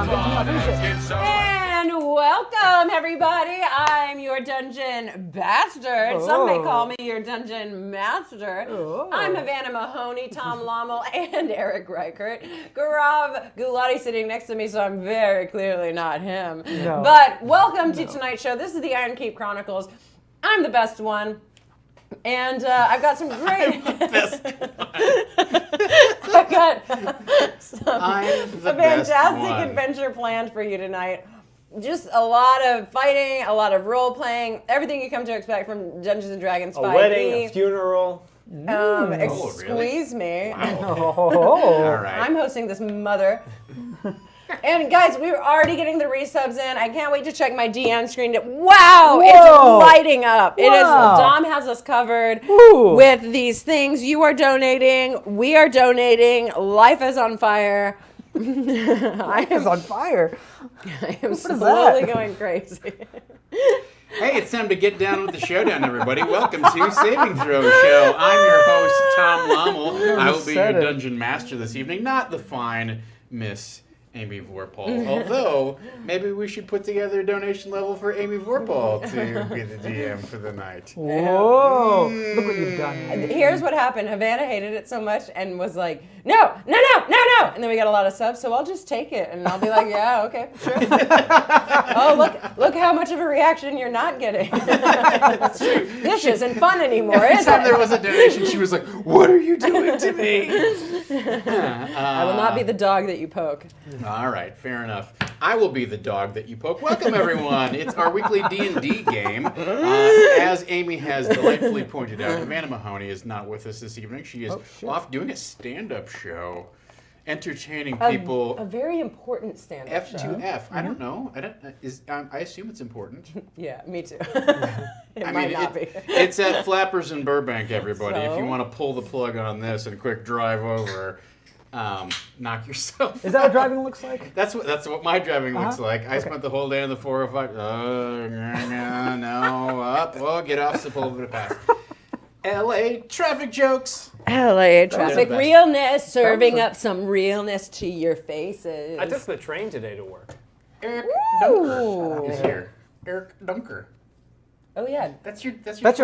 And welcome, everybody. I'm your dungeon bastard. Some may call me your dungeon master. I'm Havana Mahoney, Tom Lommel, and Eric Reichert. Gaurav Gulati sitting next to me, so I'm very clearly not him. No. But welcome to tonight's show. This is the Ironkeep Chronicles. I'm the best one. And I've got some great... I've got a fantastic adventure planned for you tonight. Just a lot of fighting, a lot of role-playing, everything you come to expect from Dungeons & Dragons 5e. A wedding, a funeral. Squeeze me. Wow. All right. I'm hosting this mother. And guys, we're already getting the resubs in. I can't wait to check my DM screen. Wow, it's lighting up. It is. Dom has us covered with these things. You are donating. We are donating. Life is on fire. Life is on fire. I am slowly going crazy. Hey, it's time to get down with the showdown, everybody. Welcome to Saving Throw Show. I'm your host, Tom Lommel. I will be your dungeon master this evening, not the fine Miss Amy Vorpal. Although, maybe we should put together a donation level for Amy Vorpal to be the DM for the night. Whoa! Look what you've done. Here's what happened. Havana hated it so much and was like, no. And then we got a lot of subs, so I'll just take it. And I'll be like, yeah, okay, sure. Oh, look how much of a reaction you're not getting. This isn't fun anymore, is it? Anytime there was a donation, she was like, what are you doing to me? I will not be the dog that you poke. All right, fair enough. I will be the dog that you poke. Welcome, everyone. It's our weekly D&D game. As Amy has delightfully pointed out, Havana Mahoney is not with us this evening. She is off doing a stand-up show, entertaining people. A very important stand-up show. F2F. I don't know. I assume it's important. Yeah, me too. It's at Flappers in Burbank, everybody. So? If you want to pull the plug on this and quick drive over, knock yourself. Is that what driving looks like? That's what my driving looks like. I spent the whole day on the 405. Get off, so pull over to pass. LA traffic jokes. LA traffic realness, serving up some realness to your faces. I took the train today to work. Eric Dunker is here. Eric Dunker. Oh yeah, That's your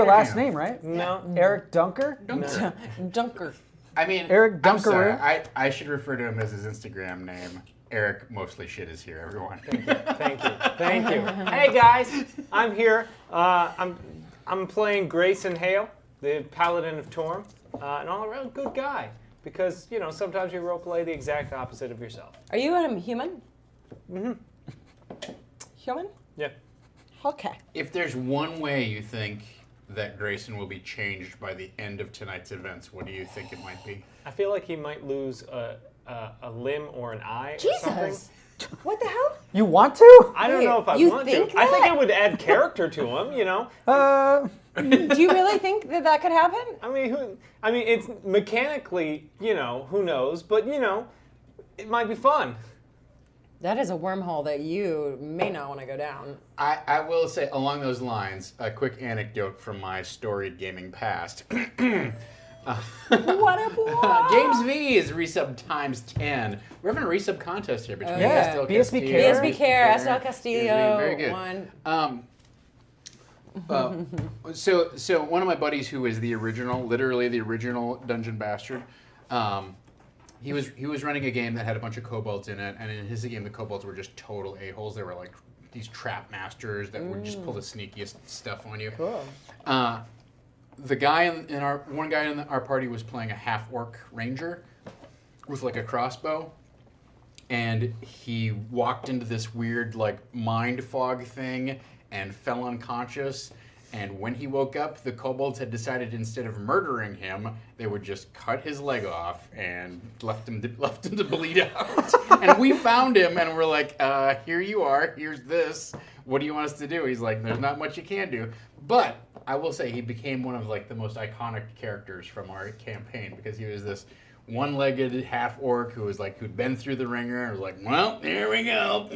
last name, right? No. Eric Dunker? Dunker. Dunker. I mean, Eric I'm sorry. Dunkaroo? I should refer to him as his Instagram name. Eric Mostly Shit is here, everyone. Thank you. Hey guys, I'm here. I'm playing Grayson Hale, the Paladin of Torm, an all-around good guy. Because sometimes you roleplay the exact opposite of yourself. Are you a human? Mm-hmm. Human? Yeah. Okay. If there's one way you think that Grayson will be changed by the end of tonight's events, what do you think it might be? I feel like he might lose a limb or an eye or something. Jesus! What the hell? You want to? I don't know if I You want think to. I think that? it would add character to him, Do you really think that could happen? I mean, it's mechanically, who knows, but it might be fun. That is a wormhole that you may not want to go down. I will say, along those lines, a quick anecdote from my storied gaming past. What a boy! James V is resub times 10. We're having a resub contest here between Estel BSB Castillo. Care. BSB Care, Estel Castillo, Very good. So one of my buddies who is literally the original Dungeon Bastard, he was running a game that had a bunch of kobolds in it, and in his game the kobolds were just total a-holes. They were like these trap masters that would just pull the sneakiest stuff on you. Cool. The guy one guy in our party was playing a half-orc ranger with like a crossbow, and he walked into this weird like mind fog thing and fell unconscious. And when he woke up, the kobolds had decided instead of murdering him, they would just cut his leg off and left him to bleed out. And we found him and we're like, here you are, here's this. What do you want us to do? He's like, there's not much you can do. But I will say he became one of like the most iconic characters from our campaign because he was this one-legged half-orc who'd been through the ringer and was like, well, here we go.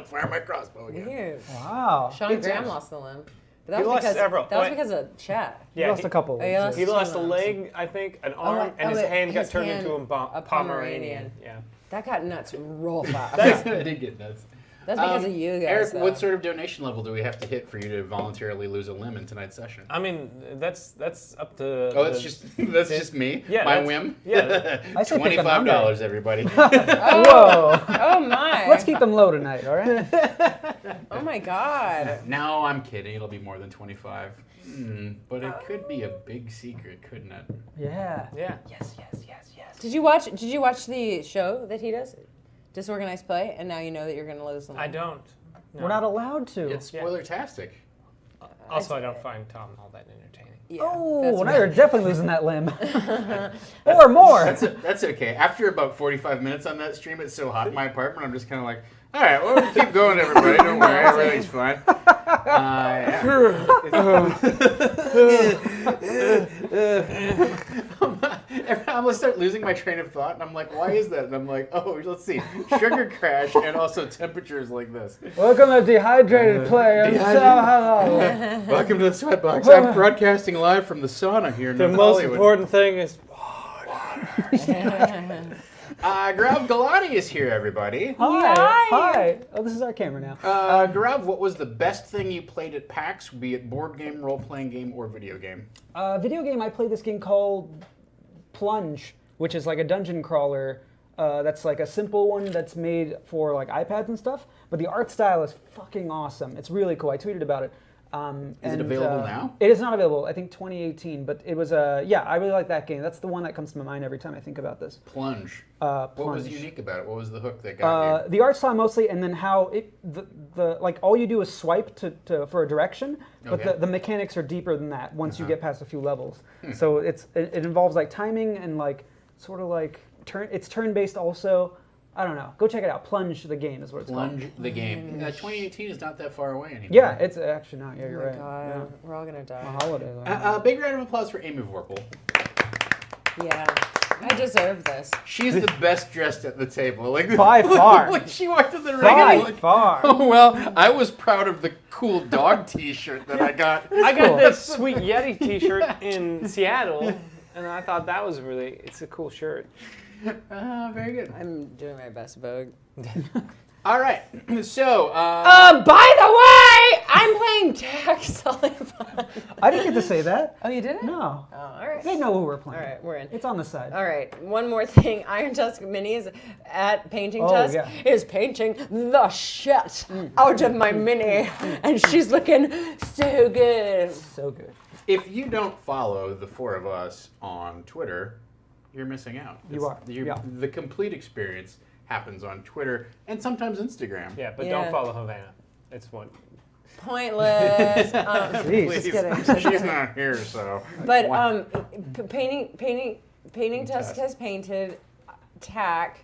Fire my crossbow again. Weird. Wow. Sean Graham lost the limb. But He lost several. That was because of chat. He lost a couple. Oh, He lost a leg, I think, an arm, and his hand got turned into a Pomeranian. Yeah. That got nuts real fast. I did get nuts. That's because of you guys. Eric, though. what sort of donation level do we have to hit for you to voluntarily lose a limb in tonight's session? I mean, that's up to. Oh, that's just me. Yeah, my that's- whim. Yeah. I say pick a $25, number. everybody. Whoa. Oh my! Let's keep them low tonight, all right? Oh my God! No, I'm kidding. It'll be more than 25. But it could be a big secret, couldn't it? Yeah. Yeah. Yes, yes, yes, yes. Did you watch the show that he does, Disorganized Play? And now you know that you're gonna lose them. I don't. No. We're not allowed to. It's spoiler-tastic. Also, I don't find Tom all that entertaining. Yeah, Oh, that's well, now right. you're definitely losing that limb. Or more. That's okay. After about 45 minutes on that stream, it's so hot in my apartment, I'm just kind of like, all right, well, we'll keep going, everybody. Don't worry, everything's fine. I'm gonna start losing my train of thought, and I'm like, why is that? And I'm like, oh, let's see, sugar crash, and also temperatures like this. Welcome to Dehydrated Play. I'm so hello. Welcome to the Sweatbox. I'm broadcasting live from the sauna here in The North most Hollywood. important thing is Grav Galati is here, everybody. Hi. Hi. Hi. Oh, this is our camera now. Grav, what was the best thing you played at PAX, be it board game, role-playing game, or video game? Video game, I played this game called Plunge, which is like a dungeon crawler. That's like a simple one that's made for like iPads and stuff. But the art style is fucking awesome. It's really cool. I tweeted about it. Is it available now? It is not available. I think 2018. But it was yeah. I really like that game. That's the one that comes to my mind every time I think about this. Plunge. Plunge. What was unique about it? What was the hook that got you? The art style mostly, and then how it the like all you do is swipe to for a direction, but Okay. the mechanics are deeper than that once you get past a few levels. So it involves like timing and like sort of like it's turn based also. I don't know. Go check it out. Plunge the game is what it's Plunge called. the game. 2018 is not that far away anymore. Yeah, it's actually not. Yeah, Oh you're my right. God, Yeah. we're all gonna die. Holiday. Big round of applause for Amy Vorpal. Yeah, I deserve this. She's the best dressed at the table. Like By far. When she walked in the ring, By I'm like, far. oh well, I was proud of the cool dog T-shirt that I got. I got cool. this Sweet Yeti T-shirt in Seattle, and I thought that was it's a cool shirt. Very good. I'm doing my best, Vogue. All right, so By the way, I'm playing Tex Sullivan. I didn't get to say that. Oh, you didn't? No. Oh, all right. They know who we're playing. All right, we're in. It's on the side. All right, one more thing. Iron Tusk Minis at Painting Oh, Tusk yeah. is painting the shit out of my mini, and she's looking so good. So good. if you don't follow the four of us on Twitter, you're missing out. You are, yeah. The complete experience happens on Twitter and sometimes Instagram. Yeah, but Yeah. don't follow Havana. It's one. Pointless. Jeez. Please. kidding. She's not here, so. But Why- painting Tusk has painted tack,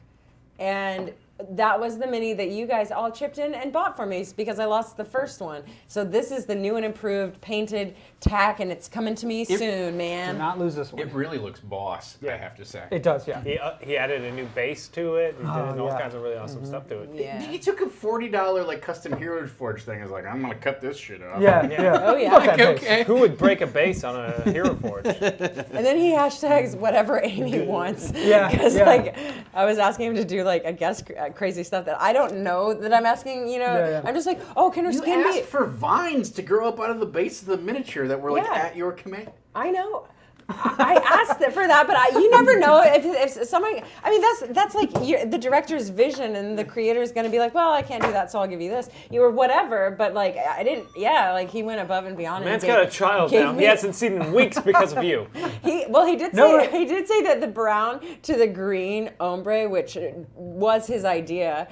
and that was the mini that you guys all chipped in and bought for me because I lost the first one. So this is the new and improved painted tack, and it's coming to me soon, Do man. not lose this one. It really looks boss, I Yeah. have to say. It does, yeah. He added a new base to it. He did all yeah. kinds of really awesome stuff to it. Yeah. He took a $40 like custom Hero Forge thing. Is like, I'm gonna cut this shit off. Yeah, Yeah. yeah. Oh, yeah. Fuck that Okay, face. okay. Who would break a base on a Hero Forge? And then he hashtags whatever Amy wants. Yeah, Because yeah. like I was asking him to do like I guess crazy stuff that I don't know that I'm asking. You know, Yeah, yeah. I'm just like, oh, can her You skin be? asked for vines to grow up out of the base of the miniature that were like Yeah. at your command. I know. I asked for that, but you never know if somebody. I mean, that's like the director's vision, and the creator is going to be like, well, I can't do that, so I'll give you this, or whatever. But like, I didn't. Yeah, like he went above and beyond. Man's and got a child gave now. me- He hasn't seen in weeks because of you. He did say No. he did say that the brown to the green ombre, which was his idea.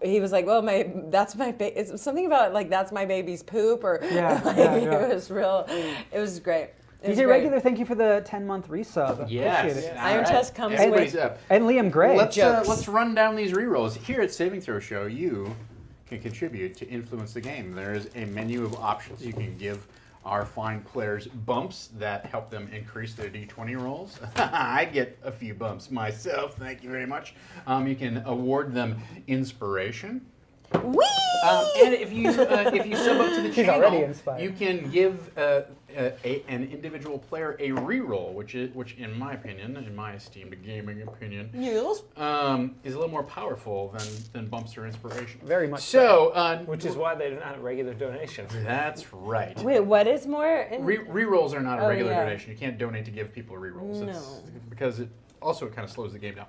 He was like, well, that's my it's something about like that's my baby's poop, or Yeah, like, yeah, yeah. it was real. It was great. It was DJ great. Regular, thank you for the 10-month resub. Yes. Appreciate it. Iron All right. Chest comes Everybody's with- up. And Liam Gray. Let's run down these rerolls. Here at Saving Throw Show, you can contribute to influence the game. There's a menu of options. You can give our fine players bumps that help them increase their D20 rolls. I get a few bumps myself, thank you very much. You can award them inspiration. Whee! And if you sub up to the She's already channel, inspired. you can give an individual player a reroll, which in my opinion, in my esteemed gaming opinion, Yes. is a little more powerful than bumps or inspiration. Very much So, Which is why they're not regular donations. that's right. Wait, what is more? Rerolls are not a Oh, regular yeah. donation. You can't donate to give people rerolls. No. It's because it kind of slows the game down.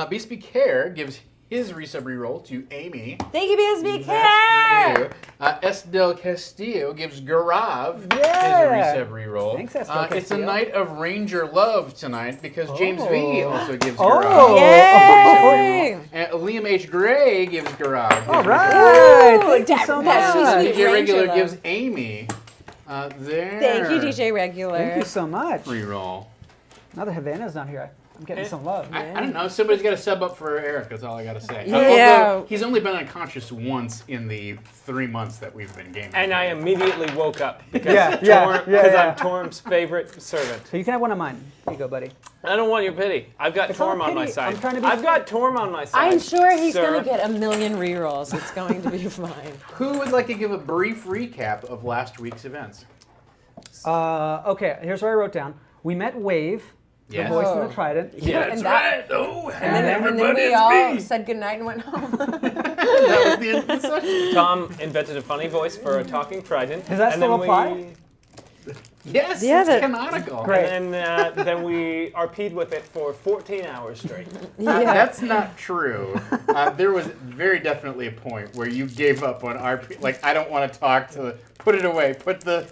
BSB Care gives his resub reroll to Amy. Thank you, BSB That's for Care. you. S. Del Castillo gives Garav Yeah. his resub reroll. Thanks, S. Del It's a Castillo. night of Ranger love tonight because James V also gives Oh. Garav. Yay! And Liam H. Gray gives Garav. his All resub right. Ooh, Thank you that- so that much. sweet, sweet DJ Regular Ranger gives love. Amy their Thank you, DJ Regular. Thank you so much. reroll. Now that Havana's not here, I'm getting some love. I don't know. Somebody's got to sub up for Eric. That's all I got to say. Yeah. Although he's only been unconscious once in the 3 months that we've been gaming. And I immediately woke up because Yeah. I'm Torm's favorite servant. So you can have one of mine. Here you go, buddy. I don't want your pity. I've got It's not Torm on my pity. side. I'm trying to be I've got Torm on my side. I'm sure he's sir. going to get a million rerolls. It's going to be fine. Who would like to give a brief recap of last week's events? Okay, here's what I wrote down. We met Wave, the Yes. voice in Oh. the Trident. Yeah, and that's that- right. Oh, And then we all said goodnight and went home. That was the end of the session. Tom invented a funny voice for a talking trident. Does that and still then apply? Yes, Yeah, it's that- canonical. Great. And then we RP'd with it for 14 hours straight. Yeah. That's not true. There was very definitely a point where you gave up on RP. Like, I don't want to talk to the. Put it away. Put the.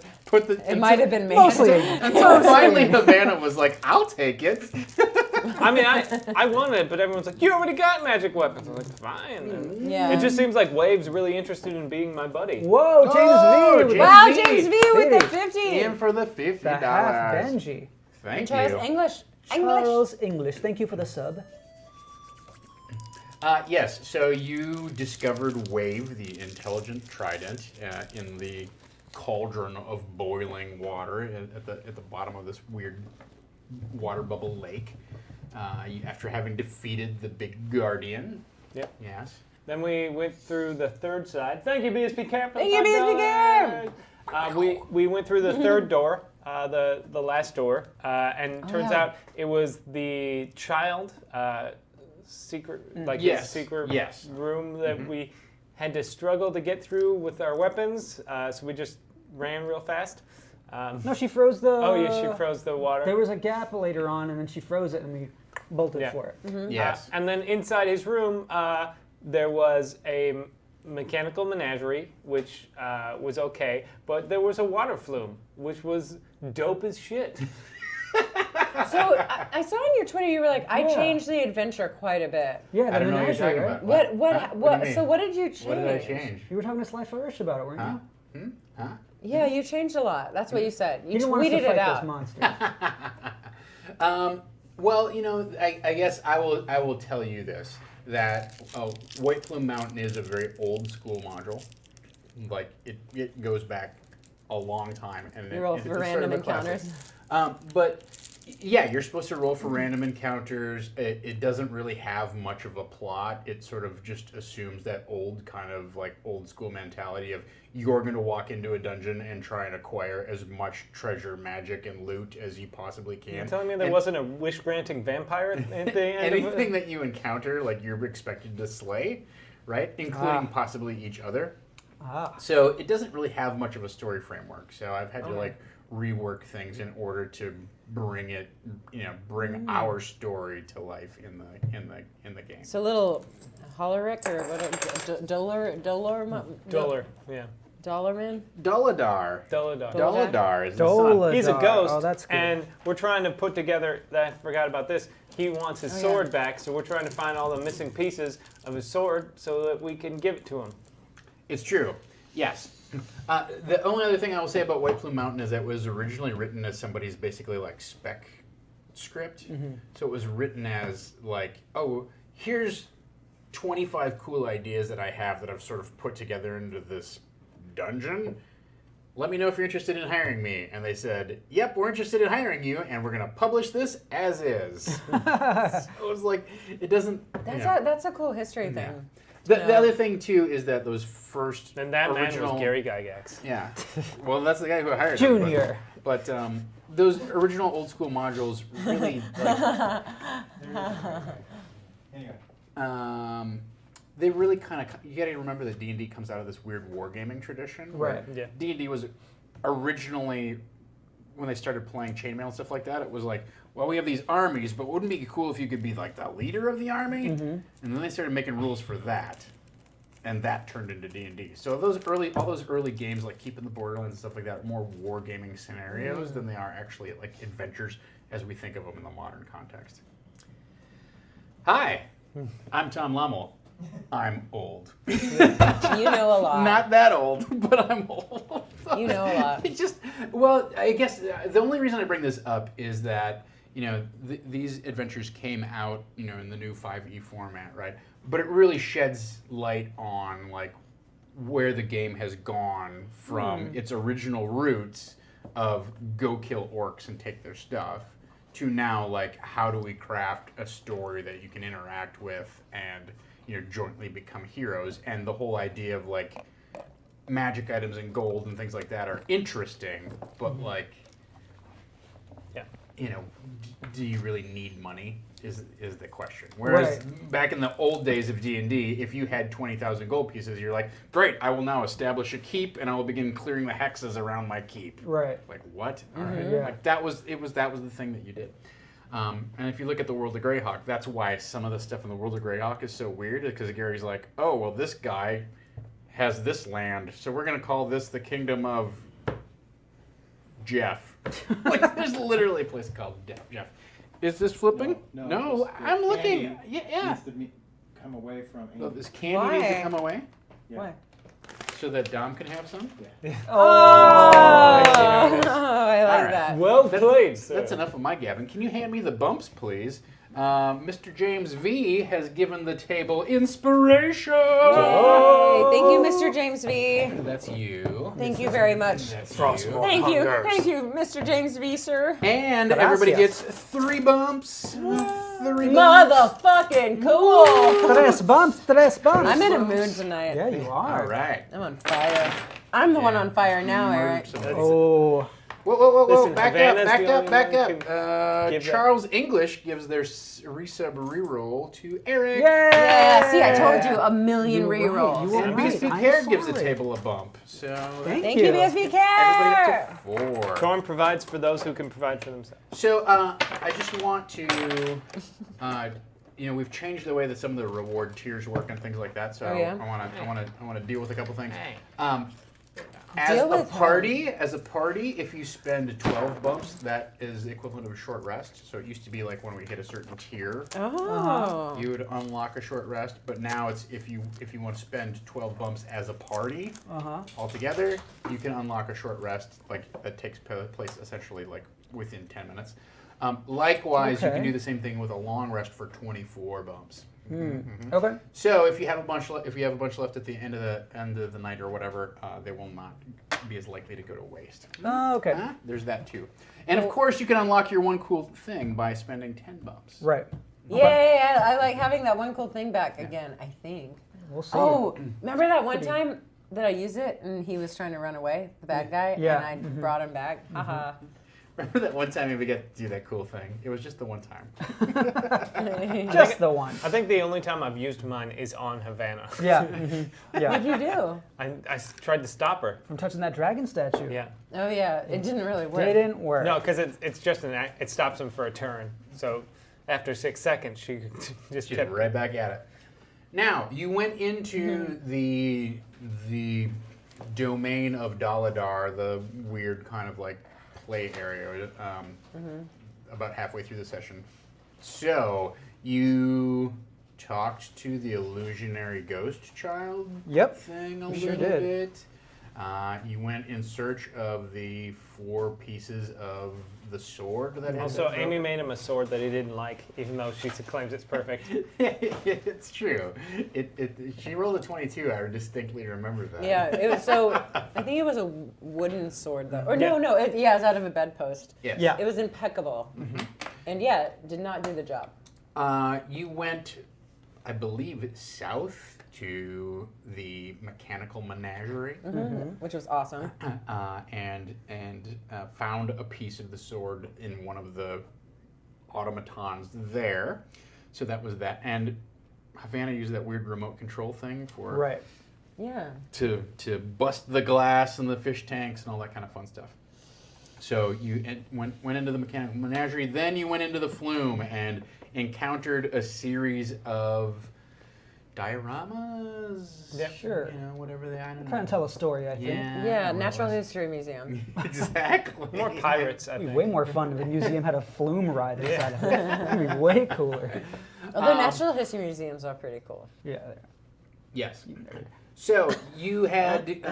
It might have been me. Mostly. Until finally Havana was like, I'll take it. I mean, I wanted it, but everyone's like, you already got magic weapons. I'm like, fine. And Yeah. it just seems like Wave's really interested in being my buddy. Whoa, James Oh, V. with James Wow, V. James V with the Baby. 50. And for the $50. the half Benji. Thank Charles you. English. Charles English. Thank you for the sub. Yes, so you discovered Wave, the intelligent trident, in the cauldron of boiling water at the bottom of this weird water bubble lake. After having defeated the big guardian. Yep. Yes. Then we went through the third side. Thank you, BSP Care. for the Thank you, BSP Care. We went through the third door, the last door, and turns yeah. out it was the child secret, like Yes, his secret yes. room that we had to struggle to get through with our weapons. So we just ran real fast. No, she froze the. Oh yeah, she froze the water. There was a gap later on, and then she froze it, and we bolted Yeah. for it. Yes. And then inside his room, there was a mechanical menagerie, which was okay, but there was a water flume, which was dope as shit. So I saw on your Twitter you were like, I Yeah. changed the adventure quite a bit. Yeah, the I don't know what you're menagerie, talking right? about. What Huh? do you mean? so what did you change? What did I change? You were talking to Sly Flourish about it, weren't Huh? you? Huh? Yeah, you changed a lot. That's what you said. You You didn't want us tweeted to fight it out. those monsters. Well, I guess I will tell you this, that White Plume Mountain is a very old school module. Like, it goes back a long time. And You roll it's for sort random of a classic. encounters. But yeah, you're supposed to roll for random encounters. It doesn't really have much of a plot. It sort of just assumes that old kind of like old school mentality of you're going to walk into a dungeon and try and acquire as much treasure, magic, and loot as you possibly can. You're telling me there And wasn't a wish-granting vampire at the end of anything it? that you encounter, like you're expected to slay, right? Including possibly each other. So it doesn't really have much of a story framework. So I've had to like rework things in order to bring it, bring our story to life in the game. So little Holoric or what? Dollar, yeah. Dollarman? Doladar. Doladar. Doladar is the son. Doladar. He's a ghost, Oh, that's good. and we're trying to put together, I forgot about this, he wants his sword back, so we're trying to find all the missing pieces of his sword so that we can give it to him. It's true. Yes. The only other thing I will say about White Plume Mountain is that it was originally written as somebody's basically like spec script. So it was written as like, oh, here's 25 cool ideas that I have that I've sort of put together into this dungeon. Let me know if you're interested in hiring me. And they said, yep, we're interested in hiring you, and we're going to publish this as is. So it was like, it doesn't... That's a cool history thing. The other thing too is that those first And that original man was Gary Gygax. Yeah. Well, that's the guy who hired him. Junior. But those original old school modules really they really kind of, you got to remember that D&D comes out of this weird wargaming tradition. Right. Yeah. D&D was originally, when they started playing chainmail and stuff like that, it was like, well, we have these armies, but wouldn't it be cool if you could be like the leader of the army? And then they started making rules for that. And that turned into D&D. So all those early games, like Keeping the Borderlands and stuff like that, are more wargaming scenarios than they are actually like adventures as we think of them in the modern context. Hi, I'm Tom Lummel. I'm old. You know a lot. Not that old, but I'm old. You know a lot. It just, well, I guess the only reason I bring this up is that, these adventures came out, in the new 5e format, right? But it really sheds light on, like, where the game has gone from its original roots of go kill orcs and take their stuff to now, like, how do we craft a story that you can interact with and, jointly become heroes? And the whole idea of, like, magic items and gold and things like that are interesting, but, like, do you really need money is the question. Whereas back in the old days of D&D, if you had 20,000 gold pieces, you're like, great, I will now establish a keep and I will begin clearing the hexes around my keep. Right. Like, what? All right. Yeah. Like, that was the thing that you did. And if you look at the World of Greyhawk, that's why some of the stuff in the World of Greyhawk is so weird, because Gary's like, oh, well, this guy has this land, so we're going to call this the Kingdom of Jeff. Like, there's literally a place called Jeff. Is this flipping? No, I'm looking. Yeah. Needs to come away from Well, Amy. this candy needs to Why? come away Yeah. Why? so that Dom can have some? Oh, I like Alright. that. Well played, sir. That's enough of my gabbing. Can you hand me the bumps, please? Mr. James V has given the table inspiration. Yay. Thank you, Mr. James V. That's you. Thank you very much. That's Frostmourne. Thank you. Hungers. Thank you, Mr. James V, sir. And Gracias. everybody gets 3 bumps. 3 bumps. Motherfucking cool. Tres bumps, tres bumps. I'm in a mood tonight. Yeah, you are. All right. I'm on fire. I'm the one on fire now, Eric. Oh. Whoa. Listen, Back Havana's the up. only one who can give that. Charles English gives their resub reroll to Eric. Yay! Yeah, see, I told you a million You're right, rerolls. you are And right. BSP I'm Care gives the sorry. table a bump. So Thank you, BSB everybody Care. up to 4. Torm provides for those who can provide for themselves. So I just want to, we've changed the way that some of the reward tiers work and things like that. So Oh, yeah? I want to deal with a couple things. Deal with As a party, if you spend 12 bumps, that is the equivalent of a short rest. So it used to be like when we hit a certain tier, Oh. you would unlock a short rest. But now it's if you want to spend 12 bumps as a party altogether, you can unlock a short rest that takes place essentially like within 10 minutes. Likewise, you can Okay. do the same thing with a long rest for 24 bumps. Okay. So if you have a bunch left at the end of the night or whatever, they will not be as likely to go to waste. Oh, okay. There's that too. And of course, you can unlock your one cool thing by spending 10 bumps. Right. Yay, I like having that one cool thing back again, I think. We'll see. Oh, remember that one time that I used it and he was trying to run away, the bad guy, Yeah. and I brought him back? Haha. Remember that one time we got to do that cool thing? It was just the one time. Just the one. I think the only time I've used mine is on Havana. Yeah. Yeah. What'd you do? I tried to stop her. From touching that dragon statue. Yeah. Oh yeah, it didn't really work. Didn't work. No, because it's just it stops him for a turn. So after 6 seconds, she just Just kept right back at it. Now, you went into the domain of Daladar, the weird kind of like play area, about halfway through the session. So, you talked to the illusionary ghost child Yep. thing a Sure little did. bit. You went in search of the 4 pieces of the sword that Also, Amy made him a sword that he didn't like, even though she claims it's perfect. It's true. She rolled a 22. I distinctly remember that. Yeah, it was I think it was a wooden sword though. Or Yeah. no, it was out of a bedpost. Yes. Yeah. It was impeccable. And did not do the job. You went I believe, south to the mechanical menagerie, Which was awesome. and found a piece of the sword in one of the automatons there. So that was that. And Havana used that weird remote control thing for Right. Yeah. to bust the glass and the fish tanks and all that kind of fun stuff. So you went into the mechanical menagerie, then you went into the Plume and encountered a series of dioramas. Yeah. Sure. You know, whatever they, I don't know. Trying to tell a story, I think. Yeah, what it Natural was. History Museum. Exactly. More pirates, I It'd be think. way more fun if the museum had a flume ride inside of it. That'd be way cooler. Although Natural History Museums are pretty cool. Yeah. Yes. So you had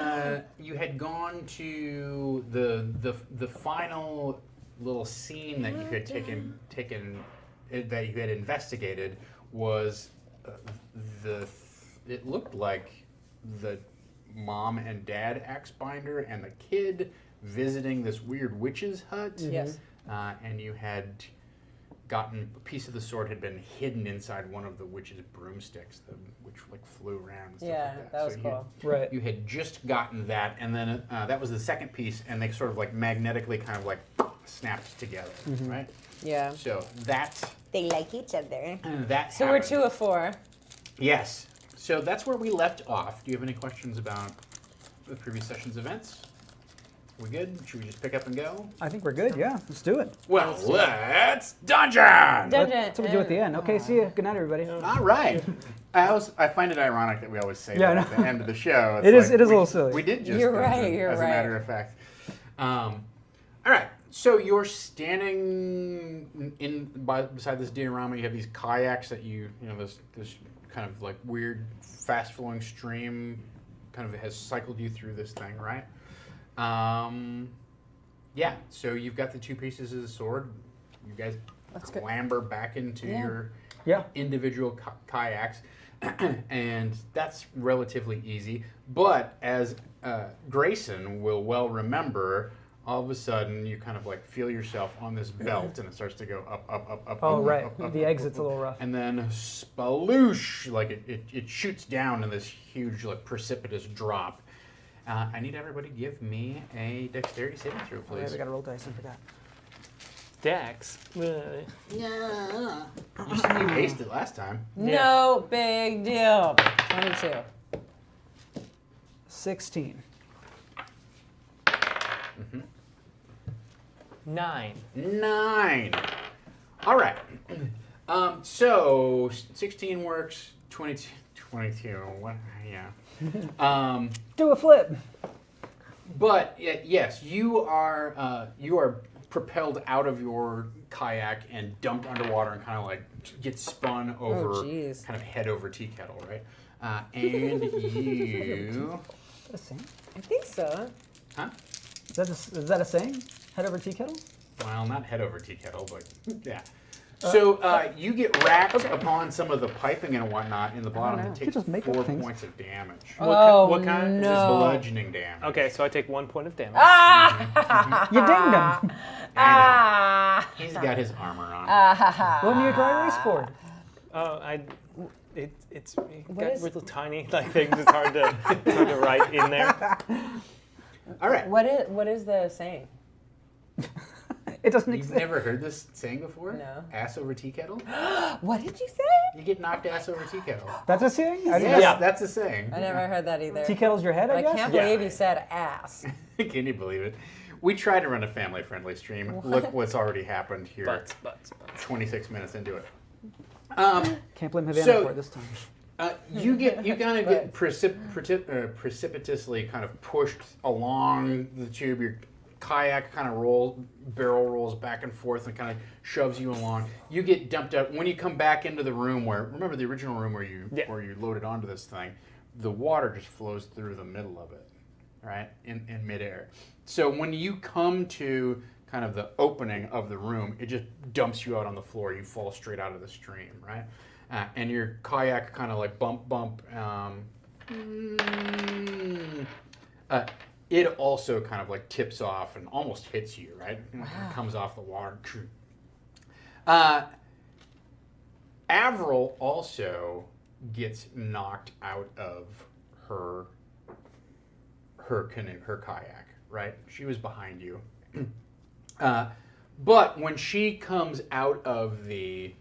gone to the final little scene that you had taken that you had investigated was it looked like the mom and dad axe binder and the kid visiting this weird witch's hut. Yes. And you had gotten a piece of the sword had been hidden inside one of the witch's broomsticks, which like flew around and stuff Yeah, like that. that was So cool. Right. You had just gotten that, and then that was the second piece, and they sort of like magnetically kind of like snapped together, right? Yeah. So that They like each other. So we're happened. 2 of 4. Yes. So that's where we left off. Do you have any questions about the previous session's events? We good? Should we just pick up and go? I think we're good, yeah. Let's do it. Well, let's dungeon! That's what we do at the end. Okay, see you. Good night, everybody. All right. I find it ironic that we always say Yeah, that I at the end of the show. It is like, a little silly. We did just You're dungeon, right, you're as right. a matter of fact. All right. So you're standing beside this diorama. You have these kayaks that this kind of like weird fast flowing stream kind of has cycled you through this thing, right? Yeah. So you've got the 2 pieces of the sword. You guys good. clamber back into your Yeah. individual kayaks, and that's relatively easy. But as Grayson will well remember, all of a sudden you kind of like feel yourself on this belt, and it starts to go up, up, up, up. Oh, up, right. up, up, The up, exit's up, a little rough. and then sploosh, like it shoots down in this huge like precipitous drop. I need everybody to give me a dexterity saving throw, Oh, yeah, please. we gotta roll dice, I forgot. Dex. Yeah. You said you aced it last time. No big deal. 22. 16. 9. 9. All right. So 16 works. 22. What? Yeah. Do a flip. But yes, you are propelled out of your kayak and dumped underwater and kind of like get spun over, jeez. kind of head over tea kettle, right? And you, Is that a saying? I think so. huh? Is that a saying? Head over tea kettle? Well, not head over tea kettle, but yeah. So you get racked upon some of the piping and whatnot in the bottom and You take just make up 4 things. points of damage. Oh, what kind? This is no. bludgeoning damage. Okay, so I take 1 point of damage. You dinged him. Ah. He's got his armor on. Lend me your dry erase board. Oh, it's got is- little tiny like things. It's hard to write in there. All right. What is the saying? It doesn't You've exist. never heard this saying before? No. Ass over tea kettle? What did you say? You get knocked ass over tea kettle. That's a saying? I didn't Yes, Yeah. that's a saying. I never heard that either. Tea kettle's your head, But I I guess? can't Yeah. believe you said ass. Can you believe it? We try to run a family-friendly stream. Look what's already happened here. Butts. 26 minutes into it. Can't blame Havana So- for it this time. You kind of get precipitously kind of pushed along the tube. Your kayak kind of barrel rolls back and forth and kind of shoves you along. You get dumped out. When you come back into the room remember the original room where you loaded onto this thing, the water just flows through the middle of it, right, in midair. So when you come to kind of the opening of the room, it just dumps you out on the floor. You fall straight out of the stream, right? And your kayak kind of like bump. It also kind of like tips off and almost hits you, right? It comes off the water. Avril also gets knocked out of her canoe, her kayak, right? She was behind you. But when she comes out of the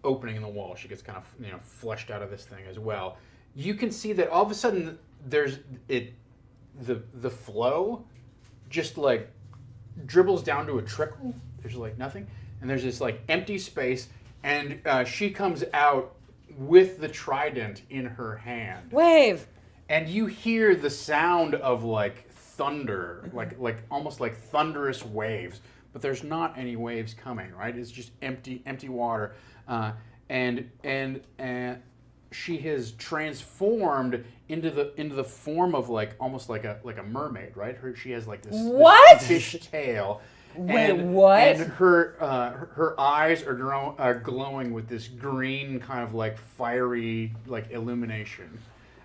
opening in the wall, she gets kind of flushed out of this thing as well. You can see that all of a sudden the flow just like dribbles down to a trickle. There's like nothing, and there's this like empty space, and she comes out with the trident in her hand. Wave. And you hear the sound of like thunder, like almost like thunderous waves, but there's not any waves coming, right? It's just empty water, and she has transformed into the form of like almost like a mermaid, right? She has like this fish tail. Wait, and, what? And her eyes are glowing with this green kind of like fiery like illumination.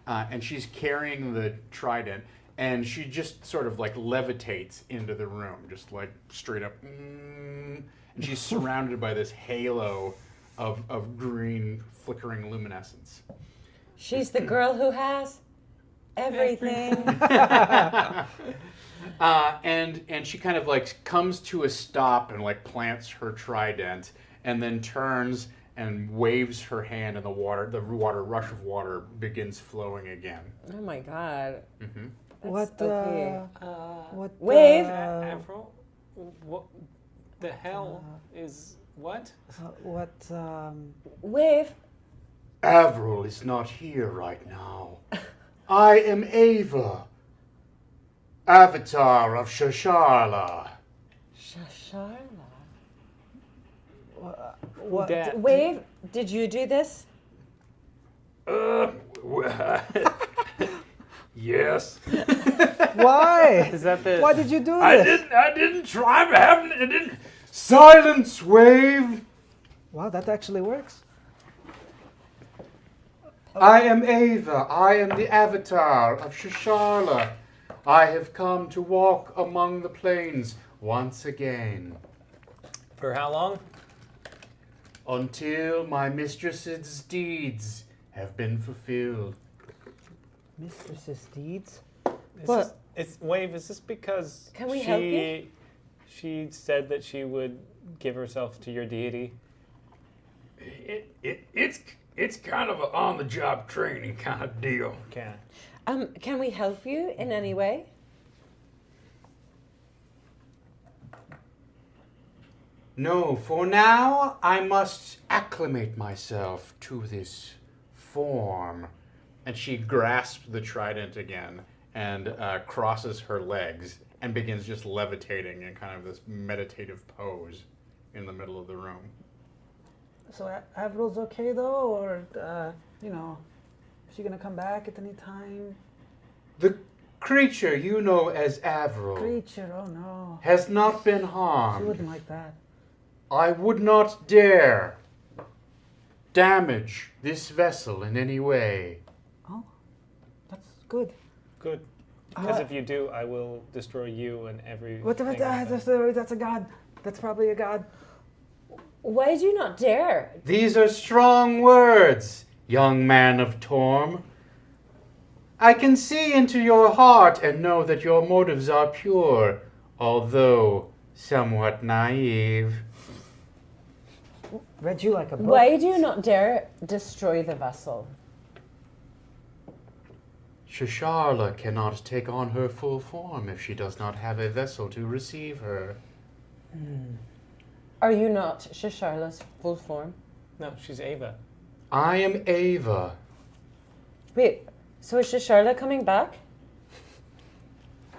And she's carrying the trident, and she just sort of like levitates into the room, just like straight up. And she's surrounded by this halo of green flickering luminescence. She's the girl who has everything. And she kind of like comes to a stop and like plants her trident, and then turns and waves her hand, and the rush of water begins flowing again. Oh my god. Mm-hmm. What? Okay. What? Wave. Avril? What the hell is what? What? Wave. Avril is not here right now. I am Ava, Avatar of Shasharla. Shasharla. What? Wave, did you do this? Yes. Why? Is that the? Why did you do this? I didn't try, but I didn't. Silence, Wave. Wow, that actually works. I am Ava. I am the Avatar of Shasharla. I have come to walk among the plains once again. For how long? Until my mistress's deeds have been fulfilled. Mistress's deeds? Wave, is this because Can we help you? She said that she would give herself to your deity? It's kind of an on-the-job training kind of deal. Okay. Can we help you in any way? No, for now I must acclimate myself to this form. And she grasps the trident again and crosses her legs and begins just levitating in kind of this meditative pose in the middle of the room. So Avril's okay though, or is she gonna come back at any time? The creature you know as Avril Creature, oh no. has not been She harmed. wouldn't like that. I would not dare damage this vessel in any way. Oh, that's good. Good. Because if you do, I will destroy you and everything. That's a god. That's probably a god. Why do you not dare? These are strong words, young man of Torm. I can see into your heart and know that your motives are pure, although somewhat naive. Read you like a book. Why do you not dare destroy the vessel? Shasharla cannot take on her full form if she does not have a vessel to receive her. Are you not Shasharla's full form? No, she's Ava. I am Ava. Wait, so is Shasharla coming back?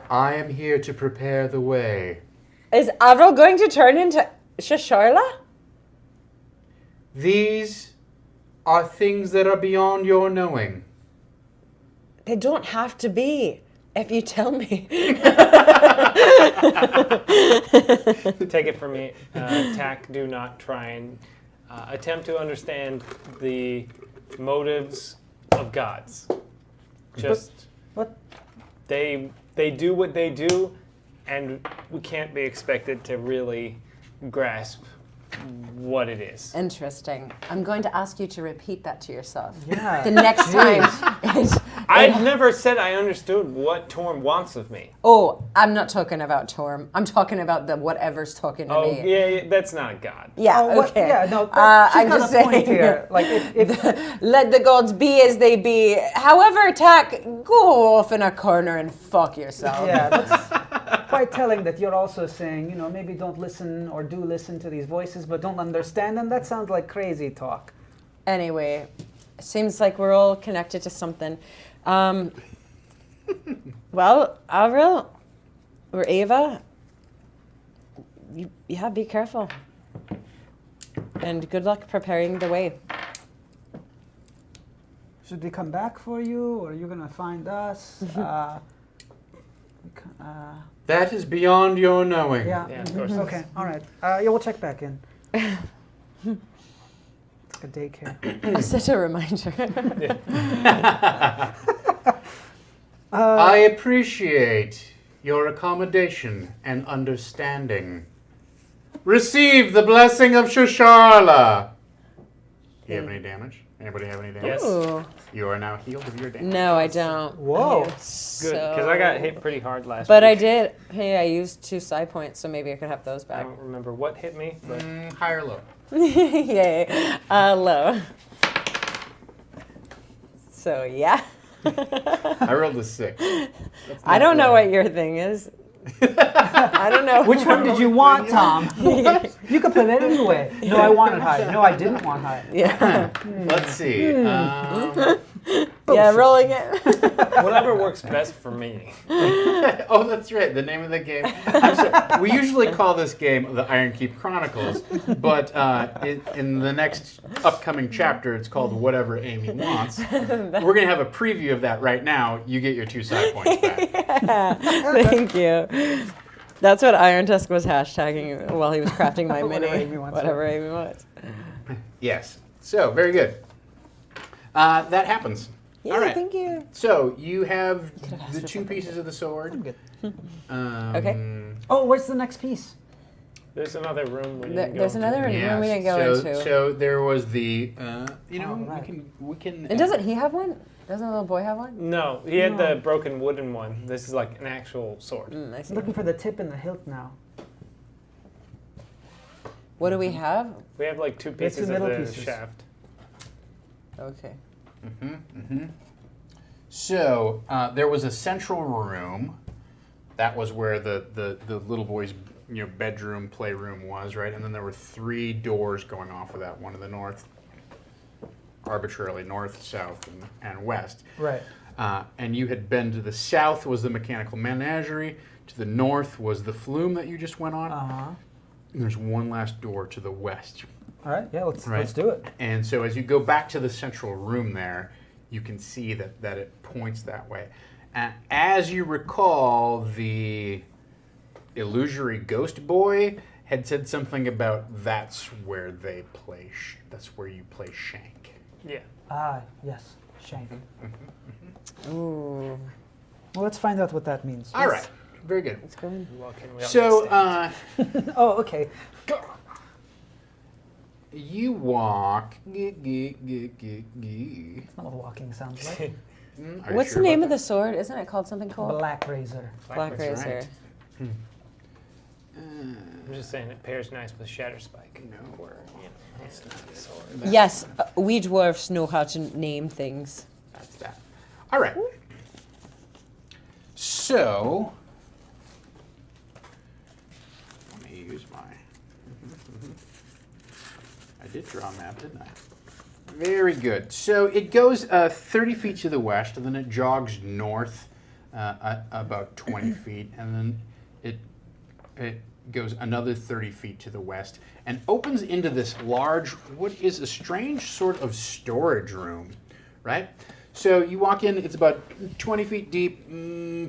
I am here to prepare the way. Is Avril going to turn into Shasharla? These are things that are beyond your knowing. They don't have to be, if you tell me. Take it from me. Tack, do not try and attempt to understand the motives of gods. Just What? they do what they do, and we can't be expected to really grasp what it is. Interesting. I'm going to ask you to repeat that to yourself. Yeah. The next time. I've never said I understood what Torm wants of me. Oh, I'm not talking about Torm. I'm talking about the whatever's talking to Oh, me. yeah, that's not a god. Yeah, Oh, what- okay. Yeah, no, I'm she's just got a point saying. here. Like, if Let the gods be as they be. However attack, go off in a corner and fuck yourself. yeah, that's quite telling that you're also saying, you know, maybe don't listen or do listen to these voices, but don't understand them. That sounds like crazy talk. Anyway, it seems like we're all connected to something. Well, Avril or Ava, yeah, be careful. And good luck preparing the way. Should we come back for you, or are you gonna find us? That is beyond your knowing. Yeah. Yeah, of course. Okay. All right. Yeah, we'll check back in. It's like a daycare. Set a reminder. I appreciate your accommodation and understanding. Receive the blessing of Shosharla. Do you have any damage? Anybody have any damage? Yes. Ooh. You are now healed of your damage. No, I don't. Whoa. Good, because I got hit pretty hard last But week. I did. Hey, I used 2 psi points, so maybe I could have those I back. don't remember what hit me, but High or low? Yay. Low. So, yeah. I rolled a 6. I don't know what your thing is. I don't know. Which one did you want, Tom? You could play that anyway. No, I wanted high. No, I didn't want high. Yeah. Let's see. Yeah, rolling it. whatever works best for me. Oh, that's right. The name of the game. I'm sorry. We usually call this game the Ironkeep Chronicles, but in the next upcoming chapter, it's called Whatever Amy Wants. We're going to have a preview of that right now. You get your 2 side points back. Yeah. Thank you. That's what Iron Tusk was hashtagging while he was crafting my mini. Whatever Amy wants. Whatever Amy wants. Yes. So, very good. That happens. Yeah, All right. thank you. So, you have have asked the for 2 something. pieces of the sword. Good. Okay. Oh, where's the next piece? There's another room we didn't go There's into. another room Yes. we didn't go so, into. So, there was the, right. we can. And doesn't he have one? Doesn't the little boy have one? No, he had No. the broken wooden one. This is like an actual sword. I see. I'm looking for the tip and the hilt now. What do we have? We have like 2 It's pieces the of middle the pieces. shaft. Okay. So there was a central room. That was where the little boy's bedroom, playroom was, right? And then there were 3 doors going off of that. One to the north, arbitrarily north, south, and west. Right. And you had been to the south was the mechanical menagerie. To the north was the flume that you just went on. Uh-huh. And there's one last door to the west. All right. Yeah, let's Right. do it. And so as you go back to the central room there, you can see that it points that way. As you recall, the illusory ghost boy had said something about that's where they play, that's where you play Shank. Yeah. Ah, yes. Shank. Ooh. Well, let's find out what that means. All right, very good. Let's go in. Walking without So mistake. Oh, okay. you walk. That's not what walking sounds like. Are you What's sure the name about of the sword? Isn't it called something cool? Black razor. Black That's Razor. right. I'm just saying it pairs nice with Shatter Spike. No. Or, it's not a sword. Yes, we dwarfs know how to name things. That's that. All right. So, let me use my. I did draw a map, didn't I? Very good. So it goes 30 feet to the west, and then it jogs north about 20 feet, and then it goes another 30 feet to the west, and opens into this large, what is a strange sort of storage room, right? So you walk in, it's about 20 feet deep,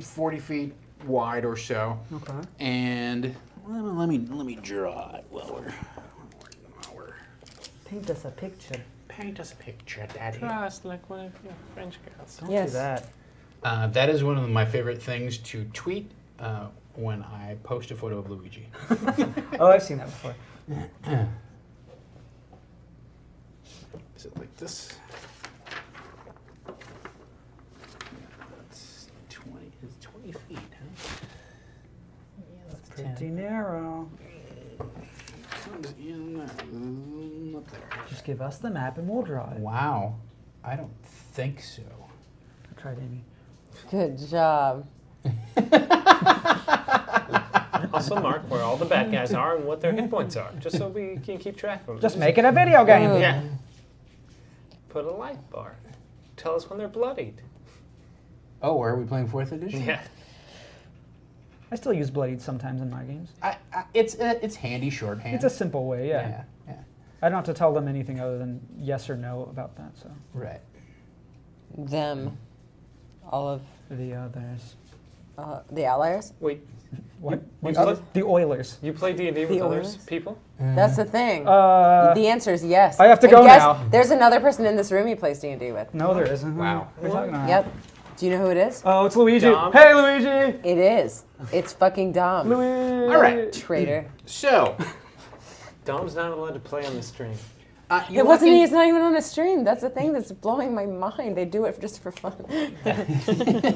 40 feet wide or so. Okay. And let me draw it while we're Paint us a picture. paint us a picture, Daddy. Trust like one of your French girls. Don't Yes. do that. That is one of my favorite things to tweet when I post a photo of Luigi. Oh, I've seen that before. Is it like this? It's 20. It's 20 feet, huh? Yeah, that's Pretty narrow. Comes in up there. Just give us the map and we'll draw it. Wow. I don't think so. I tried, Amy. Good job. Also mark where all the bad guys are and what their hit points are, just so we can keep track of them. Just make it a video game. Ooh. Yeah. Put a light bar. Tell us when they're bloodied. Oh, are we playing 4th edition? Yeah. I still use bloodied sometimes in my games. It's handy shorthand. It's a simple way, yeah. Yeah. I don't have to tell them anything other than yes or no about that. So Right. Them. All of the others. the outliers. Wait, What? You The play- the Oilers. you play D&D with The other Oilers? people? That's the thing. The answer is yes. I have to And go guess, now. There's another person in this room he plays D&D with. No, there isn't. Wow. What are you talking about? Yep. Do you know who it is? Oh, it's Luigi. Dom? Hey, Luigi. It is. It's fucking Dom. Luigi. All right. Traitor. So, Dom's not allowed to play on the stream. you It wasn't. walk in- He's not even on a stream. That's the thing that's blowing my mind. They do it just for fun.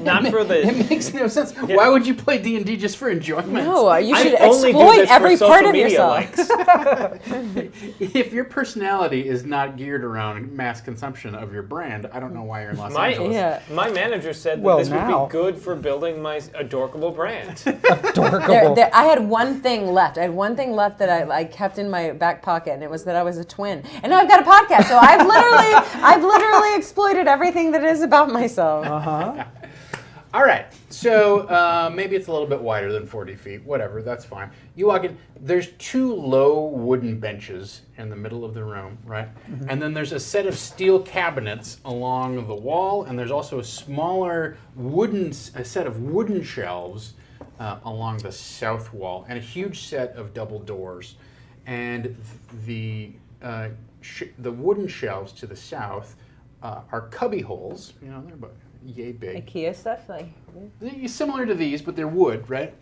Not for the... It makes no sense. Why would you play D&D just for enjoyment? No, you I should only do exploit this for every social part of media yourself. likes. If your personality is not geared around mass consumption of your brand, I don't know why you're in Los Angeles. Yeah. My manager said that Well, this would now. be good for building my adorkable brand. Adorable. I had one thing left. I had one thing left that I kept in my back pocket, and it was that I was a twin. And now I've got a podcast, so I've literally exploited everything that is about myself. All right, so maybe it's a little bit wider than 40 feet, whatever, that's fine. You walk in, there's 2 low wooden benches in the middle of the room, right? And then there's a set of steel cabinets along the wall, and there's also a smaller a set of wooden shelves along the south wall, and a huge set of double doors. And the wooden shelves to the south are cubby holes, you know, they're about yay big. IKEA stuff, like. They're similar to these, but they're wood, right?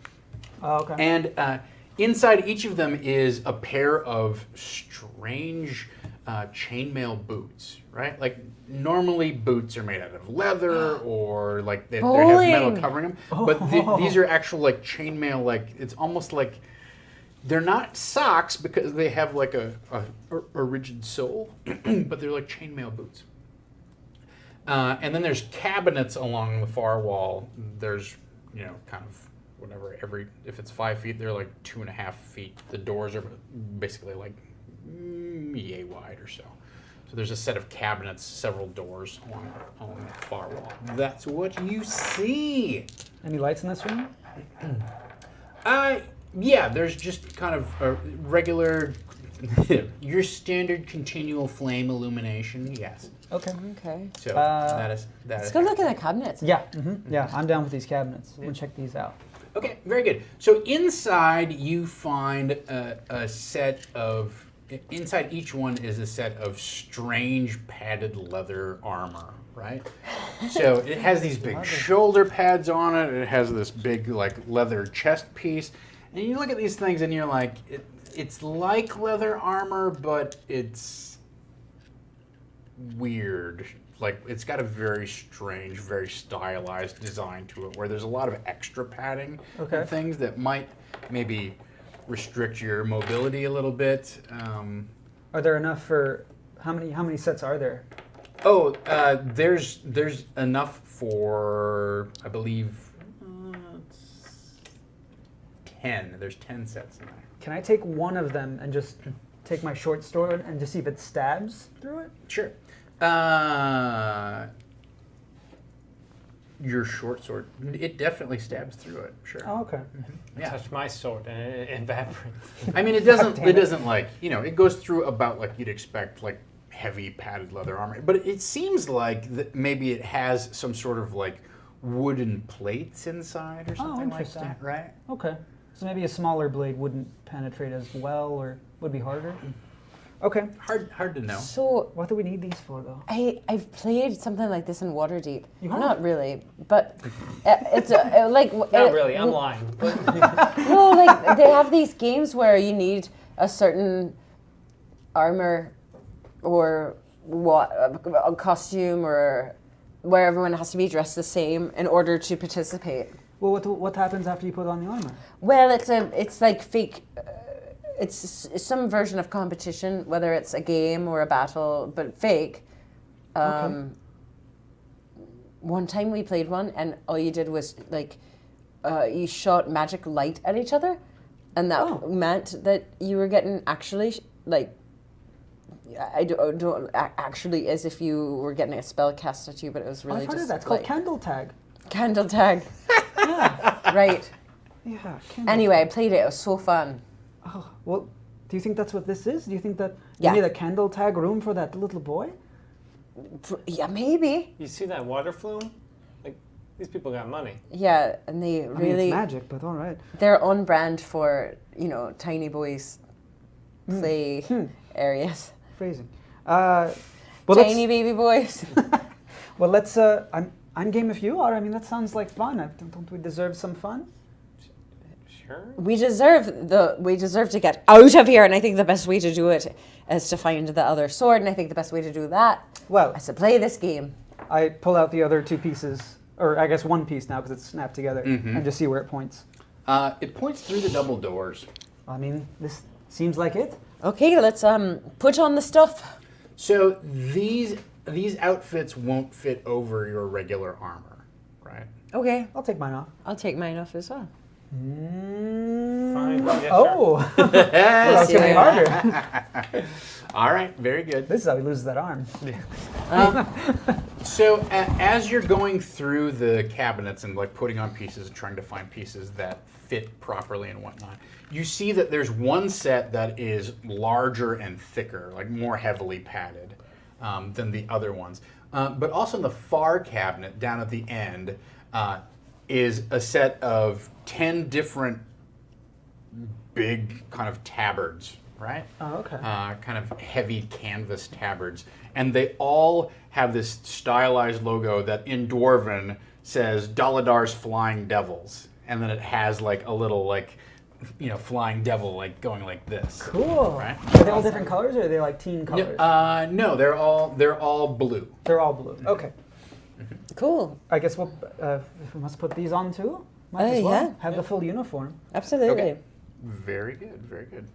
Oh, okay. And inside each of them is a pair of strange chainmail boots, right? Like normally boots are made out of leather or like they have metal Bowling. covering them, but these are actual like chainmail. Like it's almost like they're not socks because they have like a rigid sole, but they're like chainmail boots. And then there's cabinets along the far wall. There's, you know, kind of whatever, if it's 5 feet, they're like 2.5 feet. The doors are basically like yay wide or so. So there's a set of cabinets, several doors along the far wall. That's what you see. Any lights in this room? Yeah, there's just kind of a regular, your standard continual flame illumination, yes. Okay. Okay. So that is. Let's go look in the cabinets. Yeah. Yeah. I'm down with these cabinets. We'll check these out. Okay, very good. So inside you find a set of, inside each one is a set of strange padded leather armor, right? So it has these big shoulder pads on it. It has this big like leather chest piece. And you look at these things and you're like, it's like leather armor, but it's weird. Like it's got a very strange, very stylized design to it, where there's a lot of extra padding Okay. and things that might maybe restrict your mobility a little bit. Are there enough for how many sets are there? There's enough for I believe 10. There's 10 sets in there. Can I take one of them and just take my short sword and just see if it stabs through it? Sure. Your short sword, it definitely stabs through it. Sure. Oh, okay. Yeah. Touch my sword and it evaporates. I mean, it doesn't. damn It it. doesn't like it goes through about like you'd expect, like heavy padded leather armor. But it seems like that maybe it has some sort of like wooden plates inside or something like interesting. that, right? Okay. So maybe a smaller blade wouldn't penetrate as well, or would be harder. Okay. Hard to know. So What do we need these for, though? I've played something like this in Waterdeep. You have? Not really, but it's like Not really, I'm lying. But No, like they have these games where you need a certain armor or a costume or where everyone has to be dressed the same in order to participate. Well, what happens after you put on the armor? Well, it's like fake. It's some version of competition, whether it's a game or a battle, but fake. Okay. One time we played one, and all you did was like you shot magic light at each other, and that meant that you were getting actually like. I don't actually as if you were getting a spell cast at you, but it was really I've heard just of that. It's like called candle tag. candle tag. Right. Yeah. Candle Anyway, I played it. It was so fun. Oh, well, do you think that's what this is? Do you think that Yeah. you made a candle tag room for that little boy? Yeah, maybe. You see that water flume? Like, these people got money. Yeah, and they I mean, really it's magic, but all right. they're on brand for tiny boys play areas. Phrasing. Tiny baby boys. Well, let's. I'm game if you are. I mean, that sounds like fun. Don't we deserve some fun? Sure. We deserve to get out of here, and I think the best way to do it is to find the other sword, and I think the best way to do that Well, is to play this game. I pull out the other two pieces, or I guess one piece now because it's snapped together, and just see where it points. It points through the double doors. I mean, this seems like it. Okay, let's put on the stuff. So these outfits won't fit over your regular armor, right? Okay, I'll take mine off. I'll take mine off as well. Fine. Yeah, sure. Oh, that's gonna be harder. All right, very good. This is how he loses that arm. So as you're going through the cabinets and like putting on pieces and trying to find pieces that fit properly and whatnot, you see that there's one set that is larger and thicker, like more heavily padded than the other ones. But also in the far cabinet down at the end is a set of 10 different big kind of tabards, right? Oh, okay. Kind of heavy canvas tabards. And they all have this stylized logo that in Dwarven says Daladar's Flying Devils. And then it has like a little like, flying devil like going like this. Cool. Right? Are they all different colors, or are they like teen colors? No, they're all blue. They're all blue. Okay. Cool. I guess we must put these on too. Might as well Yeah. have the full uniform. Absolutely. Okay. Very good, very good.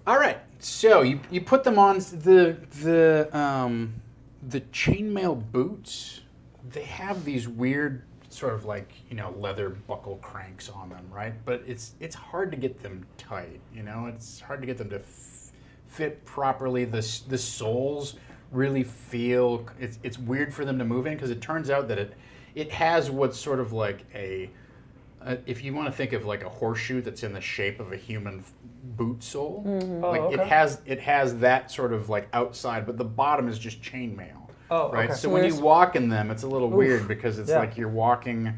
All right, so you put them on the chainmail boots. They have these weird sort of like leather buckle cranks on them, right? But it's hard to get them tight. It's hard to get them to fit properly. The soles really feel it's weird for them to move in because it turns out that it has what's sort of like if you want to think of like a horseshoe that's in the shape of a human boot sole, like Oh, okay. it has that sort of like outside, but the bottom is just chainmail. Oh, Right. okay. So when you walk in them, it's a little weird because it's Yeah. like you're walking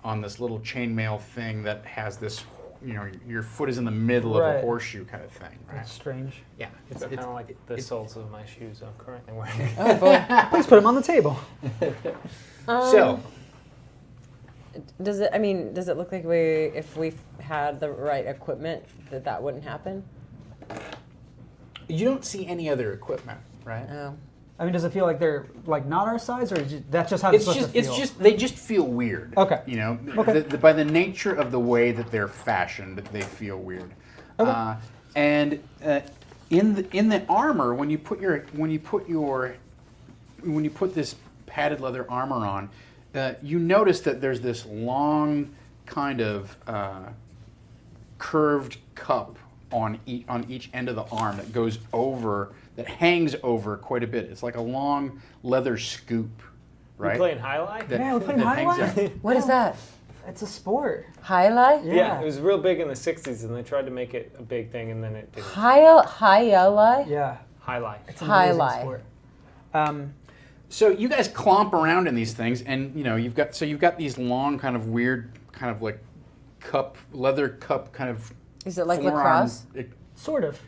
on this little chainmail thing that has this, your foot is in the middle of a Right. horseshoe kind of thing, right? That's strange. Yeah. It's Kind of like the soles of my shoes I'm currently wearing. Oh boy. Please put them on the table. so. Does it look like if we had the right equipment that wouldn't happen? You don't see any other equipment, right? Oh. I mean, does it feel like they're like not our size, or that's just how it's supposed to feel? They just feel weird. Okay. Okay. By the nature of the way that they're fashioned, they feel weird. Okay. And in the armor, when you put this padded leather armor on, you notice that there's this long kind of curved cup on each end of the arm that hangs over quite a bit. It's like a long leather scoop, right? You playing highlight? Yeah, we're playing that hangs highlight. out. What is that? It's a sport. Highlight? Yeah, it was real big in the 60s, and they tried to make it a big thing, and then it didn't. Highlight? Yeah. Highlight. It's an amazing Highlight. sport. So you guys clomp around in these things, and you've got these long kind of weird kind of like leather cup kind of. Is it like forearm, lacrosse? Sort of.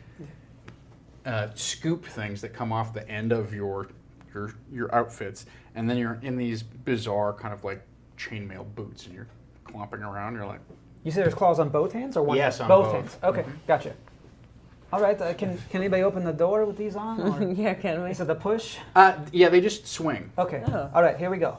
Scoop things that come off the end of your outfits, and then you're in these bizarre kind of like chainmail boots, and you're clomping around. You're like, You say there's claws on both hands, or one? Yes, on both both. hands. Okay, gotcha. All right. Can anybody open the door with these on? Or Yeah, can we? is it the push? Yeah, they just swing. Okay. Oh. All right. Here we go.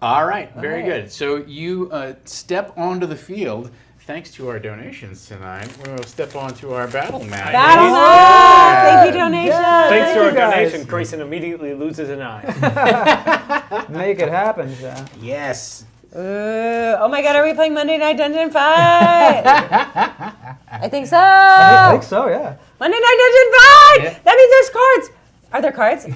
All right, very right. good. So you step onto the field. Thanks to our donations tonight, we'll step onto our battle mat. Battle map! Thank you, donation. Thanks to our you guys. donation, Grayson immediately loses an eye. Make it happen, Jack. Yes. Oh my God, are we playing Monday Night Dungeon 5? I think so. I think so. Yeah. Monday Night Dungeon 5! Yeah. That means there's cards. Are there cards?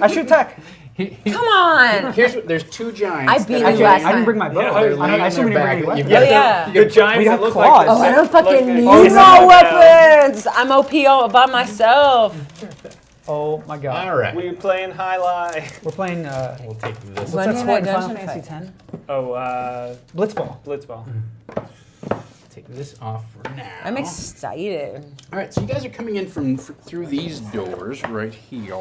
I shoot tech. Come on. There's two giants. I that beat are you Actually, last I didn't time. bring my bow. Yeah, They're I laying on assume their you didn't bring back. any You've weapons. got Oh, yeah. The giants We that have look claws. Oh, I don't fucking like- need Oh, no yeah. weapons. I'm OP all by myself. Oh my God. All right. We're playing highlight. We're playing. We'll take this. Monday What's that Night sport in Final Dungeon Fantasy 5. X? Oh, Blitzball. Blitzball. Take this off for now. I'm excited. All right, so you guys are coming in from through these doors right here.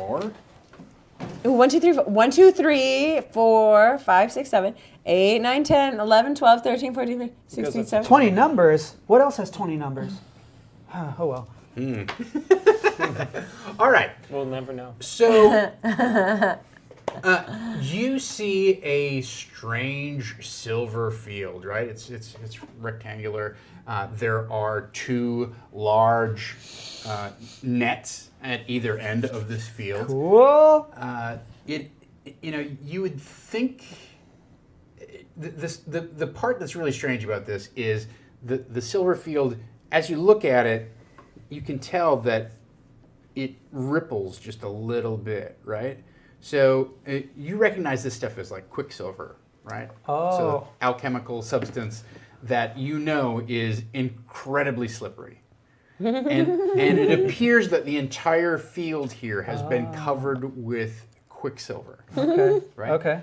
Ooh, 1, 2, 3, 4, 1, 2, 3, 4, 5, 6, 7, 8, 9, 10, 11, 12, 13, 14, 15, 16, 17. 20 numbers. What else has 20 numbers? Oh well. All right. We'll never know. So, you see a strange silver field, right? It's rectangular. There are two large nets at either end of this field. Cool. You would think the part that's really strange about this is the silver field. As you look at it, you can tell that it ripples just a little bit, right? So you recognize this stuff as like quicksilver, right? Oh. So alchemical substance that you know is incredibly slippery. and it appears that the entire field here has been covered with quicksilver. Okay. Right? Okay.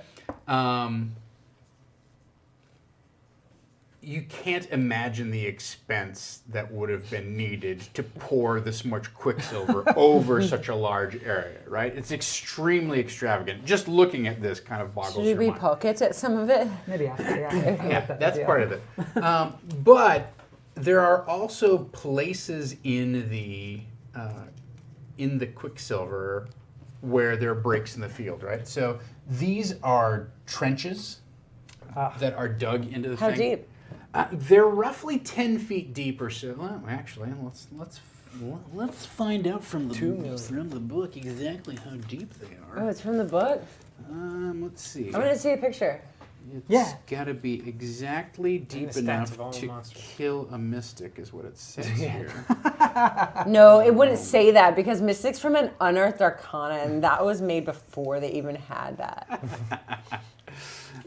You can't imagine the expense that would have been needed to pour this much quicksilver over such a large area, right? It's extremely extravagant. Just looking at this kind of boggles Should your we mind. pocket at some of it? Maybe after. Yeah. Yeah, that's part of it. But there are also places in the quicksilver where there are breaks in the field, right? So these are trenches that are dug into the How thing. deep? They're roughly 10 feet deep or so. Well, actually, let's find out from the book exactly how deep they Oh, are. it's from the book? Let's see. I'm going to see a picture. It's got to be exactly deep the stats enough of all the to monsters. kill a mystic, is what it says here. No, it wouldn't say that because Mystics from an Unearthed Arcana, and that was made before they even had that.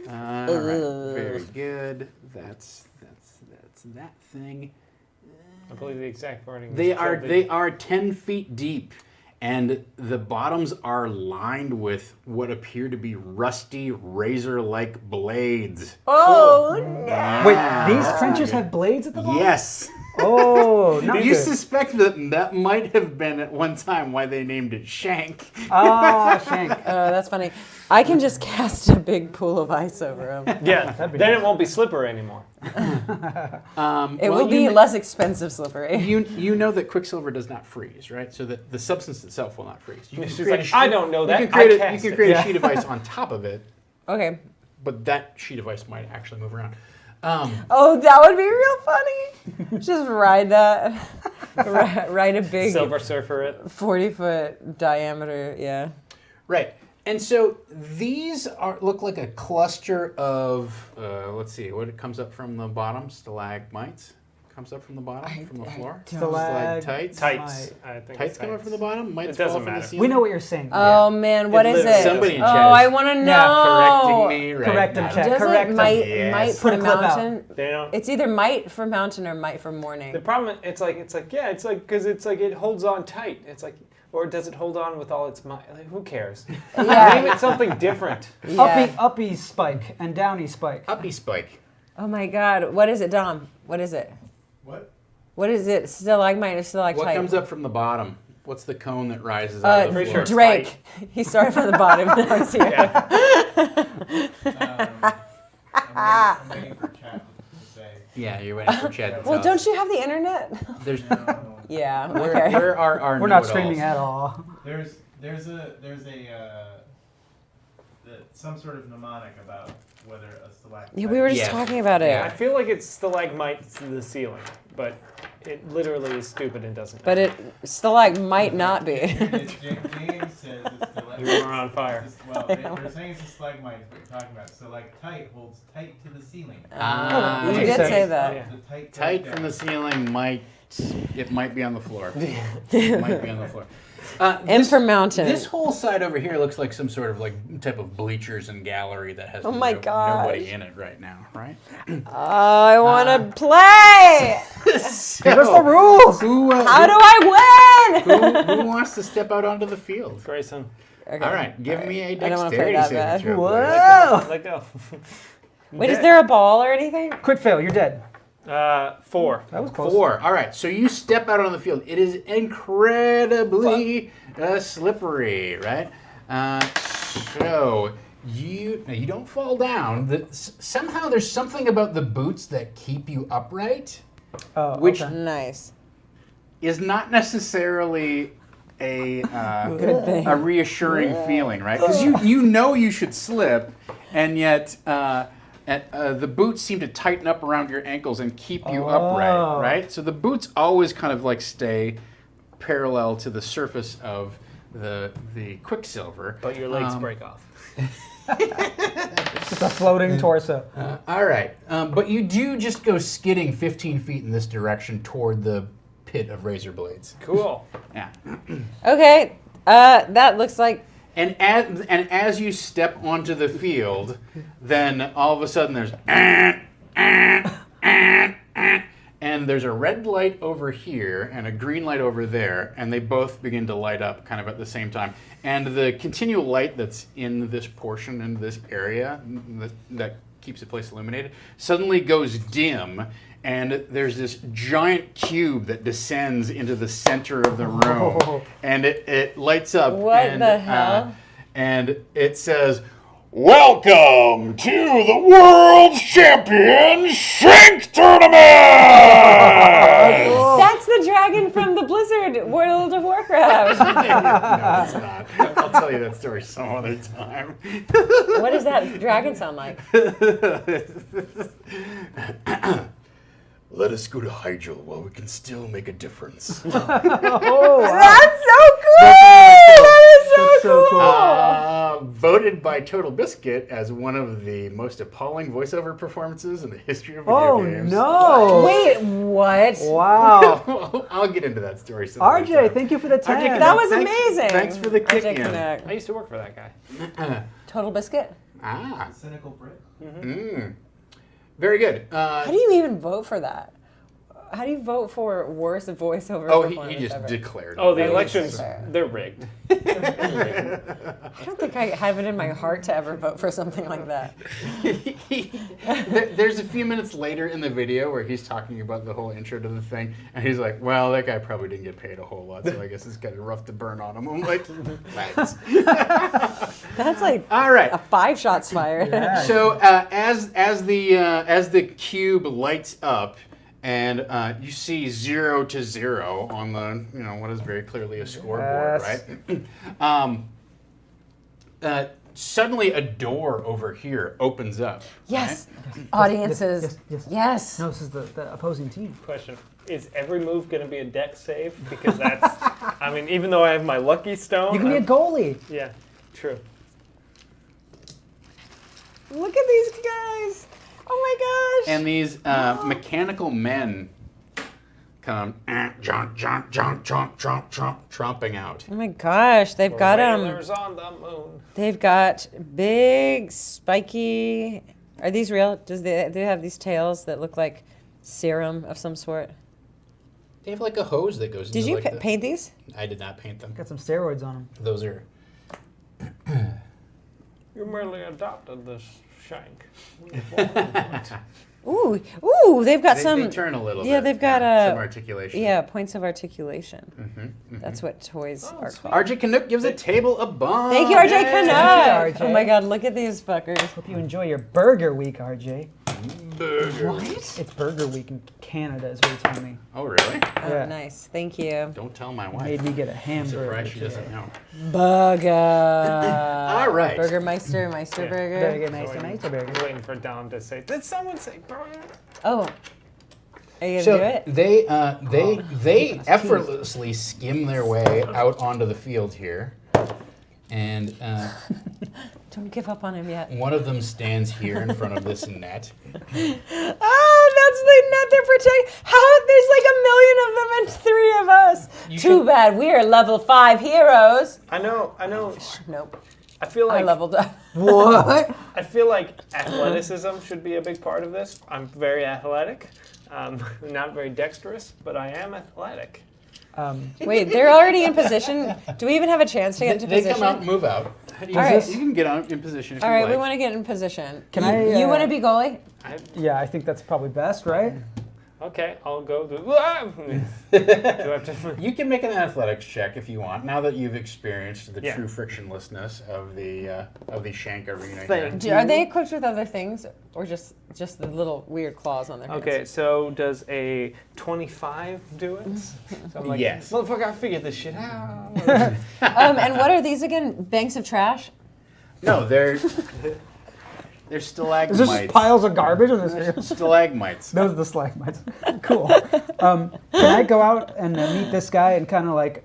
All right, very good. That's that thing. I believe the exact wording. They is are 10 feet deep, and the bottoms are lined with what appear to be rusty razor-like blades. Oh, no. Wait, these trenches have blades at the bottom? Yes. Oh, not You good. suspect that might have been at one time why they named it Shank. Oh, Shank. That's funny. I can just cast a big pool of ice over them. Yeah, That'd be then nice. it won't be slippery anymore. It will be less expensive slippery. You know that quicksilver does not freeze, right? So that the substance itself will not freeze. You can She's create like, a I don't know that. You can create, I you cast can it." create Yeah. a sheet of ice on top of it, Okay. but that sheet of ice might actually move around. Oh, that would be real funny. Just ride that. Ride a big Silver Surfer it. 40-foot diameter, yeah. Right. And so these look like a cluster of, let's see, what it comes up from the bottom, stalagmites. Comes up from the bottom, from the floor. Stalagmites. Tights. I think Tights it's come up from the bottom. Mites It doesn't fall from the matter. ceiling. We know what you're saying. Oh man, what is it? Somebody in Oh, chat I is want to know. Yeah, correcting me right Correct him, now. chat. Doesn't Correct him. might Yes. for Put a clip out. mountain? They don't. It's either might for mountain or might for morning. The problem, it's like because it's like it holds on tight. It's like, or does it hold on with all its might? Like, who cares? Yeah. Name it something different. Yeah. Uppy spike and downy spike. Uppy spike. Oh my God, what is it, Dom? What is it? What? What is it? Stalagmite or stalactite? What comes up from the bottom? What's the cone that rises out of the pretty floor? sure Drake. He started from the bottom. Now he's here. I'm waiting for chat to say. Yeah, you're waiting for Chad to Well, tell don't us. you have the internet? There's, Yeah. Okay. Where are our We're not know-it-alls? streaming at all. There's some sort of mnemonic about whether a stalactite. Yeah, we were just Yeah. talking about it. I feel like it's stalagmites to the ceiling, but it literally is stupid and doesn't. But it might not be. James says it's stalactite. You were on fire. Well, they're saying it's a stalagmite is what you're talking about. So like tight holds tight to the ceiling. Ah, You makes did sense. say that. Yeah. The tight tight goes from down. the ceiling might be on the floor. It might be on the floor. Infomountain. This whole side over here looks like some sort of like type of bleachers and gallery that has Oh my gosh. nobody in it right now, right? I want to play. Give us the rules. Who, How do I win? who wants to step out onto the field? Grayson, Okay. All right, give me a I don't wanna play dexterity that saving bad. throw. Whoa! let go. Wait, is there a ball or anything? Crit fail. You're dead. 4. That was close. 4. All right, so you step out on the field. It is incredibly slippery, right? So you don't fall down. Somehow there's something about the boots that keep you upright, Oh, which okay. Nice. is not necessarily a Good thing. a reassuring feeling, right? Because you know you should slip, and yet the boots seem to tighten up around your ankles and keep you upright, right? So the boots always kind of like stay parallel to the surface of the quicksilver. But your legs break off. Just a floating torso. All right, but you do just go skidding 15 feet in this direction toward the pit of razor blades. Cool. Yeah. Okay. That looks like. And as you step onto the field, then all of a sudden there's and there's a red light over here and a green light over there, and they both begin to light up kind of at the same time. And the continual light that's in this portion, in this area, that keeps the place illuminated, suddenly goes dim, and there's this giant cube that descends into the center of the room, and it lights up. What the hell? And it says, "Welcome to the World Champion Shrink Tournament!" That's the dragon from the Blizzard World of Warcraft. No, it's not. I'll tell you that story some other time. What does that dragon sound like? Let us go to Hydro while we can still make a difference. That's so cool! That is so so cool! Voted by Total Biscuit as one of the most appalling voiceover performances in the history of video Oh games. no! Wait, what? Wow. I'll get into that story some other RJ, time. thank you for the 10. That was Thanks- amazing. thanks for the kick RJ in. Connect. I used to work for that guy. Total Biscuit? Ah, Cynical Brit. very good. How do you even vote for that? How do you vote for worst voiceover Oh, performance he just ever? declared. Oh, the it. elections, fair. they're rigged. I don't think I have it in my heart to ever vote for something like that. There's a few minutes later in the video where he's talking about the whole intro to the thing, and he's like, "Well, that guy probably didn't get paid a whole lot, so I guess it's kind of rough to burn on him." I'm like, "Thanks." That's like All right. 5 shots fired. Yeah. So as the cube lights up, and you see 0 to 0 on the what is very clearly a scoreboard, Yes. right? Suddenly a door over here opens up. Yes. right? Audiences. Yes. Yes. No, this is the opposing team. Question: is every move going to be a dex save? Because that's, I mean, even though I have my lucky stone, You can be a goalie. yeah, true. Look at these guys. Oh my gosh. And these mechanical men come tromping out. Oh my gosh. They've got Whalers on the moon. They've got big spiky. Are these real? Do they have these tails that look like serum of some sort? They have like a hose that goes. Did into you like paint these? I did not paint them. Got some steroids on him. Those are. You merely adopted this shank. Ooh, they've got some. They turn a little bit. Yeah, they've got some articulation. Yeah, points of articulation. That's what toys are called. RJ Canuck gives a table a bomb. Thank you, RJ Thank Canuck. you, RJ. Oh my God, look at these fuckers. Hope you enjoy your burger week, RJ. Burger. What? It's Burger Week in Canada, is what he told me. Oh, really? Oh, Yeah. nice. Thank you. Don't tell my wife. Made me get a I'm hamburger. surprised she doesn't know. Burger. All right. Meister Burger. Burger, nice, nice I'm burger. waiting for Dom to say, did someone say burger? Oh. Are you So gonna do it? they effortlessly skim their way out onto the field here, and Don't give up on him yet. one of them stands here in front of this net. Oh, that's the net they're protecting. How? There's like a million of them and 3 of us. You Too should- bad. We are level 5 heroes. I know. Nope. I feel I like leveled up. What? I feel like athleticism should be a big part of this. I'm very athletic. Not very dexterous, but I am athletic. Wait, they're already in position. Do we even have a chance to get into They position? come out and move out. You, All right. you can get out in position if All you right, like. we want to get in position. Can You I, want to be goalie? Yeah, I think that's probably best, right? Okay, I'll go. Do I have to? You can make an athletics check if you want. Now that you've experienced the Yeah. true frictionlessness of the Shank Arena Thank here. Are they equipped with other things, or just the little weird claws on their hands? Okay, so does a 25 do it? So I'm like, Yes. motherfucker, I figured this shit out. And what are these again? Banks of trash? No, they're Is stalagmites. there just piles of garbage in this field? Stalagmites. Those are the stalagmites. Cool. Can I go out and meet this guy and kind of like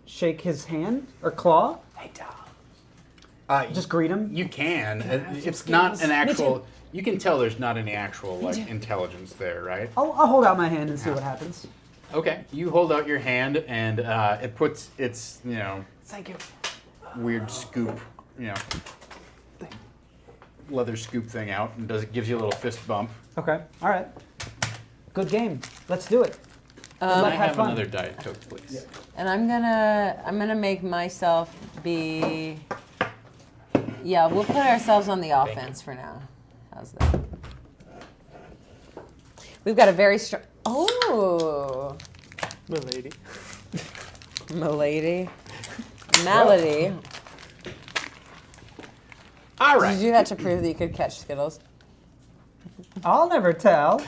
shake his hand or claw? Hey, Dom. Just greet him? You can. It's not an actual. You can tell there's not any actual like intelligence there, right? I'll hold out my hand and see what happens. Okay. You hold out your hand and it puts its Thank you. weird scoop leather scoop thing out and gives you a little fist bump. Okay. All right. Good game. Let's do it. Can I Let's have have fun. another Diet Coke, please? And I'm gonna make myself be. Yeah, we'll put ourselves on the offense for now. How's that? We've got a very strong. Oh, Milady. milady, malady. All Did right. you do that to prove that you could catch Skittles? I'll never tell.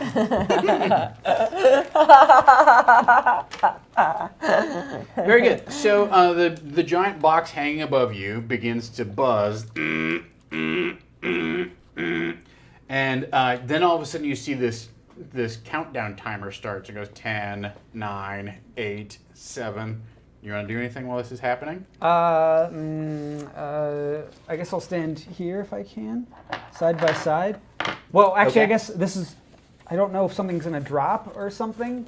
Very good. So the giant box hanging above you begins to buzz, and then all of a sudden you see this countdown timer starts. It goes 10, 9, 8, 7. You want to do anything while this is happening? I guess I'll stand here if I can, side by side. Well, actually, I Okay. guess this is. I don't know if something's gonna drop or something.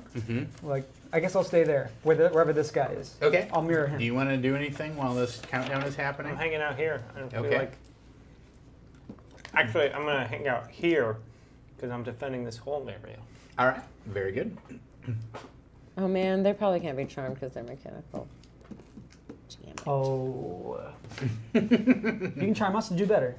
Like, I guess I'll stay there, wherever this guy is. Okay. I'll mirror him. Do you want to do anything while this countdown is I'm happening? hanging out here. I don't feel Okay. like. Actually, I'm gonna hang out here because I'm defending this whole area. All right. Very good. Oh man, they probably can't be charmed because they're mechanical. Damn it. Oh. You can charm us to do better.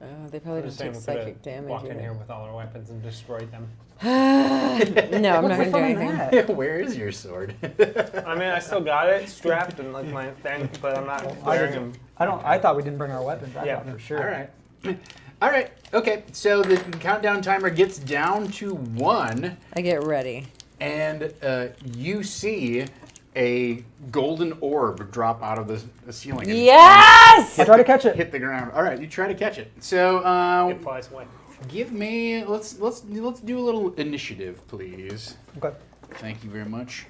Oh, they probably I'm just just saying take we could psychic damage. walk in here with all our weapons and destroyed them. No, I'm not What's the gonna do fun in anything. that? Where is your sword? I mean, I still got it strapped and like my thing, but I'm not wearing them. I thought we didn't bring our weapons. I Yeah. thought for sure. All right. All right. Okay. So the countdown timer gets down to 1. I get ready. And you see a golden orb drop out of the ceiling. And Yes! I try to catch it. hit the ground. All right, you try to catch it. So It flies away. give me let's do a little initiative, please. Okay. Thank you very much.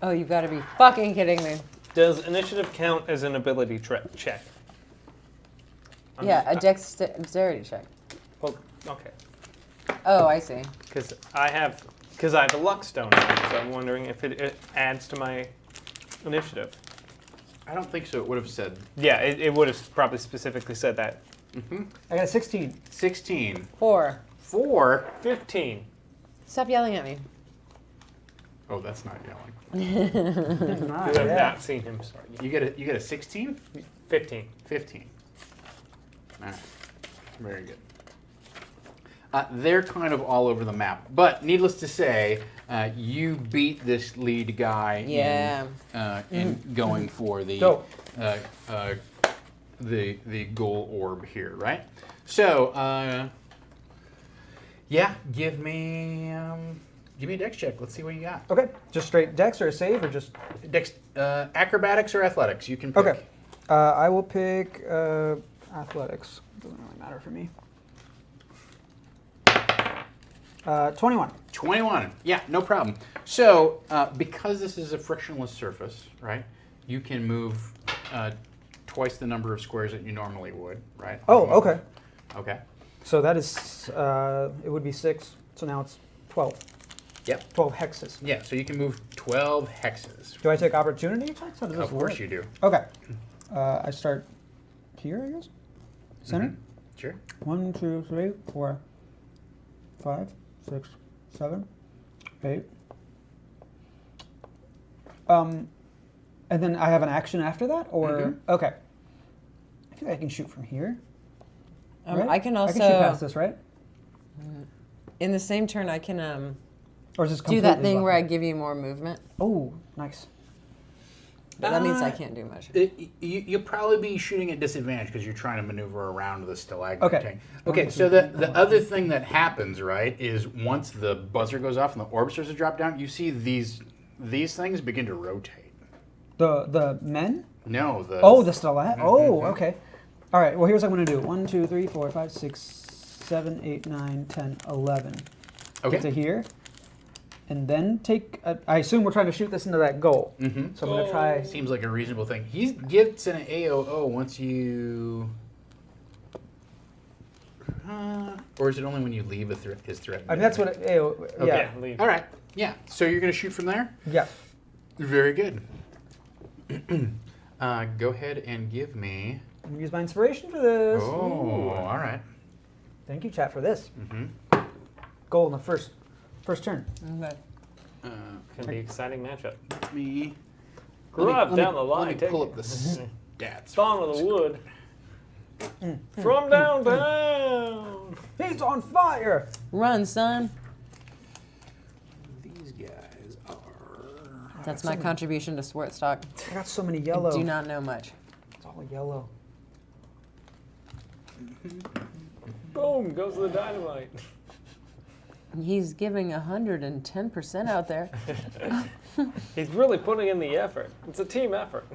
Oh, you've got to be fucking kidding me. Does initiative count as an ability check? Yeah, a dexterity check. Well, okay. Oh, I see. Because I have a luck stone now, so I'm wondering if it adds to my initiative. I don't think so. It would have said Yeah, it would have probably specifically said that. I got a 16. 16. 4. 4. 15. Stop yelling at me. Oh, that's not yelling. Ah, You have yeah. not seen him. Sorry. You get a 16? 15. 15. All right. Very good. They're kind of all over the map, but needless to say, you beat this lead guy Yeah. in going for the Dope. the goal orb here, right? So, yeah, give me a dex check. Let's see what you got. Okay, just straight dex or a save or just... Dex, acrobatics or athletics, you can pick. Okay, I will pick athletics. Doesn't really matter for me. 21. 21. Yeah, no problem. So, because this is a frictionless surface, right, you can move twice the number of squares that you normally would, right? Oh, okay. Okay. So that is, it would be 6, so now it's 12. Yep. 12 hexes. Yeah, so you can move 12 hexes. Do I take opportunity attacks? How does this Of course work? you do. Okay. I start here, I guess? Center? Mhm. Sure. 1, 2, 3, 4, 5, 6, 7, 8. And then I have an action after that, or Mhm. okay. I feel like I can shoot from here. Right? I can also shoot past this, right? in the same turn I can Or is this do that completely thing where I blocked? give you more movement. Oh, nice. But that means I can't do much. You'll probably be shooting at disadvantage because you're trying to maneuver around the stalagmite Okay. tank. Okay, so the other thing that happens, right, is once the buzzer goes off and the orb starts to drop down, you see these things begin to rotate. The men? No, the... Oh, the stiletto. Oh, okay. All right. Well, here's what I'm going to do. 1, 2, 3, 4, 5, 6, 7, 8, 9, 10, 11. Okay. Get to here. And then take... I assume we're trying to shoot this into that goal. Mhm. So I'm going to try... Seems like a reasonable thing. He gets an AOO once you... or is it only when you leave his threat? I mean, that's what... yeah. Yeah, leave. All right. Yeah. So you're going to shoot from there? Yeah. Very good. Go ahead and give me... I'm going to use my inspiration for this. Oh, all right. Thank you, chat, for this. Mm-hmm. Goal in the first turn. Okay. Can be an exciting matchup. Me... Grew up down the line. Let me take pull it. up the stats. Spawn with the wood. From downtown. He's on fire! Run, son. These guys are... That's my contribution to Swartstock. I got so many yellow. I do not know much. It's all yellow. Boom goes the dynamite. He's giving 110% out there. He's really putting in the effort. It's a team effort.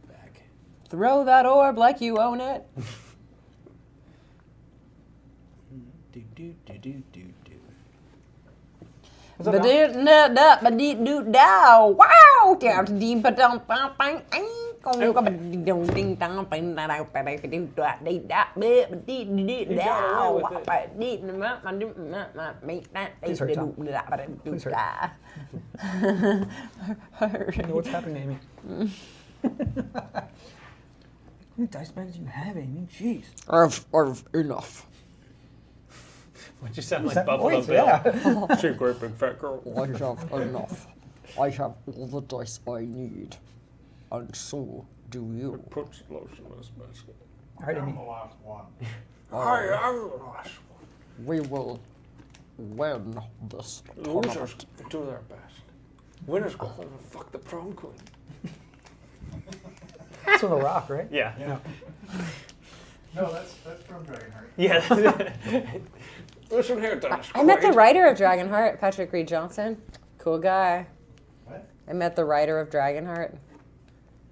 Back. Throw that orb like you own it. Do, do, do, do, do, do. What's up, Al? Wow! Down to deep, but don't bang. Please hurt, Tom. Please hurt. What's happening, Amy? How many dice bags do you have, Amy? Jeez. Enough. Why'd you sound What's like that Buffalo voice? Bill? Yeah. She a great big fat girl. I have enough. I have all the dice I need. And so do you. Put lotion in this basket. All right, I'm Amy. the last one. Hi, I'm the last We will win this one. Losers tournament. do their best. Winners go home and fuck the prom queen. That's on the rock, right? Yeah. Yeah. No, that's from Dragonheart. Yeah. Listen here, Dennis. I met the Quaid. writer of Dragonheart, Patrick Reed Johnson. Cool guy. What? I met the writer of Dragonheart.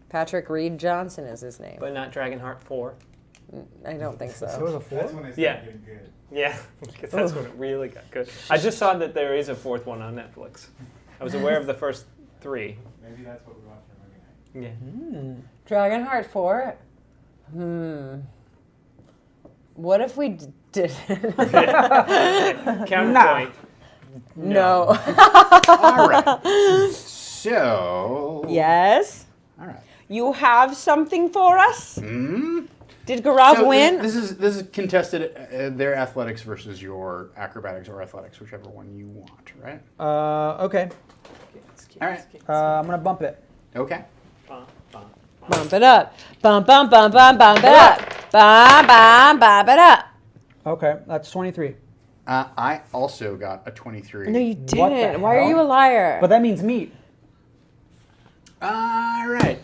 Patrick Reed Johnson is his name. But not Dragonheart 4. I don't think So it so. was a That's 4? when they started Yeah. getting good. Yeah, because that's when it really got good. I just saw that there is a 4th one on Netflix. I was aware of the first 3. Maybe that's what we watched for movie night. Yeah. Dragonheart 4? What if we did Counterpoint. No. All right. So... Yes? All right. You have something for us? Hmm? Did Gaurav So win? This is contested. Their athletics versus your acrobatics or athletics, whichever one you want, right? Okay. All right. I'm going to bump it. Okay. Bump it up. Bump it up. Bump it up. Okay, that's 23. I also got a 23. No, you What the didn't. Why are hell? you a liar? But that means meat. All right.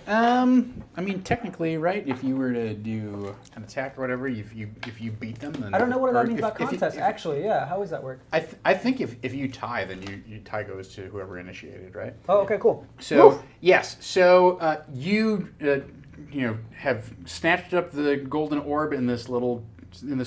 I mean, technically, right? If you were to do an attack or whatever, if you beat them, then I don't know what that means about if you- contest. Actually, yeah. How does that work? I think if you tie, then you tie goes to whoever initiated, right? Oh, okay, cool. So yes, so you have snatched up the golden orb in this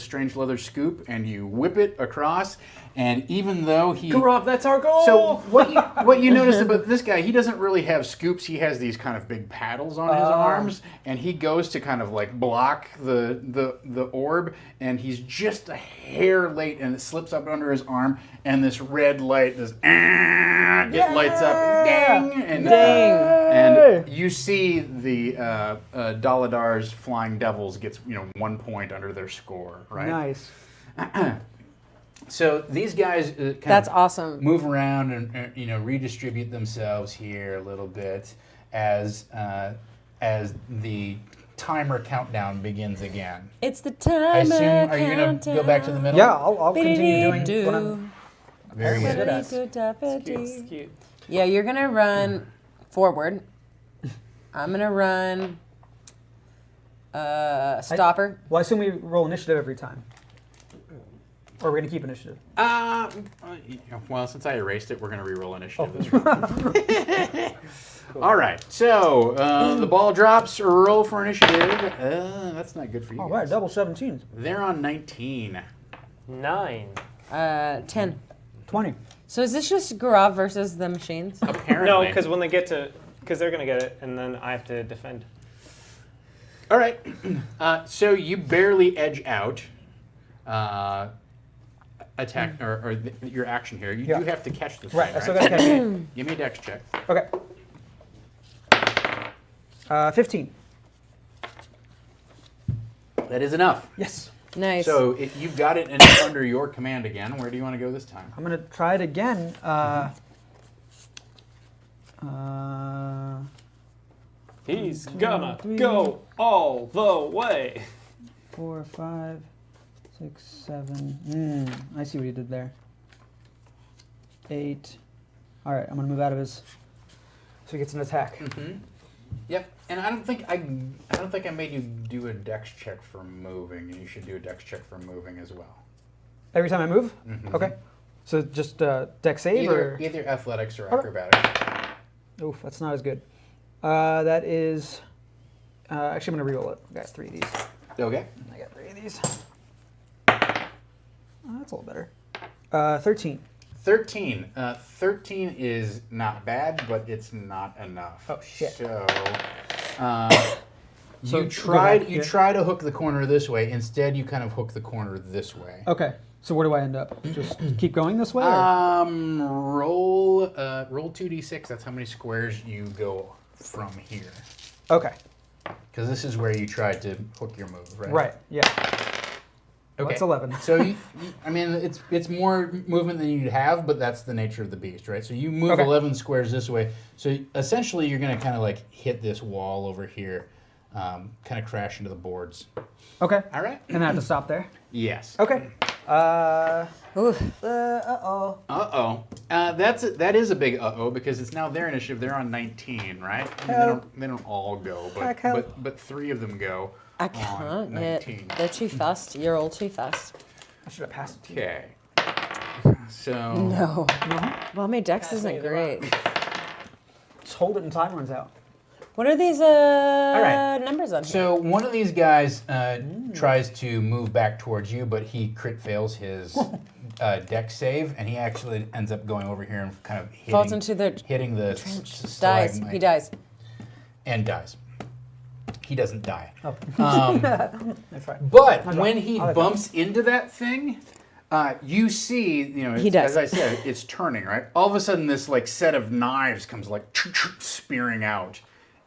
strange leather scoop, and you whip it across. And even though he, Rob, that's our goal. so what you notice about this guy, he doesn't really have scoops. He has these kind of big paddles on his arms, and he goes to kind of like block the orb, and he's just a hair late, and it slips up under his arm, and this red light, it lights up, dang, and you see the Daladar's flying devils gets 1 point under their score, right? Nice. So these guys That's awesome. move around and redistribute themselves here a little bit as the timer countdown begins again. It's the I timer assume, are you going to go back to the middle? Yeah, I'll continue doing what I'm Very good good. at. It's cute. Yeah, you're gonna run forward. I'm gonna run stopper. Well, I assume we roll initiative every time. Or we're going to keep initiative. Well, since I erased it, we're going to reroll initiative this round. All right, so the ball drops. Roll for initiative. That's not good for you. All right, guys. double 17s. They're on 19. 9. 10. 20. So is this just Gaurav versus the machines? Apparently. No, because when they get to, because they're gonna get it, and then I have to defend. All right. So you barely edge out. Attack or your action here. You do have to catch this Right, thing, I still got to catch it. Give me a dex check. Okay. 15. That is enough. Yes. Nice. So you've got it and it's under your command again. Where do you want to go this time? I'm going to try it again. He's gonna go all the way. 4, 5, 6, 7. I see what he did there. 8. All right, I'm going to move out of his. So he gets an attack. Mm-hmm. Yep. And I don't think I made you do a dex check for moving, and you should do a dex check for moving as well. Every time I move? Mhm. Okay. So just dex save or? Either athletics or acrobatics. Oof, that's not as good. That is. Actually, I'm going to reroll it. I got 3 of these. Okay. I got 3 of these. That's a little better. 13. 13. 13 is not bad, but it's not enough. Oh, shit. So, So you go tried. back You here. try to hook the corner this way. Instead, you kind of hook the corner this way. Okay. So where do I end up? Just keep going this way? Or? Roll 2d6. That's how many squares you go from here. Okay. Because this is where you tried to hook your move, right? Right. Yeah. Okay. That's 11. So I mean, it's more movement than you'd have, but that's the nature of the beast, right? So you move Okay. 11 squares this way. So essentially, you're going to kind of like hit this wall over here, kind of crash into the boards. Okay. All right. And I have to stop there? Yes. Okay. Oof. Uh-oh. That is a big because it's now their initiative. They're on 19, right? I mean, they don't all go, but 3 of them go. I on can't. 19. They're too fast. You're all too fast. I should have passed it to you. Okay. So. No. Well, my dex isn't great. Just hold it and time runs out. What are these right. numbers on here? So one of these guys tries to move back towards you, but he crit fails his dex save, and he actually ends up going over here and kind of Falls into the hitting the dies. stalagmite He dies. and dies. He doesn't die. Oh. That's right. But Not when die. he I'll let bumps into that thing, you see, He does. as I said, it's turning, right? All of a sudden, this like set of knives comes like spearing out,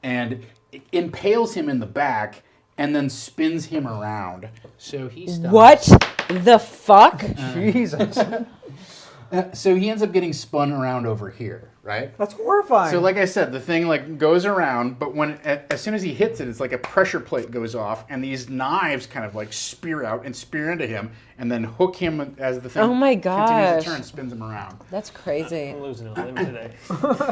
and it impales him in the back, and then spins him around. So he stops. What the fuck? Jesus. So he ends up getting spun around over here. right? That's horrifying. So like I said, the thing like goes around, but when as soon as he hits it, it's like a pressure plate goes off, and these knives kind of like spear out and spear into him, and then hook him as the thing Oh my continues gosh. to turn, spins him around. That's crazy. I'm losing a limb today.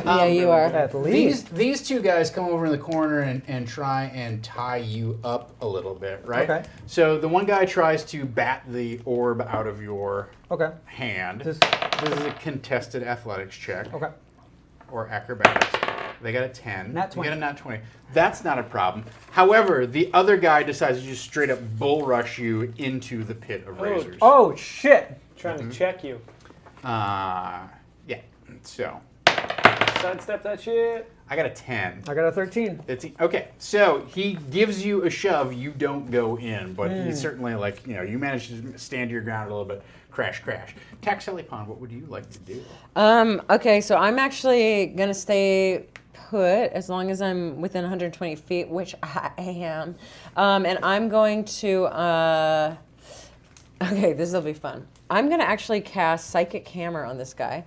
Yeah, you are. At least. These two guys come over in the corner and try and tie you up a little bit, right? Okay. So the one guy tries to bat the orb out of your Okay. hand. This- This is a contested athletics check. Okay. Or acrobatics. They got a 10. Nat You 20. get a nat 20. That's not a problem. However, the other guy decides to just straight up bull rush you into the pit of razors. Oh shit. Trying to check you. Yeah. So, Sidestep that shit. I got a 10. I got a 13. Okay, so he gives you a shove. You don't go in, but he certainly, like, you manage to stand your ground a little bit. Crash, crash. Taxelipon, what would you like to do? Okay, so I'm actually gonna stay put as long as I'm within 120 feet, which I am. And I'm going to. Okay, this will be fun. I'm gonna actually cast Psychic Hammer on this guy,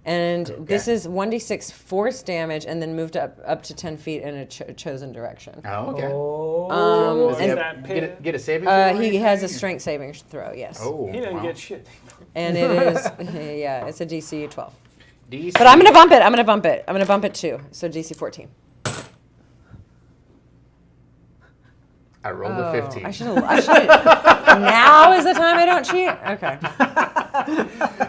and this is 1d6 force damage, and then moved up to 10 feet in a chosen direction. Oh, okay. Oh. Does he and- have, get a saving throw? or He has a anything? strength saving throw, yes. Oh, He didn't wow. get shit. And it is, yeah, it's a DC 12. DC. But I'm gonna bump it. I'm gonna bump it too. So DC 14. I rolled a 15. I should. Now is the time I don't cheat. Okay.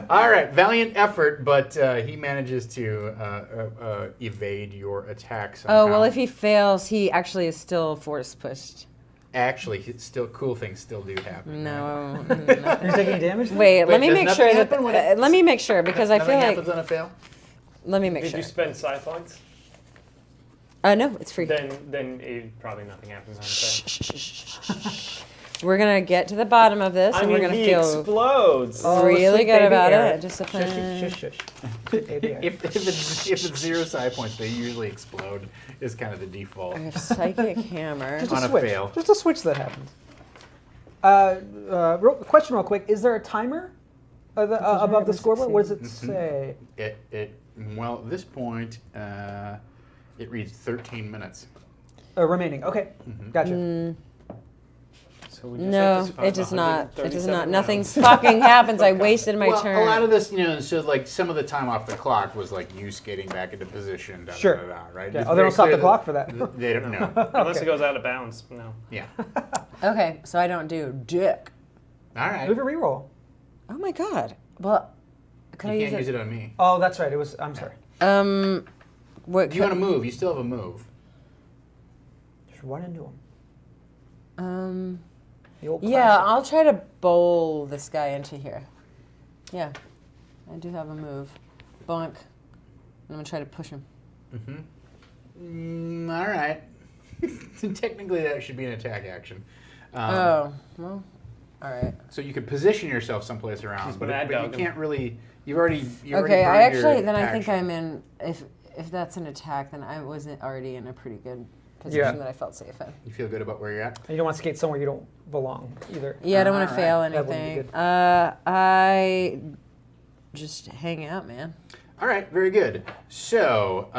All right, valiant effort, but he manages to evade your attack somehow. Oh well, if he fails, he actually is still force pushed. Actually, cool things still do happen. No. Are you taking any damage? Wait. Let me does make nothing sure that. happen when it- Let me make sure because I Nothing feel happens like. on a fail? Let me make Did sure. you spend psi points? No, it's free. Then probably nothing happens on the fail. We're gonna get to the bottom of this, I and mean, we're gonna he feel explodes. Oh, really sweet good baby about Eric. it. Discipline. Shush, shush, shush. Sweet baby Eric. If it's 0 psi points, they usually explode. Is kind of the default. I have Psychic Hammer. Just On a a switch. fail. Just a switch that happens. Question real quick. Is there a timer above the scoreboard? What does it say? Well, at this point, it reads 13 minutes. Remaining. Okay. Gotcha. So we just No, have to survive it does not. It does 137 not. Nothing rounds. fucking happens. I wasted my Well, turn. a lot of this, so like some of the time off the clock was like you skating back into position. Da, Sure. Da, da, da, right? Yeah. It's Oh, they very don't stop clear the clock for that. They don't know. Unless it goes out of bounds. No. Yeah. Okay, so I don't do dick. All right. Move your reroll. Oh my god. Well, can I You use can't it? use it on me. Oh, that's right. It was. I'm sorry. What? If you want to move, you still have a move. Just run into him. The old Yeah, classic. I'll try to bowl this guy into here. Yeah, I do have a move. Bonk. And I'm gonna try to push him. All right. Technically, that should be an attack action. Oh, well, all right. So you could position yourself someplace around, Just but mad you dog him. can't really. You've already. Okay, I burned your actually, then I think action. I'm in, if that's an attack, then I wasn't already in a pretty good position Yeah. that I felt safe in. You feel good about where you're at? And you don't want to skate somewhere you don't belong either. Yeah, I don't want to Alright, fail that wouldn't be anything. good. I just hang out, man. All right, very good. So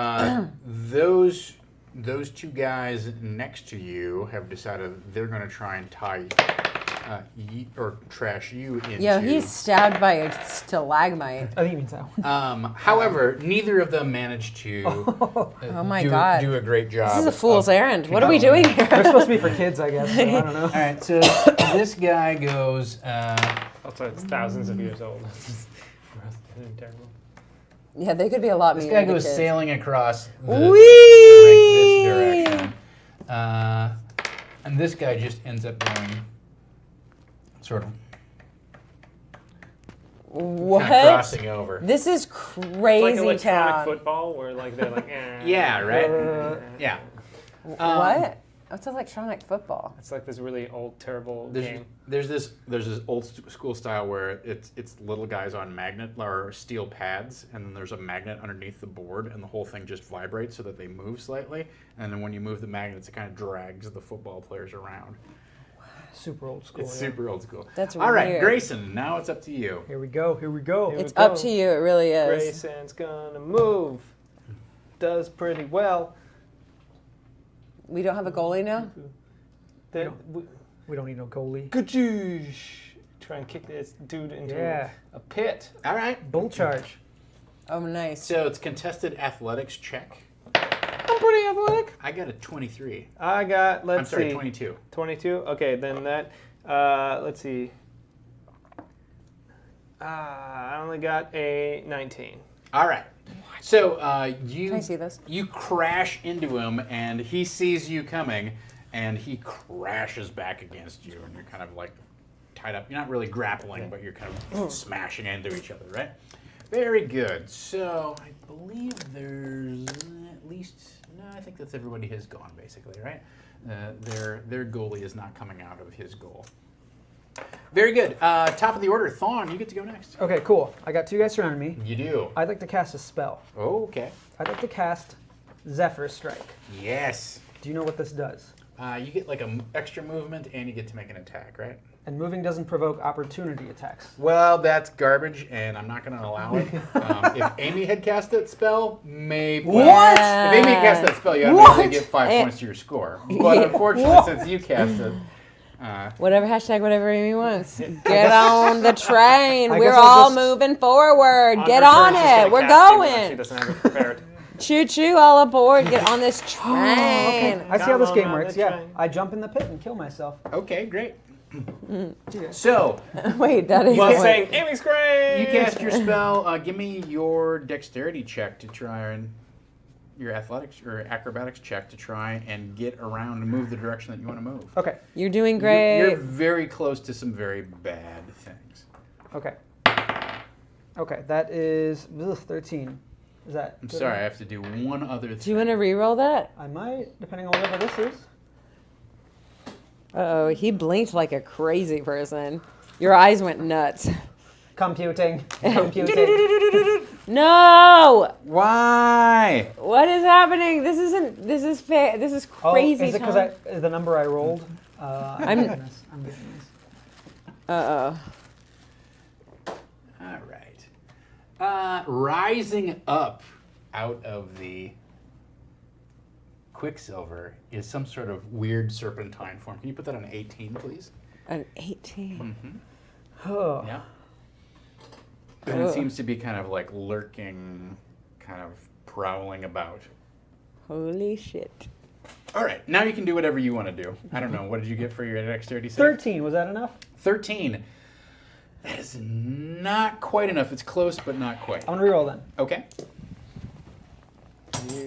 those two guys next to you have decided they're going to try and tie or trash you into. Yo, he's stabbed by a stalagmite. I think you mean so. However, neither of them managed to Oh my God. do a great job. This is a fool's of- errand. What are we doing They're here? supposed to be for kids, I guess. So I don't know. All right, so this guy goes. Also, it's thousands of years old. Terrible. Yeah, they could be a lot This meaner guy to goes kids. sailing across the Whee! this direction, and this guy just ends up going sort of What? kind of crossing over. This is It's like crazy electronic town. football where like they're like, Yeah, right. Yeah. What? What's electronic football? It's like this really old, terrible There's, game. there's this old school style where it's little guys on magnet or steel pads, and then there's a magnet underneath the board, and the whole thing just vibrates so that they move slightly, and then when you move the magnets, it kind of drags the football players around. Super old school. It's yeah. super old school. That's all right, weird. Grayson. Now it's up to you. Here we go. Here we go. It's up to you. It really is. Grayson's gonna move. does pretty well. We don't have a goalie now? We don't need no goalie. Good. Try and kick this dude into a pit. All right. Bull charge. Oh, nice. So it's contested athletics check. I'm pretty athletic. I got a 23. I got, I'm sorry, 22. 22? Okay, then that, let's see. I only got a 19. All right. So you Can I see this? You crash into him, and he sees you coming, and he crashes back against you, and you're kind of like tied up. You're not really grappling, but you're kind of smashing into each other, right? Very good. So I believe there's at least I think that's everybody has gone basically, right? Their goalie is not coming out of his goal. Very good. Top of the order, Thawne, you get to go next. Okay, cool. I got 2 guys surrounding me. You do. I'd like to cast a spell. Okay. I'd like to cast Zephyr Strike. Yes. Do you know what this does? You get like an extra movement, and you get to make an attack, right? And moving doesn't provoke opportunity attacks. Well, that's garbage, and I'm not going to allow it. If Amy had cast that spell, maybe. What? If Amy had cast that spell, you automatically get 5 points to your score. But unfortunately, since you cast it, Whatever Amy wants. Get on the train. I We're guess I'll all just- moving forward. On Get her turn, on she's it. gonna We're cast it when She going. doesn't have it prepared. Choo choo, all aboard. Get on this train. I see how this Come game on, works. the Yeah, train. I jump in the pit and kill myself. okay, great. So, Wait, that is. While what- saying, Amy's great! you cast your spell. Give me your dexterity check to try and your athletics or acrobatics check to try and get around and move the direction that you want to move. Okay, You're doing great. You're very close to some very bad things. okay. Okay, that is 13. Is that I'm good sorry, I enough? have to do one other thing. Do you want to re-roll that? I might, depending on whatever this is. Uh-oh, he blinked like a crazy person. Your eyes went nuts. Computing. Computing. No! Why? What is happening? This isn't. This is this is Oh, crazy. is it because the number I rolled? I'm- getting this. I'm getting this. Uh-oh. All right. Rising up out of the Quicksilver is some sort of weird serpentine form. Can you put that on 18, please? An 18. Oh. Yeah. And it Ugh. seems to be kind of like lurking, kind of prowling about. Holy shit. All right, now you can do whatever you want to do. I don't know. What did you get for your dexterity save? 13, was that enough? 13. That is not quite enough. It's close, but not quite. I'm gonna reroll then. Okay.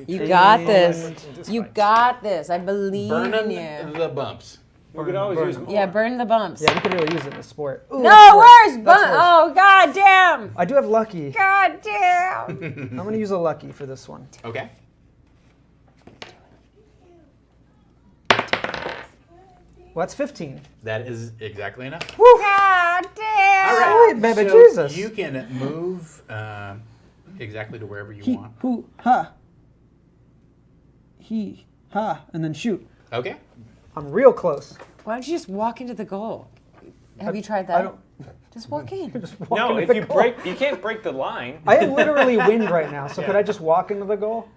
You got this. This You fight. got this. I believe Burn in them you. the bumps. We could always Burn. use more. Yeah, burn the bumps. Yeah, we could really use it in a sport. Ooh, No, that's where's That's bump? worse. Oh, god damn. I do have lucky. God damn. I'm gonna use a lucky for this one. Okay. Well, that's 15. That is exactly enough. God damn. All right. Sweet, baby so Jesus. You can move exactly to wherever you He, want. who, ha. He, ha, and then shoot. Okay. I'm real close. Why don't you just walk into the goal? Have you tried I that? don't. Just walk in. Just walk No, into if the you goal. break, you can't break the line. I am literally wind right now, so could Yeah. I just walk into the goal?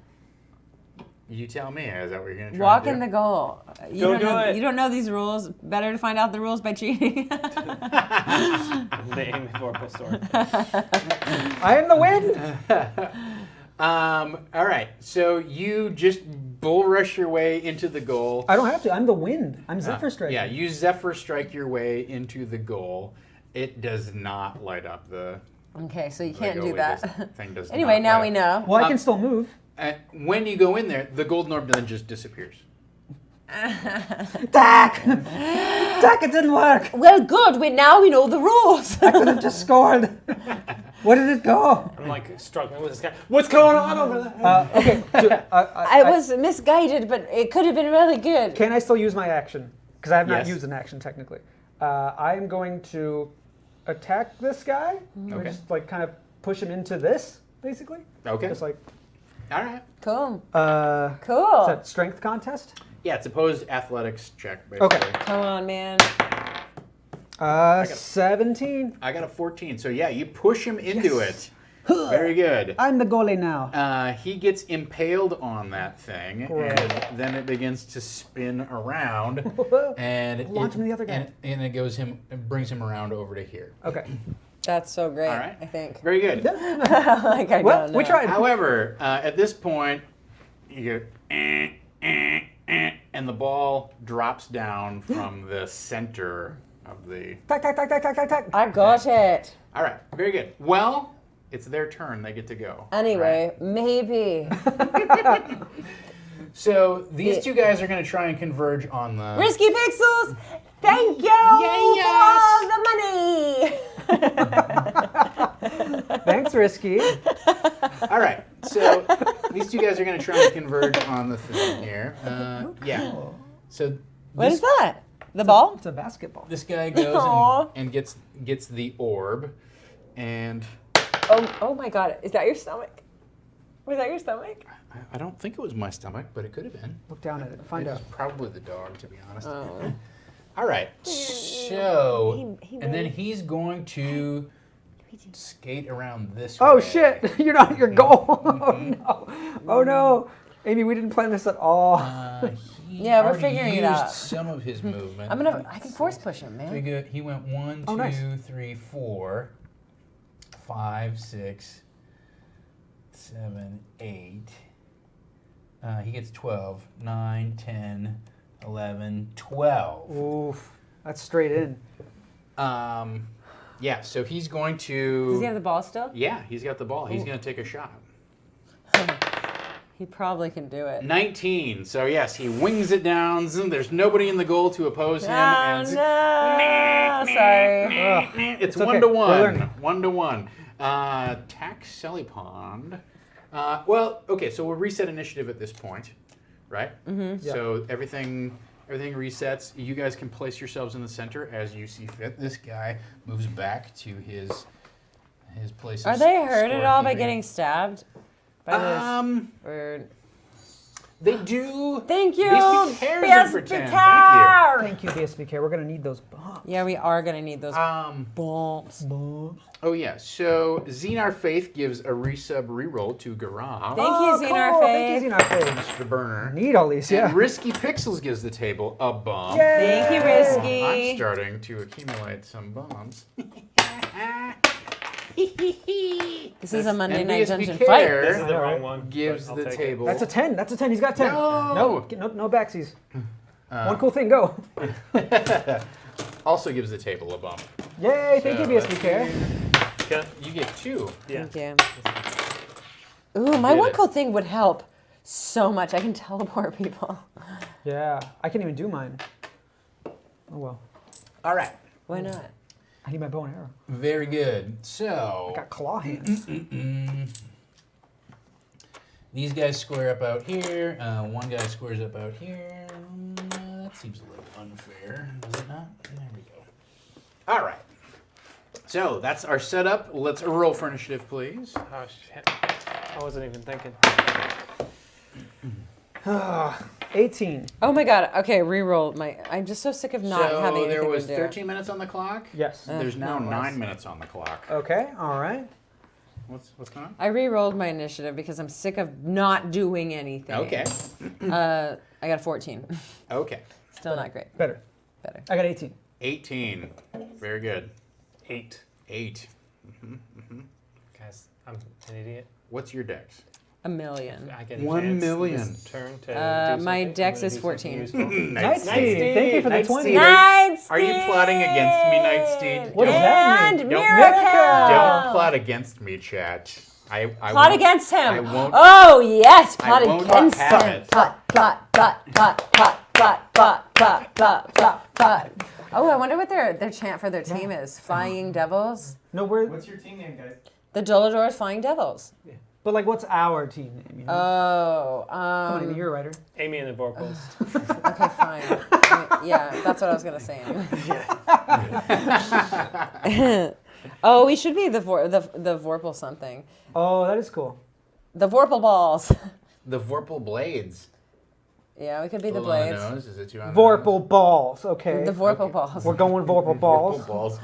You tell me. Is that what you're going to try Walk and in do? the goal. You Go don't do know, it. You don't know these rules. Better to find out the rules by cheating. The Amy Vorpal story. I am the wind. All right. So you just bull rush your way into the goal. I don't have to. I'm the wind. I'm Zephyr Strike. Yeah, you Zephyr strike your way into the goal. It does not light up the. Okay, so you the can't do goalie. that. This thing does Anyway, not now light we up. know. Well, I can still move. When you go in there, the golden orb then just disappears. Dak! Dak, it didn't work. Well, good. Now we know the rules. I could have just scored. Where did it go? I'm like struggling with this guy. What's going on over there? Okay. So, I was misguided, but it could have been really good. Can I still use my action? Because I have not Yes. used an action technically. I am going to attack this guy. Okay. Just like kind of push him into this, basically. Okay. Just like. All right. Cool. Is Cool. that strength contest? Yeah, it's opposed athletics check, basically. Okay. Come on, man. 17. I got a 14. So yeah, you push him into it. Very good. I'm the goalie now. He gets impaled on that thing, Great. and then it begins to spin around, and Launch him to the other guy. and it brings him around over to here. Okay. That's so great. All right. I think. Very good. Like I Well, don't we know. tried. However, at this point, you go, and the ball drops down from the center of the. Tack, tack, tack, tack, tack, tack, tack. I got it. All right, very good. Well, it's their turn. They get to go. Anyway, maybe. Right? So these two guys are going to try and converge on the. Risky Pixels, thank you for all the money. Thanks, Risky. All right, so these two guys are going to try and converge on the thing here. Yeah. So What is that? The ball? It's a basketball. this guy goes Aw. and gets the orb, and Oh my God! Is that your stomach? Was that your stomach? I don't think it was my stomach, but it could have been. Look down at it. Find It out. was probably the dog, to be honest. Oh. All right, so He and then really- he's going to skate around this Oh way. shit! You're not at your goal. Oh no! Oh no! Amy, we didn't plan this at all. He Yeah, we're already figuring it used out. some of his movement. I can force push him, man. He went 1, Oh, 2, nice. 3, 4, 5, 6, 7, 8. He gets 12, 9, 10, 11, 12. Oof! That's straight in. Yeah, so he's going to. Does he have the ball still? Yeah, he's got the ball. He's going to take a shot. He probably can do it. 19. So yes, he wings it down. There's nobody in the goal to oppose him. Oh and no! Sorry. It's okay. 1 to We're 1. learning. 1 to 1. Tax Pond. Well, okay, so we'll reset initiative at this point, right? Mm-hmm. Yeah. So everything resets. You guys can place yourselves in the center as you see fit. This guy moves back to his place. Are of they hurt at all by scorekeeping. getting stabbed? By this? Or... They do. Thank you. BSB cares in pretend. Care. Thank you, BSBK. We're gonna need those bombs. Yeah, we are gonna need those Thank you. bumps. Oh yeah. So Xenar Faith gives a resub reroll to Garam, Thank you, Xenar cool. Faith. Thank you, Xenar Faith. the burner. Need all these, yeah. And Risky Pixels gives the table a bomb. Thank you, I'm Risky. starting to accumulate some bombs. This is a Monday And Night BSB Dungeon Care fight. This is the wrong one. gives but I'll the take it. table. That's a 10. That's a 10. He's got 10. No. No backsies. One cool thing. Go. Also gives the table a bump. Yay! Thank you, So, BSBK. Okay. You get 2. Yeah. Thank you. Ooh, my Did one it. cool thing would help so much. I can teleport people. Yeah, I can't even do mine. Oh well. All right. Why not? I need my bow and arrow. Very good. So I got claw hands. these guys square up out here. One guy squares up out here. That seems a little unfair, does it not? There we go. All right. So that's our setup. Let's roll for initiative, please. Oh shit. I wasn't even thinking. 18. Oh my god. Okay, reroll my. I'm just so sick of not so having anything there was to do. 13 minutes on the clock. Yes. There's now no, it was. 9 minutes on the clock. Okay. All right. What's going on? I re-rolled my initiative because I'm sick of not doing anything. Okay. I got a 14. Okay. Still not great. Better. Better. I got 18. 18. Very good. 8. 8. Guys, I'm an idiot. What's your dex? A million. I get a 1 chance million. this turn to do My something. dex I'm gonna is do something 14. useful. Night Night Steed. Thank you for the Night 20. Steed. Night Are you plotting against me, Night Steed? What does that mean? And Don't- miracle. Don't plot against me, chat. I Plot won't- against him. I won't. Oh yes, plot won't against have him. it. Plot, plot, plot, plot, plot, plot, plot, plot, plot, plot, plot. Oh, I wonder what their chant for their team is. Flying Devils. No, we're. What's your team name, guys? The Doladors Flying Devils. But like, what's our team name? You know? Oh, Come on, Amy, you're a writer. Amy and the Vorpals. okay, fine. Yeah, that's what I was gonna say. Oh, we should be the Vorpal something. Oh, that is cool. The Vorpal balls. The Vorpal Blades. Yeah, we could be the Full on blades. nose. Is it 2 on the nose? Vorpal balls. Okay. The Vorpal balls. We're going Vorpal balls. Vorpal balls.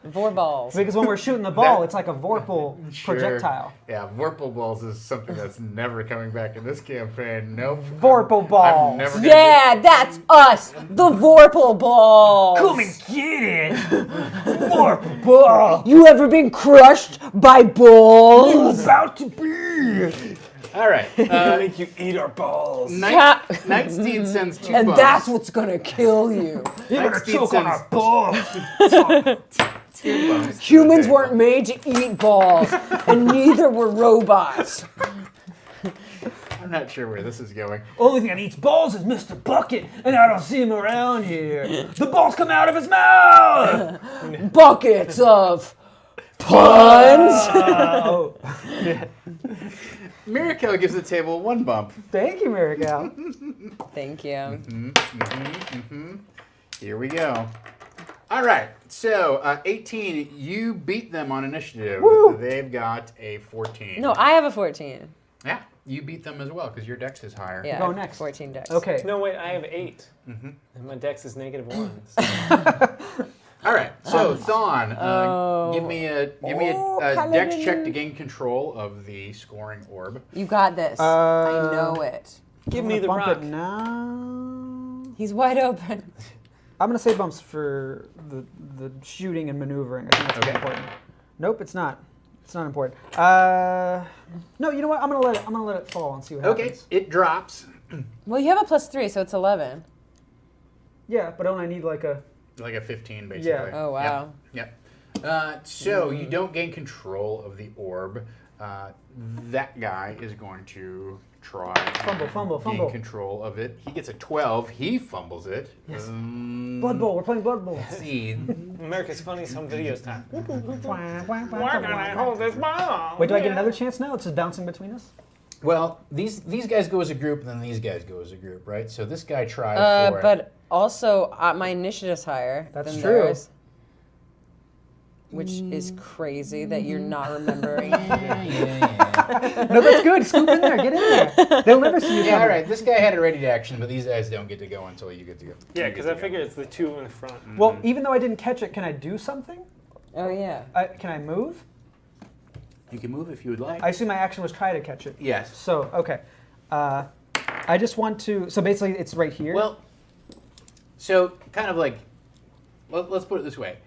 Vorballs. Because when we're shooting the ball, That- it's like a Vorpal Sure. projectile. Yeah, Vorpal balls is something that's never coming back in this campaign. Nope. Vorpal balls. I'm never gonna Yeah, that's us, the Vorpal balls. Come and get it. Vorpal ball. You ever been crushed by balls? About to be. All right. Make you eat our balls. Nightsteed sends 2 And bumps. that's what's gonna kill you. You better Nightsteed choke on sends our balls. 2 bumps. to Humans the weren't table. made to eat balls, and neither were robots. I'm not sure where this is going. Only thing that eats balls is Mr. Bucket, and I don't see him around here. The balls come out of his mouth. Buckets of puns. Oh, Mirako gives the table 1 bump. thank you, Miracle. Thank you. Here we go. All right. So 18, you beat them on initiative. Woo. They've got a 14. No, I have a 14. Yeah, you beat them as well because your dex is higher. Yeah, Go next. 14 decks. Okay. No, wait, I have 8. And my dex is -1. All right. So Thon, give me a Oh, dex check Paladin. to gain control of the scoring orb. You got this. I know it. Give I'm me gonna the bump rock. it now. He's wide open. I'm gonna say bumps for the shooting and maneuvering. I think that's really important. Nope, it's not. It's not important. No, you know what? I'm gonna let it fall and see what Okay, happens. it drops. Well, you have a +3, so it's 11. Yeah, but don't I need like a? Like a 15, basically. Yeah. Oh, wow. Yep. So you don't gain control of the orb. That guy is going to try Fumble, gain fumble. control of it. He gets a 12. He fumbles it. Yes. Blood Bowl. We're playing Blood Bowl. Let's see. America's Funniest Home Videos time. Why Why can't I hold this ball? Wait, do I get another chance now? It's just bouncing between us? Well, these guys go as a group, and then these guys go as a group, right? So this guy tried for it. But also, my initiative's higher That's than true. theirs. Which is crazy that you're not remembering. No, that's good. Scoop in there. Get in there. They'll never see you Yeah, coming. all right. This guy had a ready to action, but these guys don't get to go until you get to go. Yeah, you because get I to figure go. it's the 2 in the front. Well, even though I didn't catch it, can I do something? Oh, yeah. Can I move? You can move if you would like. I assume my action was try to catch it. Yes. So, okay. I just want to. So basically, it's right here. Well, so kind of like, let's put it this way.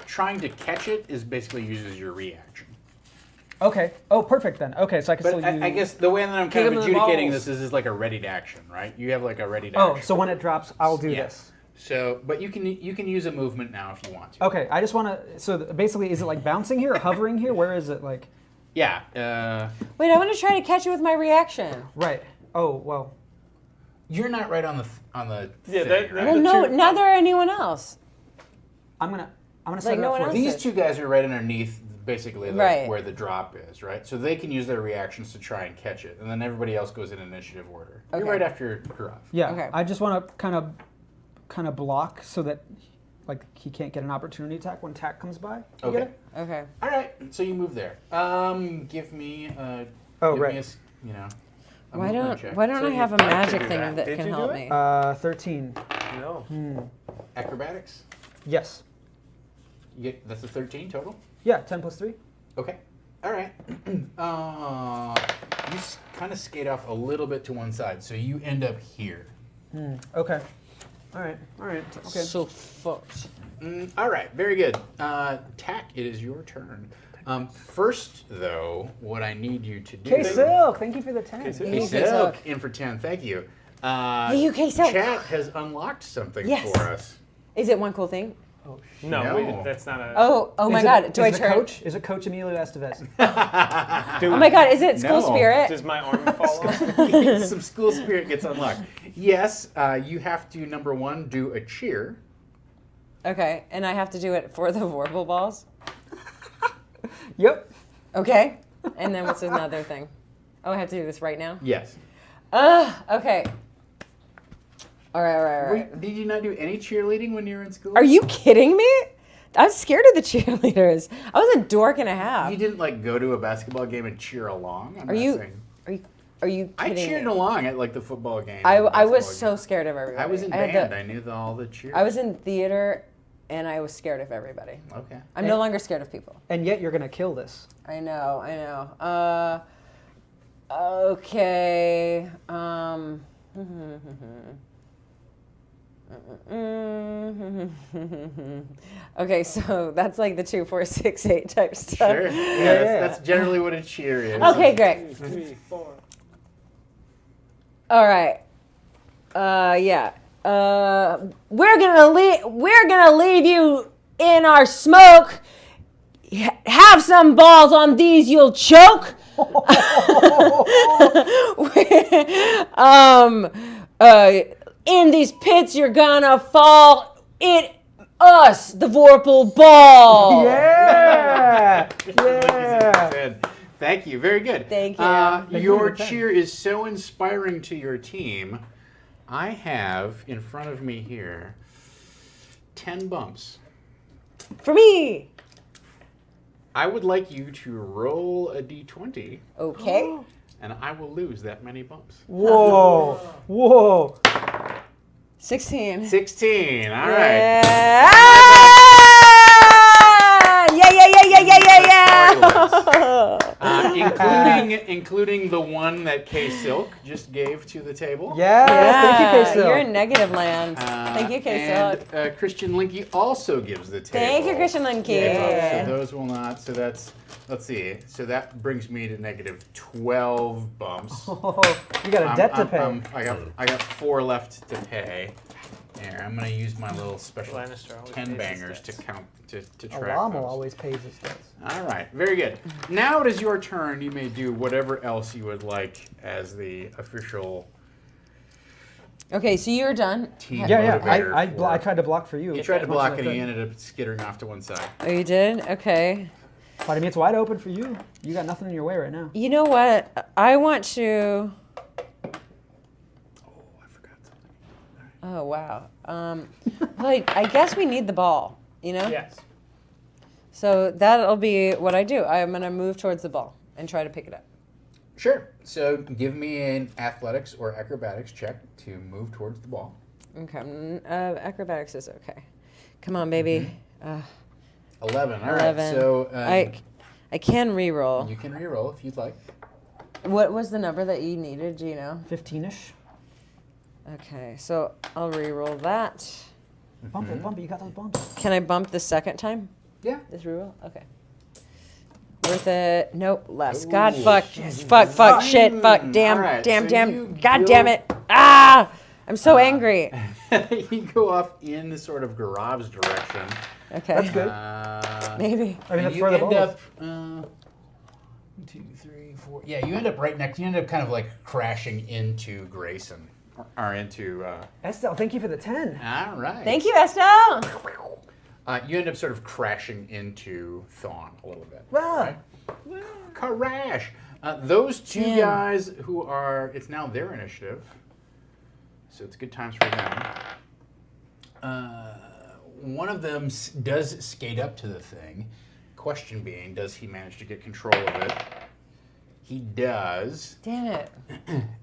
Trying to catch it is basically uses your reaction. Okay. Oh, perfect then. Okay, so I can But still use. I guess the way that I'm kind Give of him the adjudicating balls. this is like a ready to action, right? You have like a ready to Oh, action. so when it drops, I'll do Yeah. this. So, but you can use a movement now if you want to. Okay, I just want to. So basically, is it like bouncing here or hovering here? Where is it like? Yeah. Wait, I want to try to catch it with my reaction. Right. Oh well. You're not right on the Yeah, thing, that- right? Well, The no, two- neither anyone else. I'm gonna set Like, it no up one for else you. These is. two guys are right underneath, basically, Right. where the drop is, right? So they can use their reactions to try and catch it, and then everybody else goes in initiative order. Okay. You're right after Gurav. Yeah. Okay. I just want to kind of block so that like he can't get an opportunity attack when attack comes by. You get Okay. it? Okay. All right. So you move there. Give me. Oh, give right. Me a Why movement check. don't So I you have a have to magic do thing that. that Did can you do help it? me? 13. No. Acrobatics. Yes. You get that's a 13 total. Yeah. 10 plus 3. Okay. All right. You kind of skate off a little bit to one side, so you end up here. Okay. All right. Okay. So fucked. All right, very good. Tack, it is your turn. First, though, what I need you to do... K-Silk, thank you for the 10. K-Silk. Hey, Silk, Silk. in for 10, thank you. Hey, you, K-Silk. Chat has unlocked something Yes. for us. Is it one cool thing? No, No. that's not a. Oh my God! Do I is it turn? Coach? Is it Coach Emilio Estevez? Oh my God! Is it school No. spirit? Does my arm fall off? Some school spirit gets unlocked. Yes, you have to, number one, do a cheer. Okay, and I have to do it for the Vorpal balls. Yep. Okay, and then what's another thing? Oh, I have to do this right now. Yes. Okay. All right. Wait, did you not do any cheerleading when you were in school? Are you kidding me? I was scared of the cheerleaders. I was a dork and a half. You didn't, like, go to a basketball game and cheer along? I'm Are not you? saying- Are you? Are you I kidding cheered me? along at like the football game. I and the was basketball so game. scared of everybody. I was in band. I knew all the cheers. I was in theater, and I was scared of everybody. Okay. I'm no longer scared of people. And yet you're gonna kill this. I know. Okay. Okay, so that's like the 2, 4, 6, 8 type stuff. Sure. Yeah, that's generally what a cheer is. Okay, great. 2, 3, 4. All right. Yeah. We're gonna leave you in our smoke. Have some balls on these, you'll choke. In these pits, you're gonna fall. Us, the Vorpal Ball. Yeah! Yeah! Thank you. Very good. Thank you. Your for the 10. cheer is so inspiring to your team. I have in front of me here 10 bumps. For me. I would like you to roll a d20, Okay. and I will lose that many bumps. Whoa! Whoa! 16. 16. All right. Yeah. Including the one that K Silk just gave to the table. Yes! Thank you, K-Silk. You're in negative land. Thank you, K-Silk. And Christian Linky also gives the table. Thank you, Christian Linky. So those will not. So that's, let's see. So that brings me to negative 12 bumps. Oh, you got a debt to pay. I got 4 left to pay. Here, I'm gonna use my little special Lannister always 10 pays his bangers to debts. count to A track llama those. always pays his debts. All right, very good. Now it is your turn. You may do whatever else you would like as the official Okay, so you're done. team Yeah, motivator. I tried to block for you. You tried to as much block as I and he could. ended up skittering off to one side. Oh, you did? Okay. But I mean, it's wide open for you. You got nothing in your way right now. You know what? I want to. Oh, I forgot something. Oh wow. Well, I guess we need the ball. You know. Yes. So that'll be what I do. I'm gonna move towards the ball and try to pick it up. Sure. So give me an athletics or acrobatics check to move towards the ball. Okay. Acrobatics is okay. Come on, baby. 11. All 11. right. So I can re-roll. you can re-roll if you'd like. What was the number that you needed? Do you know? 15-ish. Okay, so I'll re-roll that. Bump it, bump it. You got those bumps. Can I bump the second time? Yeah. This re-roll? Okay. Worth it. Nope, less. God, Ooh. fuck, shit, fuck, damn, All right, damn, so damn. you God go- damn it. Ah! I'm so angry. You go off in the sort of garage direction. Okay. That's good. Maybe. I mean, and that's you where the end ball up 1, 2, 3, 4. Yeah, you end up right next. You end up kind of like crashing into Grayson, or into. Estelle, thank you for the 10. All right. Thank you, Estelle. You end up sort of crashing into Thawne a little bit. Ah. Right? Crash. Those two Damn. guys who are. It's now their initiative, so it's good times for them. One of them does skate up to the thing. Question being, does he manage to get control of it? He does. Damn it.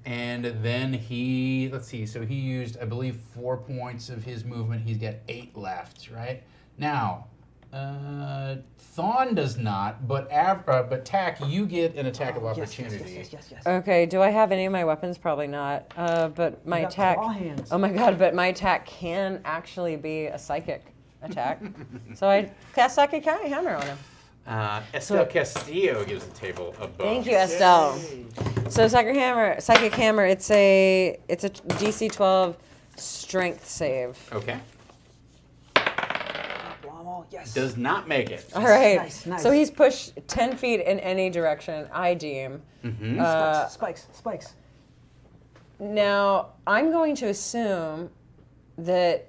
And then he, let's see, so he used, I believe, 4 points of his movement. He's got 8 left, right? Now, Thawne does not, but Tack, you get an attack of opportunity. Yes. Okay, do I have any of my weapons? Probably not. But my You got attack. claw hands. Oh my god, but my attack can actually be a psychic attack. So I cast Psychic Hammer on him. Estelle Castillo gives the table a bonus. Thank you, Estelle. So Psychic Hammer, it's a DC 12 strength save. Okay. Yes. Does not make it. All right. Nice. So he's pushed 10 feet in any direction, I deem. Spikes. Now, I'm going to assume that.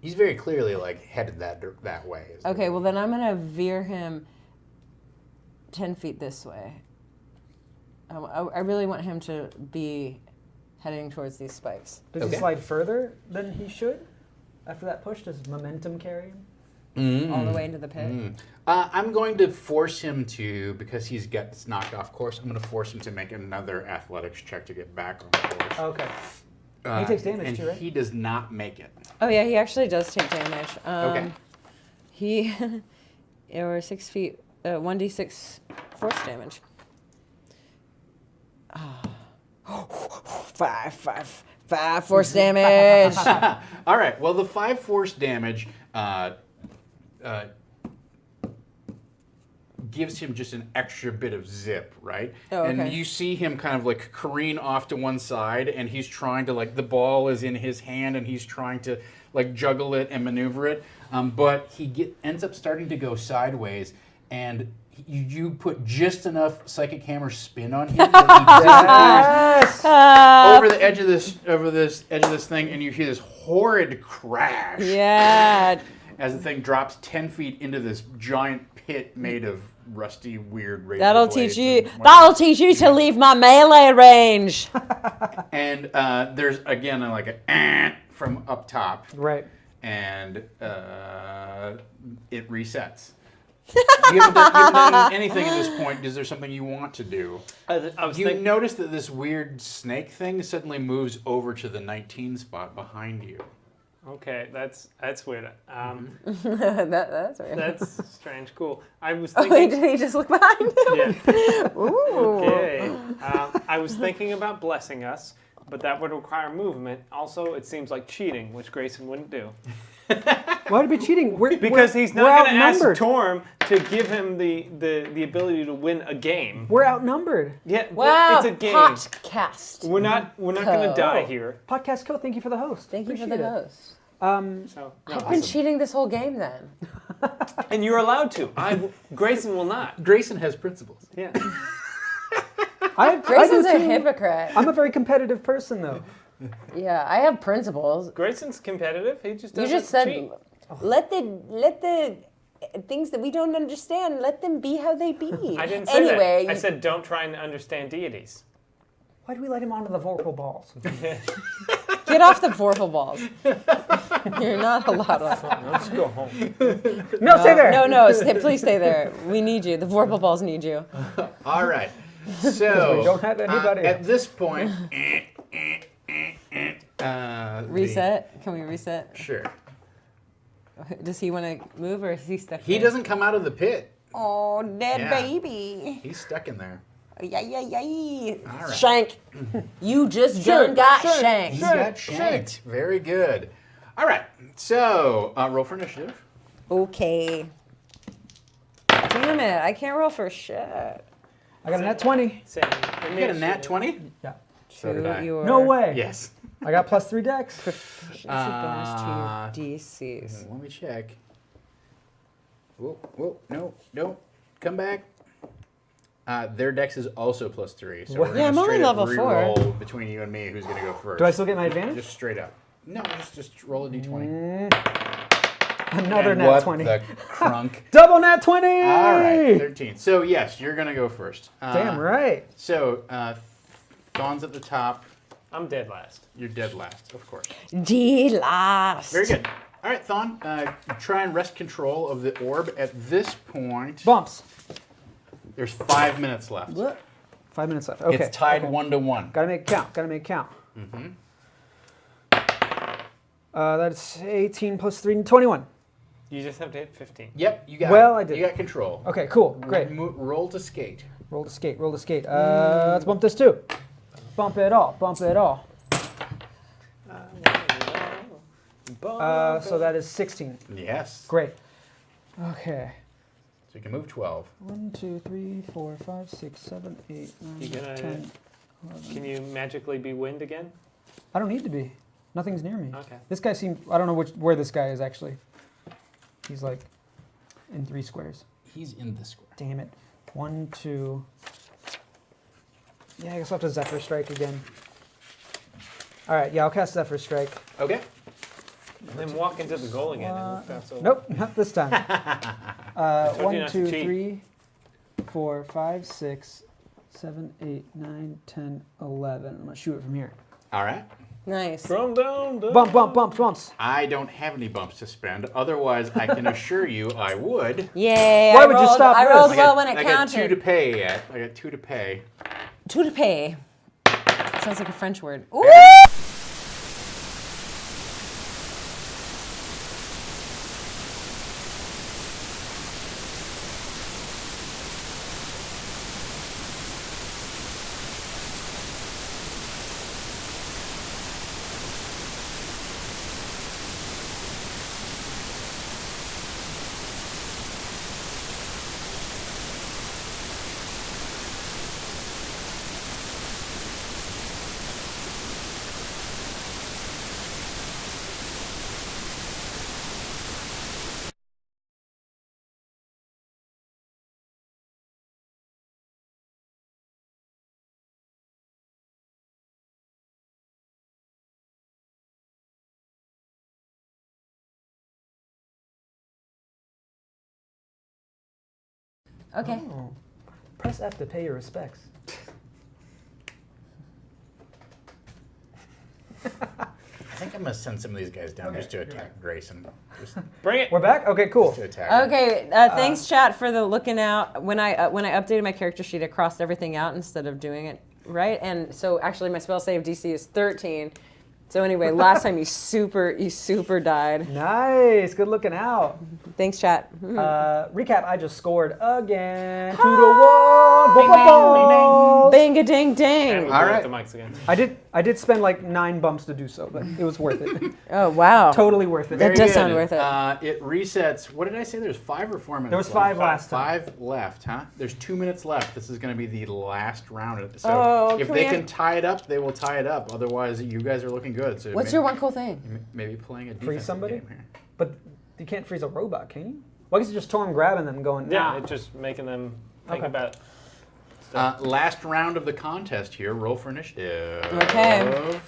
He's very clearly like headed that way. Okay, well then I'm going to veer him 10 feet this way. I really want him to be heading towards these spikes. Does he slide further than he should? After that push, does momentum carry him? all the way into the pit. I'm going to force him to, because he's gets knocked off course, I'm going to force him to make another athletics check to get back on course. Okay. He takes damage and too, right? he does not make it. Oh yeah, he actually does take damage. Okay. He, or 6 feet, 1d6 force damage. Five force damage. All right. Well, the 5 force damage gives him just an extra bit of zip, right? Oh, okay. And you see him kind of like careen off to one side, and he's trying to like the ball is in his hand, and he's trying to like juggle it and maneuver it, but he ends up starting to go sideways, and you put just enough psychic hammer spin on him that he disappears over the edge of this thing, and you hear this horrid crash. Yeah. As the thing drops 10 feet into this giant pit made of rusty, weird razor That'll blades teach you. and whatnot. That'll teach you to leave my melee range. And there's again like a from up top, Right. and it resets. You haven't done anything at this point. Is there something you want to do? I was You thinking. notice that this weird snake thing suddenly moves over to the 19 spot behind you. Okay, that's weird. That's weird. That's strange. Cool. I was Oh, wait, thinking. did he just look behind him? Yeah. Ooh. Okay. I was thinking about blessing us, but that would require movement. Also, it seems like cheating, which Grayson wouldn't do. Why would it be cheating? Because he's we're not going to ask outnumbered. Torm to give him the ability to win a game. We're outnumbered. Yeah, Wow. it's a game. Podcast. We're not going to die here. Podcast Co, thank you for the host. Thank you for Appreciate the it. host. So, I've been cheating this whole game then. and you're allowed to. Grayson will not. Grayson has principles. Yeah. I Grayson's do a too. hypocrite. I'm a very competitive person, though. Yeah, I have principles. Grayson's competitive. He just You doesn't just said cheat. let the things that we don't understand, let them be how they be. I didn't say anyway, that. I said don't try and understand deities. Why do we let him onto the vocal balls? get off the Vorpal balls. You're not allowed on. Let's go home. No, stay there. No, please stay there. We need you. The Vorpal balls need you. All right. So We don't have anybody. at this point, Reset? Can we reset? Sure. Does he want to move or is he stuck He there? doesn't come out of the pit. Oh, dead Yeah. baby. He's stuck in there. Yay. All right. Shank. You just done got shanked. He got shanked. Very good. All right. So roll for initiative. Okay. Damn it. I can't roll for shit. I got a nat 20. Same. You got a nat 20? Yeah. So did I. Your No way. Yes. I got +3 dex. proficiency bonus to your DCs. Let me check. Whoa, no. Come back. Their dex is also +3. So What? we're Yeah, I'm gonna only straight up level 4. re-roll between you and me who's going to go first. Do I still get my advantage? Just straight up. No, just roll a d20. Another And nat what 20. the crunk. Double nat 20! All right, 13. So yes, you're going to go first. Damn right. So Thon's at the top. I'm dead last. You're dead last, of course. D last. Very good. All right, Thon, try and wrest control of the orb. At this point, Bumps. there's 5 minutes left. 5 minutes left. Okay. It's tied 1-1. Gotta make it count. That's 18 plus 3, 21. You just have to hit 15. Yep, you got Well, it. I did. You got control. Okay, cool. Great. Roll to skate. Roll to skate. Let's bump this too. Bump it all. So that is 16. Yes. Great. Okay. So you can move 12. 1, 2, 3, 4, 5, 6, 7, 8, 9, You gonna- 10. Can you magically be wind again? I don't need to be. Nothing's near me. Okay. This guy seems. I don't know where this guy is actually. He's like in 3 squares. He's in the square. Damn it. 1, 2. Yeah, I guess I'll have to Zephyr Strike again. All right. Yeah, I'll cast Zephyr Strike. Okay. And then walk into the goal again. And that's all. Nope, not this time. told you 1, not to 2, cheat. 3, 4, 5, 6, 7, 8, 9, 10, 11. I'm gonna shoot it from here. All right. Nice. From down. Bumps. I don't have any bumps to spend. Otherwise, I can assure you I would. Yay. Why would you stop I this? rolled well when it I got counted. 2 to pay yet. I got 2 to pay. Tout de pay. Sounds like a French word. Ooh! Okay. Oh. Press F to pay your respects. I think I'm gonna send some of these guys down just to attack Grayson. Just Bring it. We're back? Okay, cool. to attack him. Okay, thanks chat for the looking out. When I updated my character sheet, I crossed everything out instead of doing it right. And so actually my spell save DC is 13. So anyway, last time you super died. Nice. Good looking out. Thanks chat. Recap, I just scored again. 2 to 1. Bing a ding And ding. we'll All go right. with the mics again. I did spend like 9 bumps to do so, but it was worth it. Oh wow. Totally worth it. That Very does good. sound worth it. It resets. What did I say? There's 5 or 4 minutes. There was left? 5 last time. 5 left, huh? There's 2 minutes left. This is going to be the last round of it. So Oh, if can they we can have- tie it up, they will tie it up. Otherwise, you guys are looking good. So What's maybe, your one cool thing? Maybe playing a Freeze defensive somebody? game here. But you can't freeze a robot, can you? Well, I guess you just Torm grabbing them and going, Yeah, nah. it's just making them think Okay. about. Last round of the contest here. Roll for initiative. Okay.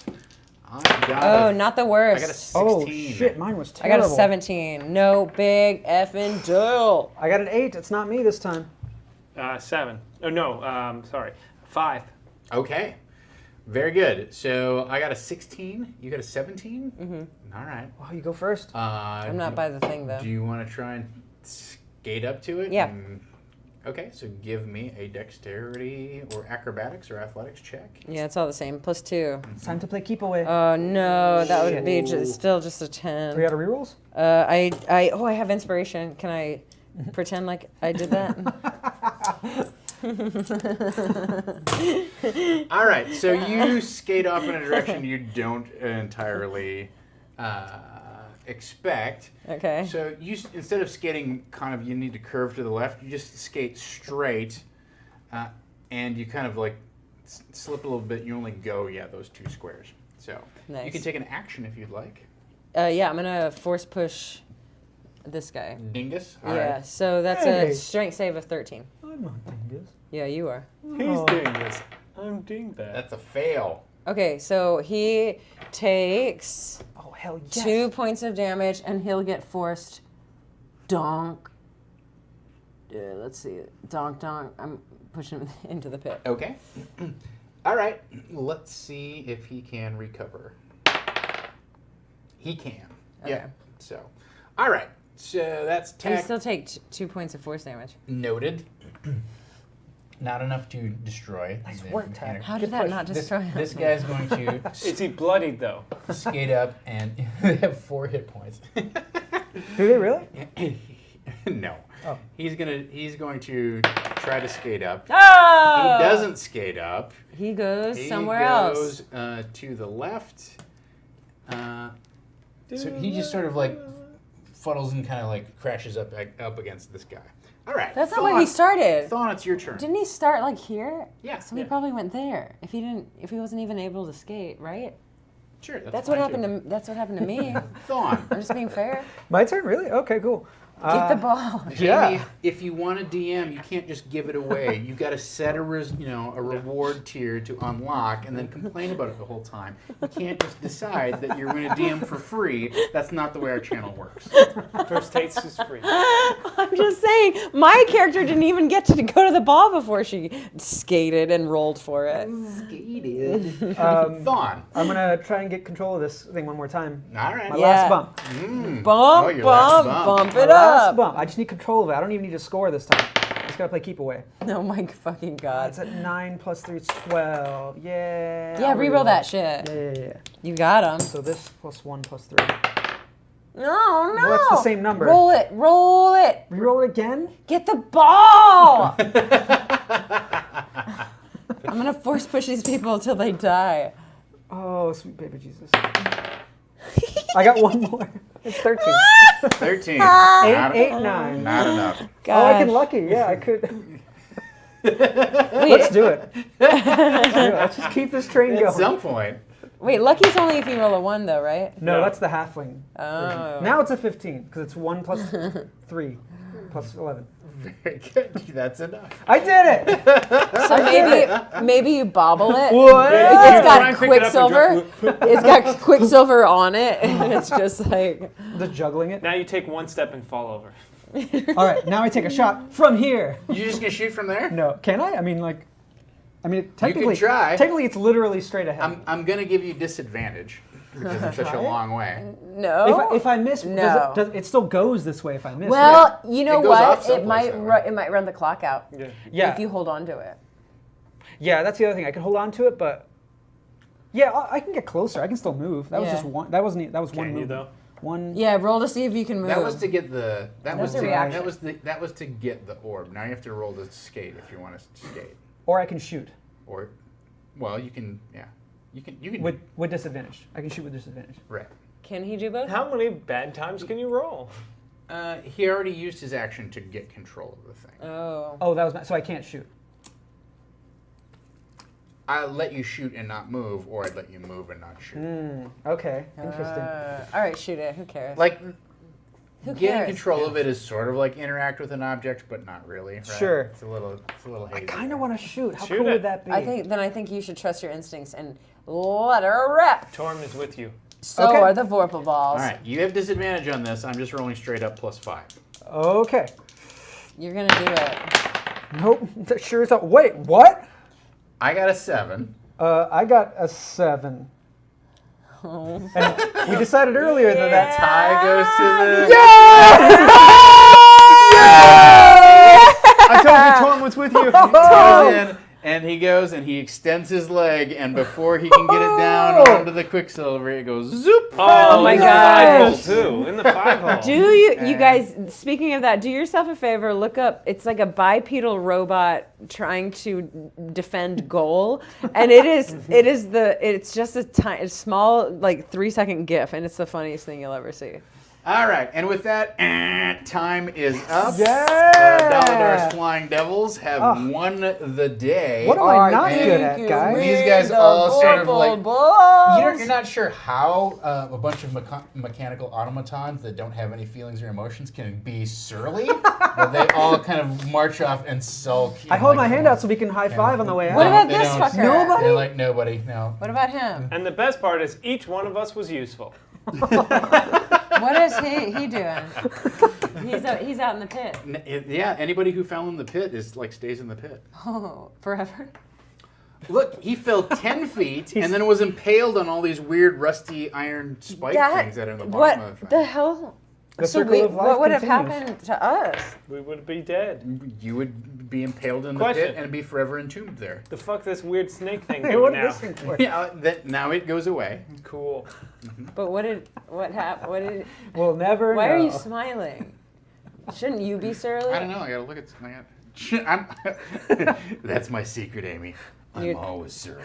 I got Oh, a, not the I worst. got a 16. Oh, shit, mine was I got terrible. a 17. No big effing deal. I got an 8. It's not me this time. 7. Oh no, sorry, 5. Okay. Very good. So I got a 16. You got a 17? Mm-hmm. All right. Wow, you go first. I'm not by the thing though. Do you want to try and skate up to it? Yeah. Okay, so give me a dexterity or acrobatics or athletics check. Yeah, it's all the same. +2. It's time to play keep away. Oh no, that would be Shit. still just a 3 10. out of rerolls? I have inspiration. Can I pretend like I did that? All right, so you skate off in a direction you don't entirely expect. Okay. So you instead of skating kind of, you need to curve to the left. You just skate straight, and you kind of like slip a little bit. You only go those 2 squares. So you Nice. can take an action if you'd like. Yeah, I'm gonna force push this guy. Dingus. All Yeah, right. so that's Hey. a strength save of 13. I'm not dingus. Yeah, you are. He's Oh. doing this. I'm doing that. That's a fail. Okay, so he takes Oh, hell yes. 2 points of damage and he'll get forced donk. Let's see. Donk donk. I'm pushing him into the pit. Okay. All right. Let's see if he can recover. He can. Yeah. Okay. So, all right. So that's And you tech. still take 2 points of force damage. Noted. Not enough to destroy. Nice the work, mechanic. Tad. How Good did that push. not This, destroy him? this guy's going to Is he bloodied though? skate up and they have 4 hit points. Do they really? No. Oh. He's going to try to skate up. Oh! He doesn't skate up. He goes He somewhere goes, else. to the left. So he just sort of like fuddles and kind of like crashes up against this guy. All right. That's not where he started. Thawne, it's your turn. Didn't he start like here? Yeah. So he probably went there. If he wasn't even able to skate, right? Sure. That's what happened to me. Thawne. I'm just being fair. My turn, really? Okay, cool. Get the ball. Yeah. Jamie, if you want a DM, you can't just give it away. You got to set a reward tier to unlock, and then complain about it the whole time. You can't just decide that you're going to DM for free. That's not the way our channel works. First taste is free. I'm just saying, my character didn't even get to go to the ball before she skated and rolled for it. Skated. Thon. I'm gonna try and get control of this thing one more time. All right. My Yeah. last bump. Bump, Oh, your last bump. bump My it last up. bump. I just need control of it. I don't even need to score this time. I just gotta play keep away. Oh my fucking god. It's at 9 plus 3 is 12. Yeah. Yeah, I'll reroll that shit. Yeah. You got him. So this plus 1 plus 3. No, no. Well, that's the same number. Roll it, roll it. Reroll it again? Get the ball. I'm gonna force push these people until they die. Oh, sweet baby Jesus. I got one more. It's 13. 13. 8, Not, 8, 9. not enough. Oh, I can Gosh. lucky. Yeah, I could. Wait, Let's do it. Let's just keep this train At going. some point. wait, lucky's only if you roll a 1 though, right? No, No. that's the halfling. Oh. Now it's a 15 because it's 1 plus 3 plus 11. Very good. That's enough. I did it. So maybe you bobble it. What? It's Try got and pick it up and Quicksilver. It's got Quicksilver on it, and it's just like. Just juggling it. Now you take one step and fall over. All right, now I take a shot from here. You just gonna shoot from there? No, can I? I mean, technically, try. Technically, it's literally straight ahead. I'm gonna give you disadvantage because it's such a long way. No. If I miss, No. it still goes this way if I miss. Well, you know It goes off what? It someplace might that way. it might run the clock out yeah, if you hold on to it. yeah, that's the other thing. I could hold on to it, but yeah, I can get closer. I can still move. That was Yeah. just one. That wasn't. That was one Can you move. though? One. Yeah, roll to see if you can move. That was to get the was a reaction. that was to get the orb. Now you have to roll to skate if you want to skate. Or I can shoot Or well, you can you can with disadvantage. I can shoot with disadvantage. right. Can he do both? How many bad times can you roll? He already used his action to get control of the thing. Oh. Oh, that was so I can't shoot. I let you shoot and not move, or I'd let you move and not shoot. Okay, interesting. All right, shoot it. Who cares? Like Who getting cares? control of it is sort of like interact with an object, but not really. Right? Sure. It's a little hazy. I kind of want to shoot. How Shoot cool it. would that be? I think you should trust your instincts and let her rip. Torm is with you. So Okay. are the Vorpal balls. All right, you have disadvantage on this. I'm just rolling straight up +5. Okay. You're gonna do it. Nope. That sure is. Wait. What? I got a 7. I got a 7. Oh. And we decided earlier that Tie goes to the. I told you Torm was with you. Goes in, and he goes and he extends his leg, and before he can get it down onto the Quicksilver, it goes zoop. Oh my in the gosh. 5 hole too. In the 5 hole. Do you guys, speaking of that, do yourself a favor, look up, it's like a bipedal robot trying to defend goal. And it's just a tiny, small, like 3-second GIF, and it's the funniest thing you'll ever see. All right, and with that, time is up. Yeah. Daladar's Flying Devils have won the day. What am I not Thank good at, you, guys? These guys the all sort of Vorpal like- balls. You're not sure how a bunch of mechanical automatons that don't have any feelings or emotions can be surly, but they all kind of march off and sulk. I hold my hand out so we can high five on the way out. What about They this don't. fucker? Nobody? They're like, nobody, no. What about him? And the best part is each one of us was useful. What is he doing? He's out in the pit. Yeah, anybody who fell in the pit stays in the pit. Oh, forever? Look, he fell 10 feet and then was impaled on all these weird rusty iron spike things that are in the bottom of the What thing. the hell? The So circle of life what would have continues. happened to us? We would be dead. You would be impaled in the Question. pit and be forever entombed there. The fuck this weird snake thing Hey, do what now? is this thing for? Yeah, now it goes away. Cool. But what happened? What did? We'll never Why know. are you smiling? Shouldn't you be surly? I don't know. I gotta look at. I'm. That's my secret, Amy. I'm You're- always surly.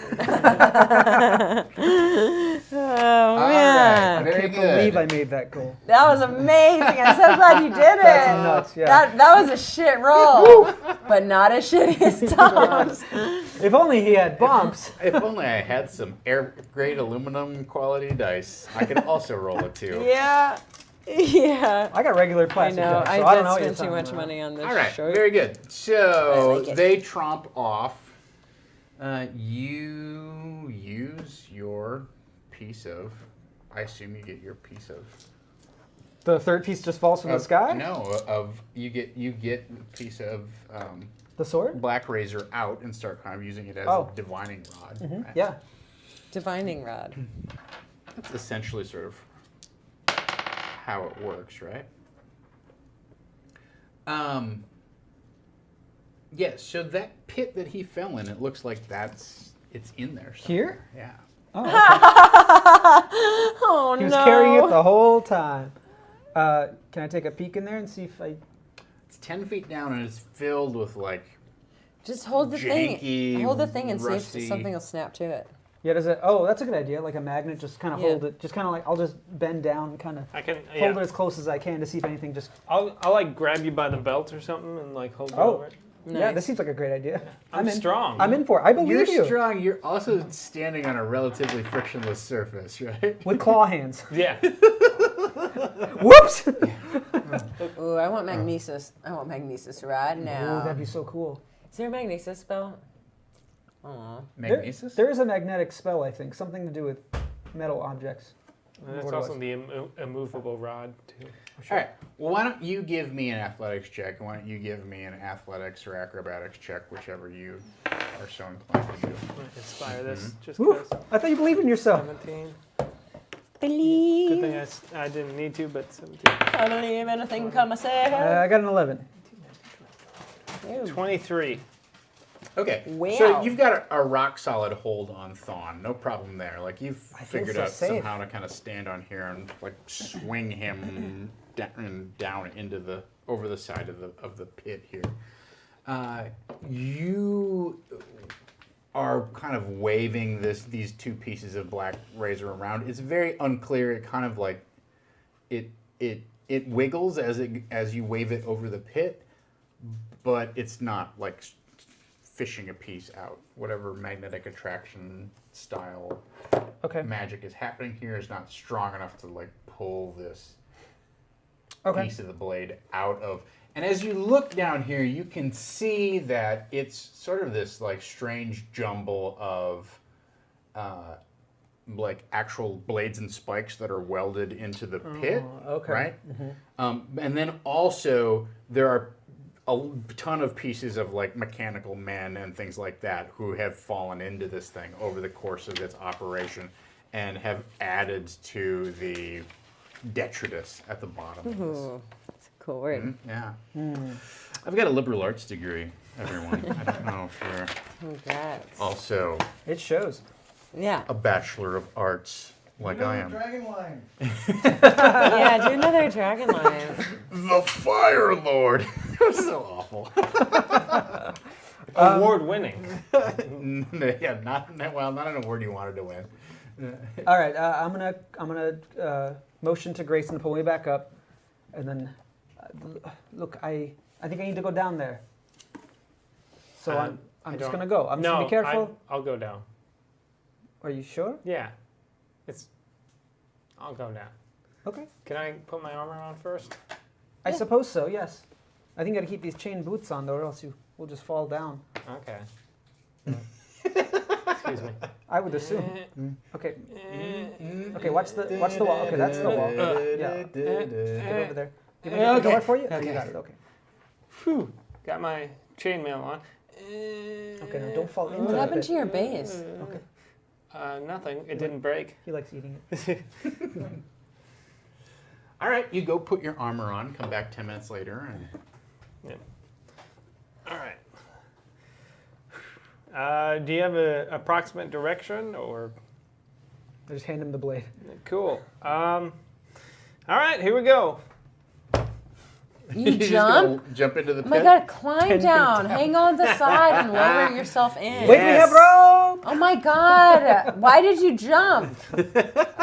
Oh All man, right, very I can't good. believe I made that goal. that was amazing! I'm so glad you did it. That's nuts, yeah. That was a shit roll, but not as shitty as Tom's. If only he had bumps. If only I had some air grade aluminum quality dice, I could also roll a 2. Yeah. Yeah. I got regular I plastic know. jars, so I don't know did what you're spend too talking much about. money on this All right, shirt. very good. I So like it. they tromp off. You use your piece of. I assume you get your piece of. The third piece just falls from the sky? No, you get a piece of The sword? black razor out and start kind of using it as Oh. a divining rod. Mm-hmm. Right? Yeah. Divining rod. That's essentially sort of how it works, right? Yeah, so that pit that he fell in, it looks like it's in there somewhere. Here? Yeah. Oh, okay. Oh He was no. carrying it the whole time. Can I take a peek in there and see if I... It's 10 feet down and it's filled with like Just hold the janky, thing. Hold the thing and see rusty- if something will snap to it. Yeah, does it... Oh, that's a good idea. Like a magnet, just kind of Yeah. hold it. Just kind of like, I'll just bend down and kind of I can. hold it Yeah. as close as I can to see if anything just... I'll like grab you by the belt or something and like hold you Oh. over it. Yeah, Nice. this seems like a great idea. I'm in. strong. I'm in for it. I believe You're you. strong. You're also standing on a relatively frictionless surface, right? With claw hands. Yeah. Whoops! Ooh, I want magnesis. I want magnesis right now. Ooh, that'd be so cool. Is there a magnesis spell? Aw. Magnesis? There is a magnetic spell, I think. Something to do with metal objects. And that's What it also was. the immovable rod too. All right. Well, why don't you give me an athletics check, and why don't you give me an athletics or acrobatics check, whichever you are so inclined to do. I'm gonna inspire this just Ooh, because. I thought you believed in yourself. 17. Believe. Good thing I didn't need to, but 17. I believe anything come I say. I got an 11. Ew. 23. Okay. Wow. So you've got a rock solid hold on Thawne. No problem there. Like you've figured so out safe. somehow to kind of stand on here and like swing him down into the over the side of the pit here. You are kind of waving these two pieces of black razor around. It's very unclear. It kind of like it wiggles as you wave it over the pit, but it's not like fishing a piece out. Whatever magnetic attraction style Okay. magic is happening here is not strong enough to like pull this Okay. piece of the blade out of. And as you look down here, you can see that it's sort of this like strange jumble of like actual blades and spikes that are welded into the pit, okay. right? And then also there are a ton of pieces of like mechanical men and things like that who have fallen into this thing over the course of its operation and have added to the detritus at the bottom of this. Ooh, that's a cool word. Yeah. I've got a liberal arts degree, everyone. I don't know if you're Congrats. also It shows. Yeah. a Bachelor of Arts like I am. Dragon line. Yeah, do another dragon line. The Fire Lord. So awful. Award winning. Yeah, not an award you wanted to win. All right, I'm gonna motion to Grayson to pull me back up, and then look, I think I need to go down there. So I'm I just don't- gonna go. I'm just no, gonna be careful. I'll go down. Are you sure? Yeah. I'll go down. Okay. Can I put my armor on first? I suppose so. Yes. I think I gotta keep these chain boots on though, or else we'll just fall down. Okay. Excuse me. I would assume. Okay. Okay. Watch the wall. Okay, that's the wall. Yeah. Get over there. You want me to open the door for you? No, you got it. Okay. Whew. Got my chainmail on. Okay. Now don't fall into What the happened pit. to your base? Okay. Nothing. It didn't break. He likes eating it. All right, you go put your armor on, come back 10 minutes later, and All right. Do you have an approximate direction or? I just hand him the blade. Cool. All right, here we go. You just jump? gonna jump into the Oh my pit. god, climb down. Hang on the side and lower yourself in. Wait, we have rope. Oh my god. Why did you jump?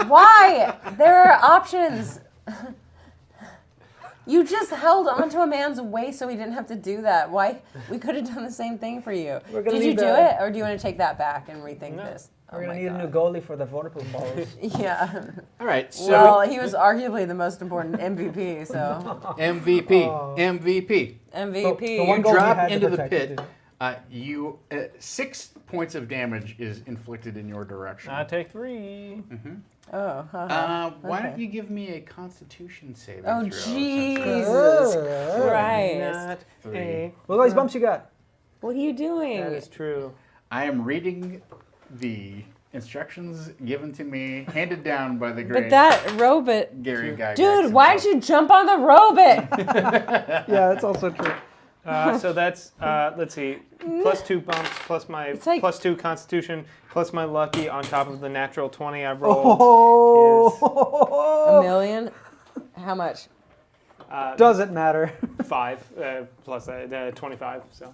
Why? There are options. You just held onto a man's waist so he didn't have to do that. Why? We could have done the same thing for you. We're gonna Did you leave do the- it? Or do you want to take that back and rethink No. this? We're gonna my need a new God. goalie for the Vorpal balls. Yeah. All right, so Well, he was arguably the most important MVP, so MVP, Oh. MVP. MVP. The one You goal he drop had to into the protect, pit. didn't 6 points of damage is inflicted in your direction. I take 3. Oh, Why don't okay. you give me a Constitution saving Oh, throw? Jesus Christ. Not Three. a. Look all these bumps you got. What are you doing? That is true. I am reading the instructions given to me, handed down by the great But that robot. Gary Gygax Dude, why'd himself. you jump on the robot? Yeah, that's also true. So that's let's see, plus 2 bumps, plus my It's like- plus 2 Constitution, plus my lucky on top of the natural 20 I rolled. Oh, A million? How much? doesn't matter. 5 plus 25. So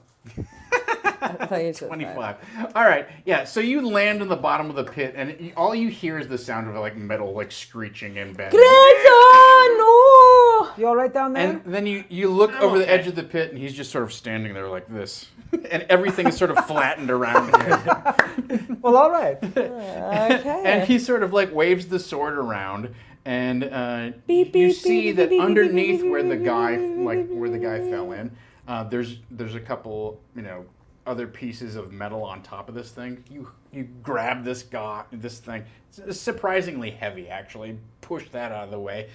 I thought you said 25. All right, yeah. So you land in the bottom of the pit, and all you hear is the sound of like metal, like screeching and bending. Grayson, no! You all right down there? And then you look over the edge of the pit, and he's just sort of standing there like this, and everything is sort of flattened around him. Well, all right. Okay. And he sort of like waves the sword around, and Beep, you beep, see beep, that beep, beep, underneath beep, where the beep, guy beep, beep, where the guy fell in, there's a couple other pieces of metal on top of this thing. You grab this thing. It's surprisingly heavy, actually. Push that out of the way.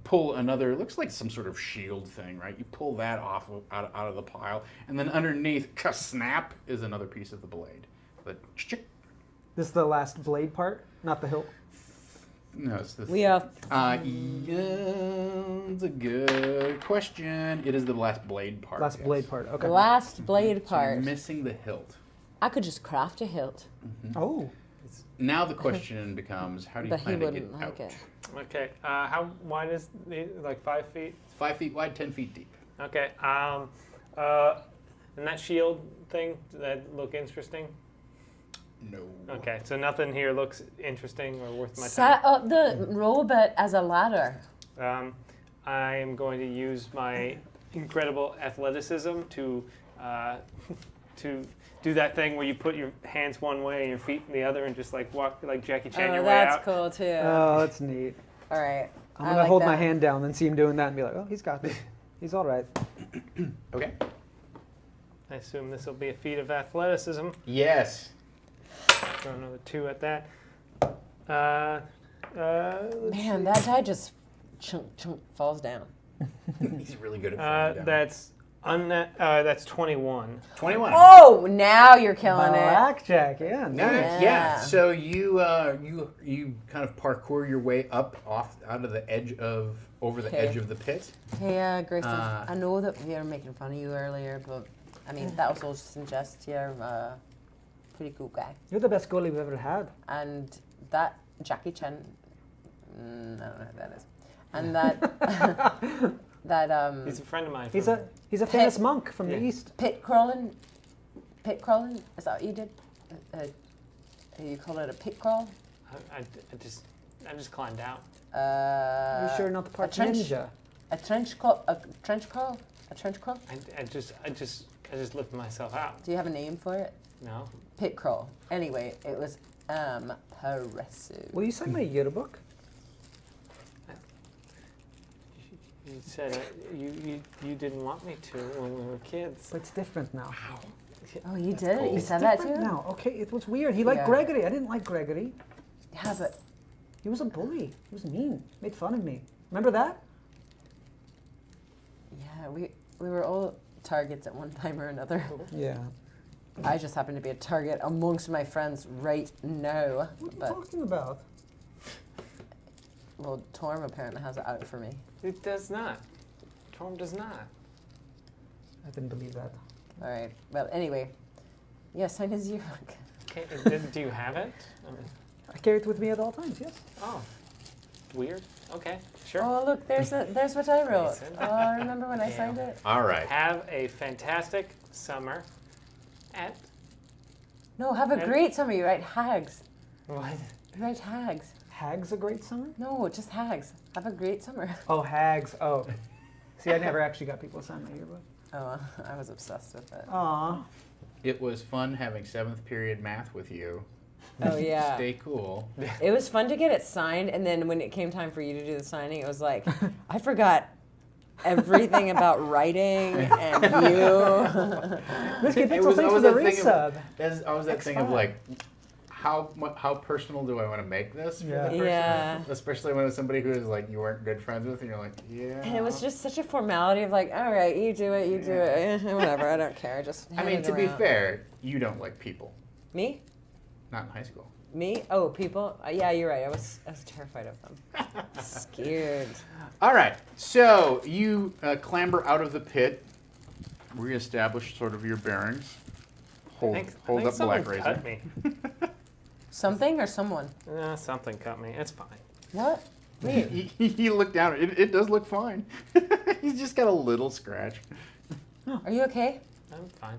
Pull another. Looks like some sort of shield thing, right? You pull that off out of the pile, and then underneath, snap, is another piece of the blade. But This is the last blade part, not the hilt. no, it's the. We are. Yeah, it's a good question. It is the last blade part. Last yes. blade part. Okay. Last blade So you're part. missing the hilt. I could just craft a hilt, Oh. Now the question becomes, how do you but he plan to get wouldn't like out? it. okay, how wide is the like 5 feet? 5 feet wide, 10 feet deep. Okay. And that shield thing, does that look interesting? No. Okay, so nothing here looks interesting or worth my time. Set up the robot as a ladder. I am going to use my incredible athleticism to do that thing where you put your hands one way and your feet in the other and just like walk like Jackie Chan Oh, your way that's out. cool too. Oh, that's neat. All right. I'm I gonna like hold my that. hand down and see him doing that and be like, oh, he's got this. He's all right. Okay. I assume this will be a feat of athleticism. Yes. Throw another 2 at that. Let's Man, see. that guy just chunk falls down. He's really good at falling down. That's 21. 21. Oh, now you're killing it. Blackjack, yeah. Nice. Nice. Yeah. So you kind of parkour your way up over the edge of the pit. Hey, Grayson, Uh, I know that we were making fun of you earlier, but I mean, that was all just in jest. You're a pretty cool guy. You're the best goalie we've ever had. And that Jackie Chan, I don't know who that is. And that, He's a friend of mine. He's from- a famous Pit. monk from the Yeah. east. pit crawling, is that what you did? You call it a pit crawl? I just climbed out. Are you sure not the a part trench- ninja? A trench crawl? A trench crawl? I just lifted myself out. Do you have a name for it? No. Pit crawl. Anyway, it was impressive. Will you sign my yearbook? You said you didn't want me to when we were kids. But it's different now. Oh, you did it? You It's said that different too? now. Okay, it was weird. He liked Yeah. Gregory. I didn't like Gregory. Yeah, but He was a bully. He was mean. Made fun of me. Remember that? yeah, we were all targets at one time or another. Yeah. I just happen to be a target amongst my friends right now. What are you But talking about? well, Torm apparently has it out for me. It does not. Torm does not. I didn't believe that. All right. Well, anyway, yeah, sign his yearbook. Okay, do you have it? I mean, I carry it with me at all times, yes. oh, weird. Okay, sure. Oh, look, there's what I wrote. Grayson. Oh, I remember when I Yeah. signed it. All right. Have a fantastic summer at No, have a And- great summer. You write hags. what? You write hags. Hags a great summer? No, just hags. Have a great summer. Oh, hags. Oh. See, I never actually got people to sign my yearbook. Oh, I was obsessed with it. Aw. It was fun having 7th period math with you. Oh yeah. Stay cool. It was fun to get it signed, and then when it came time for you to do the signing, it was like I forgot everything about writing and you. This kid, It thanks was for always the that thing resub. of, I was that thing of like, how personal do I want to make this for the person? Yeah. Especially when it's somebody who is like you weren't good friends with, and you're like, yeah. And it was just such a formality of like, all right, you do it, whatever, I don't care. Just I hand mean, it to be around. fair, you don't like people. Me? Not in high school. Me? Oh, people? Yeah, you're right. I was terrified of them. Scared. All right, so you clamber out of the pit, reestablish sort of your bearings. Hold I up think someone Black Razor. cut me. Something or someone? Something cut me. It's fine. What? Me? He looked down. It does look fine. He's just got a little scratch. Are you okay? I'm fine.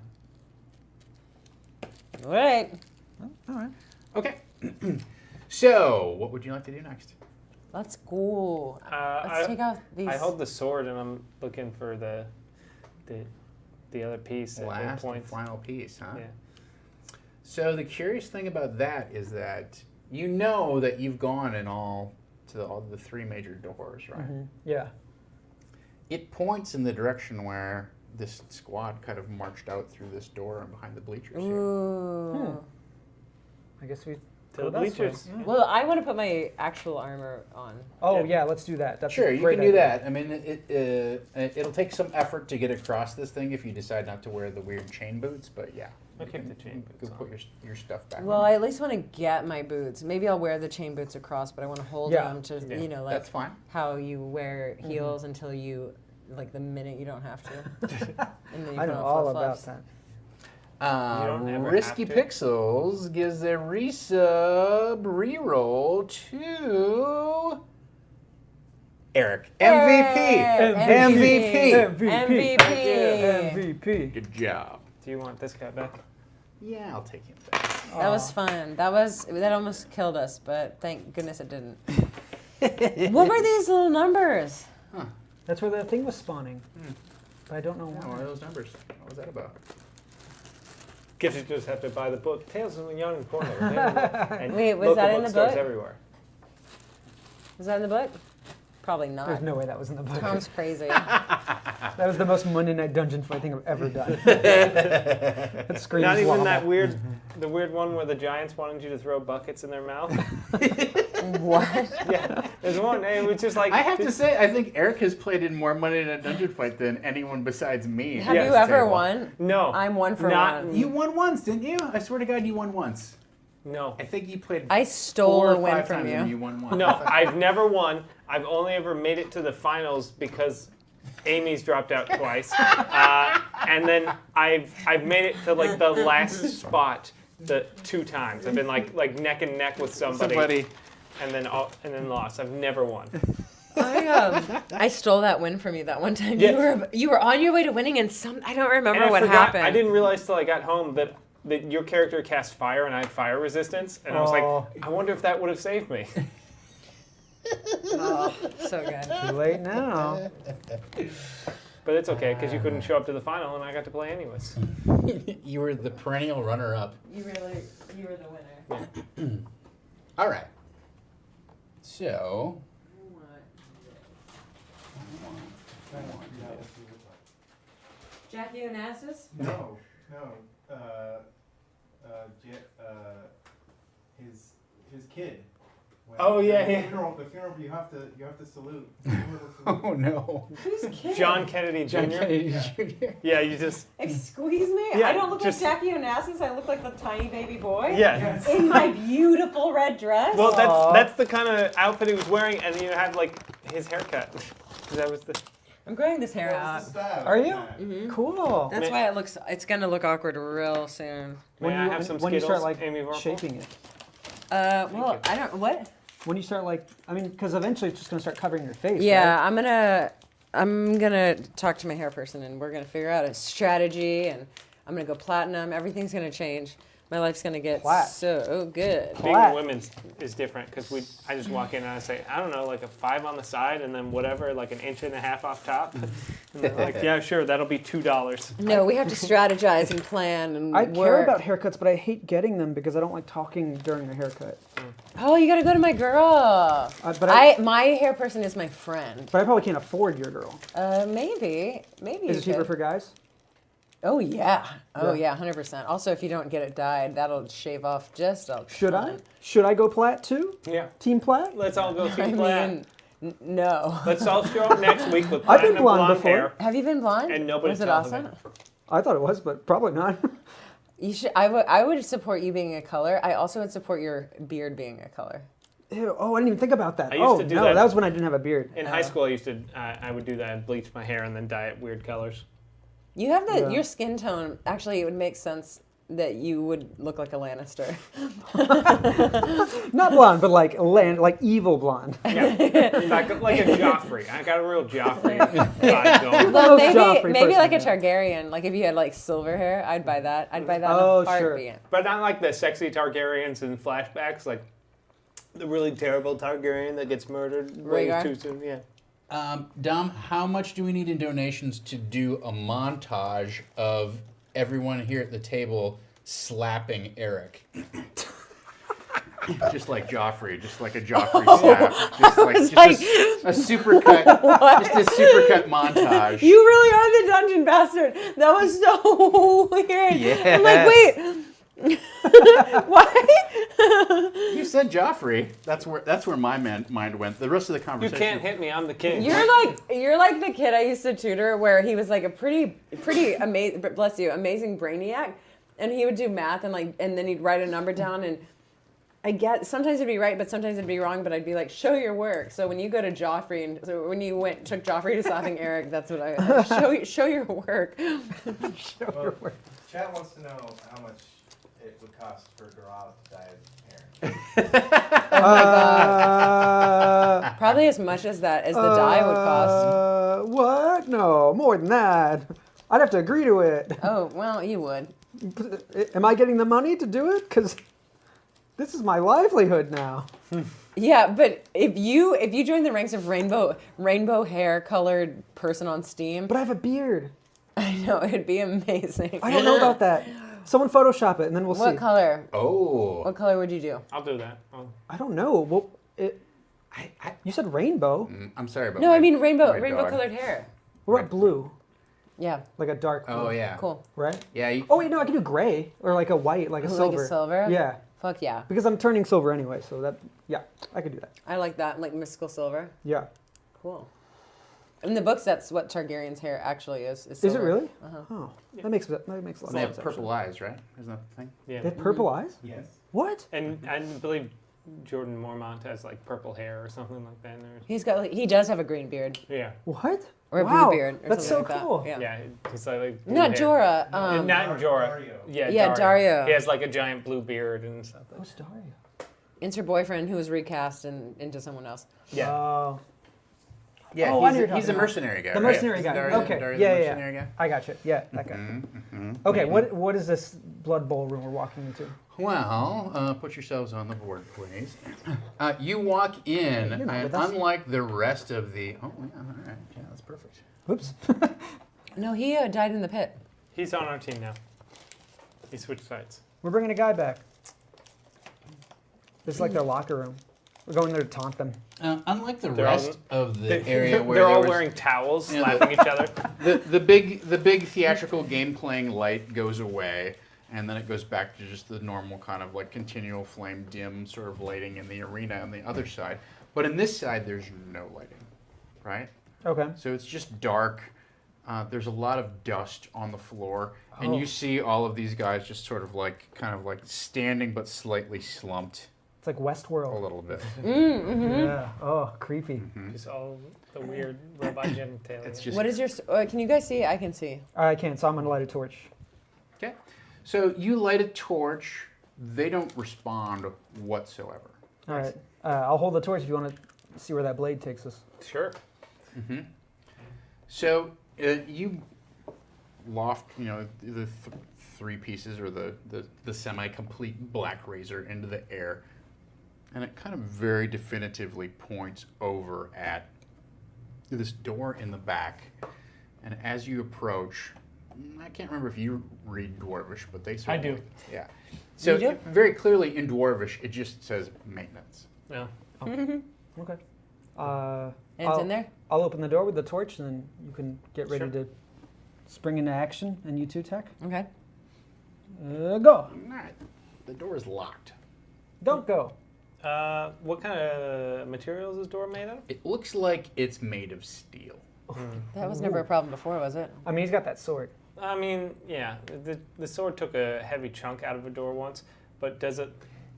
All right. All right. Okay. So, what would you like to do next? Let's go. Let's take out these. I hold the sword and I'm looking for the other piece at Last and point. final piece, huh? Yeah. So the curious thing about that is that you know that you've gone in all the three major doors, right? Mm-hmm. Yeah. It points in the direction where this squad kind of marched out through this door and behind the bleachers here. Ooh. I guess we To go the that way. bleachers. Yeah. Well, I want to put my actual armor on. Oh Yeah. yeah, let's do that. That's Sure, a you great can do idea. that. I mean, it'll take some effort to get across this thing if you decide not to wear the weird chain boots, but yeah. I'll you keep can- the chain you boots can on. put your stuff back Well, on. I at least want to get my boots. Maybe I'll wear the chain boots across, but I want to hold Yeah. them to, Yeah. like That's fine. how you wear heels until you, like the minute you don't have to. And then you I put know on all flip-flops. about that. You don't ever Risky have to. Pixels gives a resub reroll to Eric. MVP. MVP. MVP. Good job. Do you want this guy back? Yeah, I'll take him back. That was fun. That almost killed us, but thank goodness it didn't. What were these little numbers? That's where the thing was spawning. But I don't know What why. are those numbers? What was that about? Guess you just have to buy the book Tales from the Young and Porno. And Wait, was local that in the bookstores book? everywhere. Was that in the book? Probably not. There's no way that was in the book. Tom's crazy. That was the most Monday Night Dungeon fight thing I've ever done. That screams Not even llama. that weird, the weird one where the giants wanted you to throw buckets in their mouth. What? Yeah, there's one. And it was just like I have to say, I think Eric has played in more Monday Night Dungeon Fight than anyone besides me. Have Yes, you ever table. won? No, I'm one for not one. You won once, didn't you? I swear to God, you won once. no, I think you played. I stole 4 a or win 5 from times and you. you won one. no. I've never won. I've only ever made it to the finals because Amy's dropped out twice, and then I've made it to like the last spot the 2 times. I've been like neck and neck with somebody. And then lost. I've never won. I stole that win from you that one time. Yeah. You were on your way to winning, and I don't remember And I what forgot, happened. I didn't realize till I got home that your character cast fire and I had fire resistance, and I was Oh. like, I wonder if that would have saved me. Oh, so good. Too late now. But it's okay because you couldn't show up to the final, and I got to play anyways. You were the perennial runner-up. You were the winner. All right. So. Jackie Onassis? No. His kid. When Oh, yeah, the yeah. Funeral, the funeral. You have to salute. Oh no. Who's kid? John Kennedy Jr. John Kennedy Jr. Yeah, you just. Excuse me? Yeah, I don't look just- like Jackie Onassis. I look like the tiny baby boy. Yeah. In my beautiful red dress. Well, Aw. that's the kind of outfit he was wearing, and you had like his haircut. That was the. I'm growing this hair out. Are you? Mhm. Cool. That's why it's gonna look awkward real soon. May I have some when you Skittles, start like Amy Vorpal? shaping it? Well, I don't, what? When you start like, I mean, because eventually it's just gonna start covering your face. Yeah, right? I'm gonna talk to my hair person and we're gonna figure out a strategy and I'm gonna go platinum. Everything's gonna change. My life's gonna get Platt. so good. Being Flat. a women's is different because I just walk in and I say, I don't know, like a 5 on the side and then whatever, like an inch and a half off top. And they're like, yeah, sure, that'll be $2. No, we have to strategize and plan and I work. care about haircuts, but I hate getting them because I don't like talking during a haircut. Oh, you gotta go to my girl. But My hair person is my friend. But I probably can't afford your girl. Maybe Is it cheaper could. for guys? Oh yeah. Oh Yeah. yeah, 100%. Also, if you don't get it dyed, that'll shave off just a Should I? ton. Should I go Platt too? Yeah. Team Platt? Let's all go I see Platt. mean, no. Let's all show up next week with I've been platinum blonde blonde before. hair. Have you been blonde? And nobody Was it tells awesome? them I thought it was, but probably not. You should. I would support you being a color. I also would support your beard being a color. Ew, oh, I didn't even think about that. I used Oh, to do no, that. that was when I didn't have a beard. In high school, I would do that. I'd bleach my hair and then dye it weird colors. You have Yeah. your skin tone. Actually, it would make sense that you would look like a Lannister. Not blonde, but like evil blonde. Yeah, like a Joffrey. I got a real Joffrey vibe going. Well, Love Joffrey maybe like a personally. Targaryen. Like if you had like silver hair, I'd buy that. I'd buy that Oh, in a sure. heartbeat. But not like the sexy Targaryens in flashbacks, like the really terrible Targaryen that gets murdered way Rhaegar? too soon. Yeah. Dom, how much do we need in donations to do a montage of everyone here at the table slapping Eric? Just like Joffrey, just like a Joffrey slap. A supercut, just a supercut montage. You really are the dungeon bastard. That was so weird. Yeah. I'm like, wait. What? You said Joffrey. That's where my mind went. The rest of the You conversation. can't hit me. I'm the king. You're like the kid I used to tutor where he was like a pretty amazing, bless you, amazing brainiac, and he would do math and then he'd write a number down and I get sometimes it'd be right, but sometimes it'd be wrong. But I'd be like, show your work. So when you go to Joffrey, and so when you took Joffrey to slapping Eric, that's what I show your work. Well, Chat wants to know how much it would cost for Garal to dye his hair. Oh my god. Probably as much as the dye would cost. What? No, more than that. I'd have to agree to it. Oh well, you would. Am I getting the money to do it? Because this is my livelihood now. Yeah, but if you join the ranks of rainbow hair colored person on Steam, But I have a beard. I know it'd be amazing. I don't know about that. Someone Photoshop it, and then we'll What see. color? Oh. What color would you do? I'll do that. I don't know. Well, you said rainbow. I'm sorry about. No, my- I mean rainbow my dog. colored hair. What about blue? Yeah, Like a dark blue. Oh yeah. cool. Right? Yeah. Oh, wait, no, I can do gray. Or like a white, like a Like a silver. silver? Yeah. Fuck yeah. Because I'm turning silver anyway, so I could do that. I like that, like mystical silver. Yeah. Cool. In the books, that's what Targaryen's hair actually is. Is it silver. really? Uh-huh. Oh, that makes a lot And of they have sense. purple eyes, right? Isn't that the thing? Yeah. They have purple eyes? Yes. What? And I believe Jordan Mormont has like purple hair or something like that. He does have a green beard Yeah. What? or a Wow, blue beard. Or that's something so like cool. That. Yeah. Yeah. He's like blue Not hair. Jorah. Not Jorah. Dario. Yeah, Dario. He has like a giant blue beard and stuff. Who's Dario? It's her boyfriend who was recast into someone else. Yeah. Oh, Yeah. Oh, I know he's, you're he's a talking about. mercenary guy. the right? mercenary guy. Dario- Okay. Dario's Yeah, the yeah, mercenary guy? I got you. Yeah, that guy. Mm-hmm. Okay, what is this Blood Bowl room we're walking into? Well, put yourselves on the board, please. You walk in, You're not and with us. unlike the rest of the... Oh, yeah, all right. Yeah, that's perfect. Oops. No, he died in the pit. He's on our team now. He switched sides. We're bringing a guy back. This is like their locker room. We're going there to taunt them. Unlike the They're all- rest of the area where they're there all was- wearing towels, Yeah, slapping each other. the big theatrical game playing light goes away, and then it goes back to just the normal kind of like continual flame dim sort of lighting in the arena on the other side. But in this side, there's no lighting, right? Okay. So it's just dark. There's a lot of dust on the floor, and Oh. you see all of these guys just sort of like kind of like standing but slightly slumped It's like a Westworld. little bit. Yeah. Oh, creepy. Just all the weird robot genitalia. It's just What is your? Can you guys see? I can see. I can't, so I'm gonna light a torch. okay. So you light a torch. They don't respond whatsoever. All right. I'll hold the torch if you want to see where that blade takes us. Sure. So you loft, the three pieces, or the semi-complete black razor, into the air. And it kind of very definitively points over at this door in the back. And as you approach, I can't remember if you read Dwarvish, but they certainly... I do. Yeah. So You do? very clearly in Dwarvish, it just says maintenance. Yeah. Okay. And it's in there? I'll open the door with the torch, and then you can get ready Sure. to spring into action. And you too, Tech. Okay. Go. All right. The door is locked. Don't go. What kind of material is this door made of? It looks like it's made of steel. That was never a problem before, was it? I mean, he's got that sword. I mean, yeah, the sword took a heavy chunk out of a door once, but does it?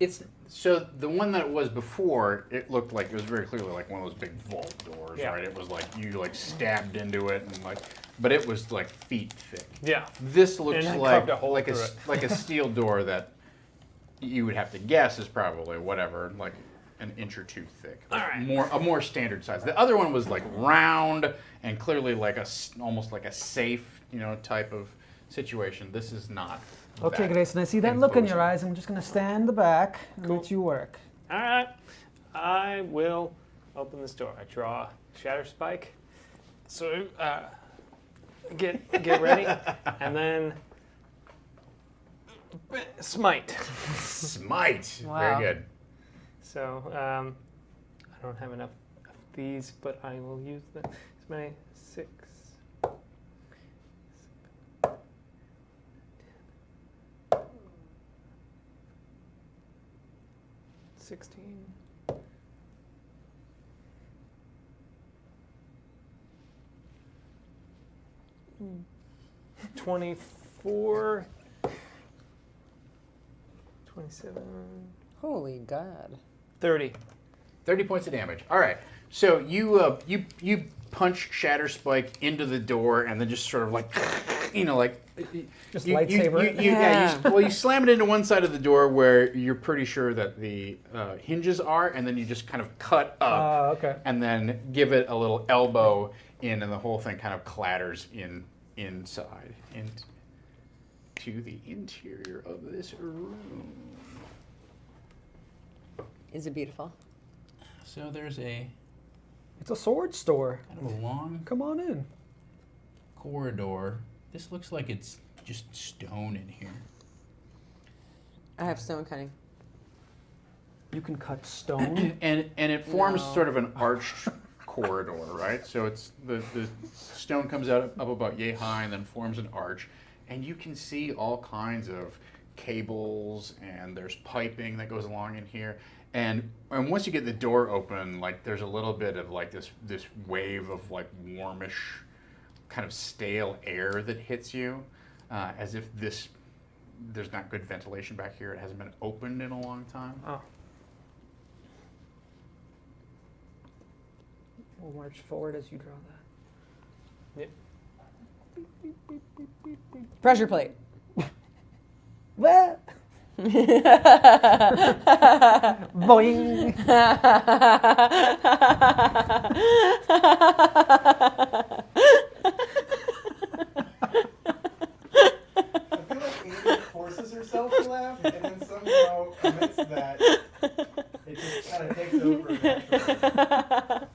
It's so the one that it was before, it looked like it was very clearly like one of those big vault doors, Yeah. right? It was like you like stabbed into it and like, but it was like feet thick. Yeah. This looks And it like carved a hole like through it. like a steel door that you would have to guess is probably whatever, like an inch or two thick. Like All right. a more standard size. The other one was like round and clearly like almost like a safe, type of situation. This is not. Okay, that Grayson, I see that look in your imposing. eyes. I'm just going to stand in the back and Cool. let you work. All right. I will open this door. I draw Shatter Spike. So get ready, and then smite. Smite. Wow. Very good. So I don't have enough of these, but I will use them. It's my 6. 16. 24. 27. Holy God. 30. 30 points of damage. All right. So you punch Shatter Spike into the door, and then just sort of like, Just you, lightsaber you, it? you, yeah. Yeah. You slam it into one side of the door where you're pretty sure that the hinges are, and then you just kind of cut up, Okay. and then give it a little elbow in, and the whole thing kind of clatters inside into the interior of this room. Is it beautiful? So there's a It's a sword store. kind of a long Come on in. corridor. This looks like it's just stone in here. I have stone cutting. You can cut stone. And it forms No. sort of an arched corridor, right? So it's the stone comes out up about yay high and then forms an arch, and you can see all kinds of cables, and there's piping that goes along in here. And once you get the door open, like there's a little bit of like this wave of like warmish, kind of stale air that hits you, as if there's not good ventilation back here. It hasn't been opened in a long time. Oh. We'll march forward as you draw that. Yep. Pressure plate. What? Boing. I feel like Amy forces herself to laugh, and then somehow amidst that, it just kind of takes over naturally.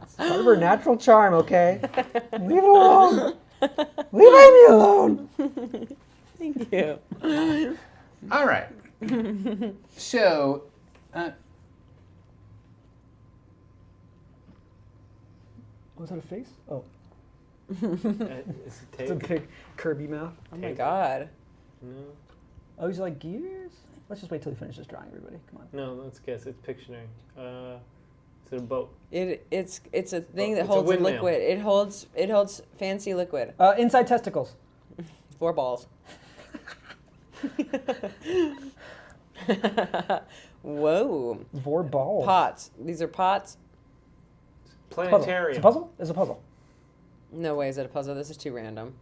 It's part of her natural charm, okay? Leave it alone. Leave Amy alone. Thank you. All right. So, Was that a face? Oh, Is it it's a tape? big Kirby mouth. Oh my God. No. Oh, he's like gears? Let's just wait till he finishes drawing, everybody. Come on. No, let's guess. It's Pictionary. Is it a boat? It's a thing that It's a holds windmill. liquid. It holds fancy liquid. Inside testicles. 4 balls. Whoa. 4 balls. Pots. These are pots. Puzzle. Planetarium. It's a puzzle? It's a puzzle. No way is it a puzzle. This is too random.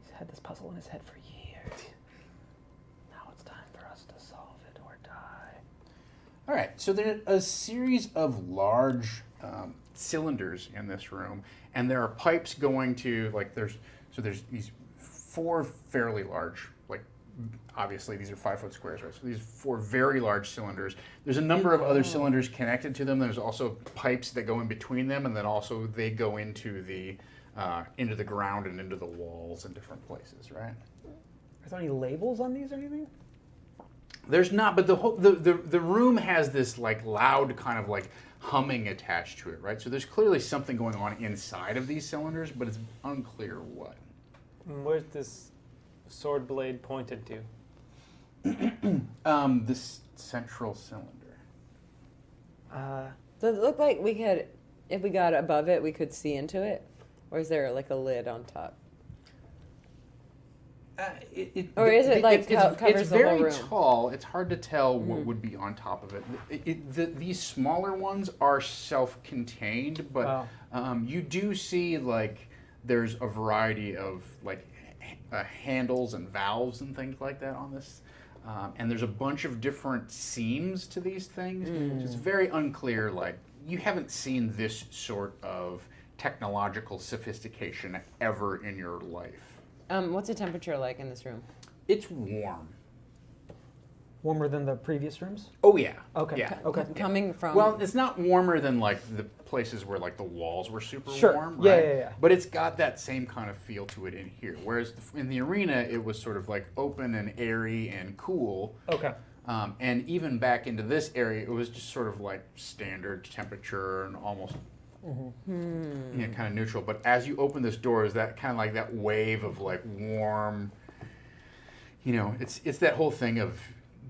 He's had this puzzle in his head for years. Now it's time for us to solve it or die. all right. So there's a series of large cylinders in this room, and there are pipes going to like there's these 4 fairly large, like obviously these are 5-foot squares, right? So these 4 very large cylinders. There's a number of other cylinders connected to them. There's also pipes that go in between them, and then also they go into the ground and into the walls in different places, right? Are there any labels on these or anything? There's not, but the room has this like loud kind of like humming attached to it, right? So there's clearly something going on inside of these cylinders, but it's unclear what. Where's this sword blade pointed to? This central cylinder. Does it look like we could, if we got above it, we could see into it? Or is there like a lid on top? Or is it like covers it's the whole very room? tall. It's hard to tell what would be on top of it. These smaller ones are self-contained, but you do see like there's a variety of like handles and valves and things like that on this. And there's a bunch of different seams to these things. So it's very unclear. Like you haven't seen this sort of technological sophistication ever in your life. What's the temperature like in this room? It's warm. Warmer than the previous rooms? Oh yeah. Okay. Yeah. Okay. Coming from... Well, it's not warmer than like the places where like the walls were super Sure. warm, Yeah, right? yeah. But it's got that same kind of feel to it in here. Whereas in the arena, it was sort of like open and airy and cool. Okay. And even back into this area, it was just sort of like standard temperature and almost kind of neutral. But as you open this door, is that kind of like that wave of like warm, it's that whole thing of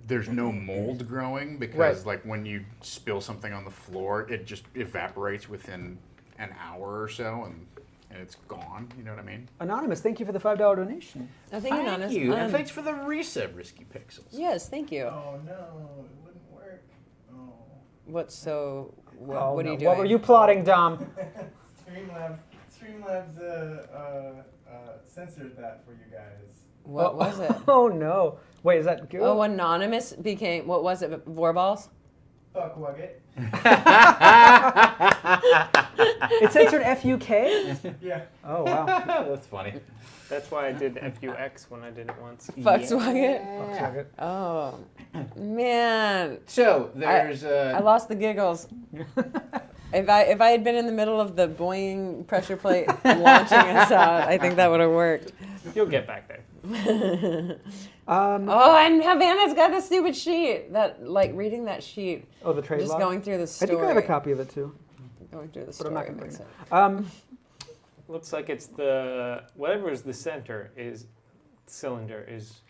there's no mold growing because like when you spill something on the floor, it just evaporates within an hour or so and it's gone. You know what I mean? Anonymous, thank you for the $5 donation. I think Thank you. And thanks for the reset, Risky Pixels. Yes, thank you. Oh no, it wouldn't work. Oh. What Oh, are no. you doing? What were you plotting, Dom? Streamlabs censored that for you guys. What was it? Oh no. Wait, is that good? Oh, Anonymous became, what was it, Vorballs? Fuck Wugget. It censored FUK? Yeah. Oh wow. That's funny. That's why I did FUX when I did it once. Fuckswaggit? Fuck it. Oh, man. So there's I lost the giggles. If I had been in the middle of the Boeing pressure plate launching us out, I think that would have worked. You'll get back there. Oh, and Havana's got the stupid sheet. Reading that sheet. Oh, the trade Just log? going through the I story. think I have a copy of it too. Going through the But I'm not story gonna makes bring it. Looks like it's whatever is the center cylinder is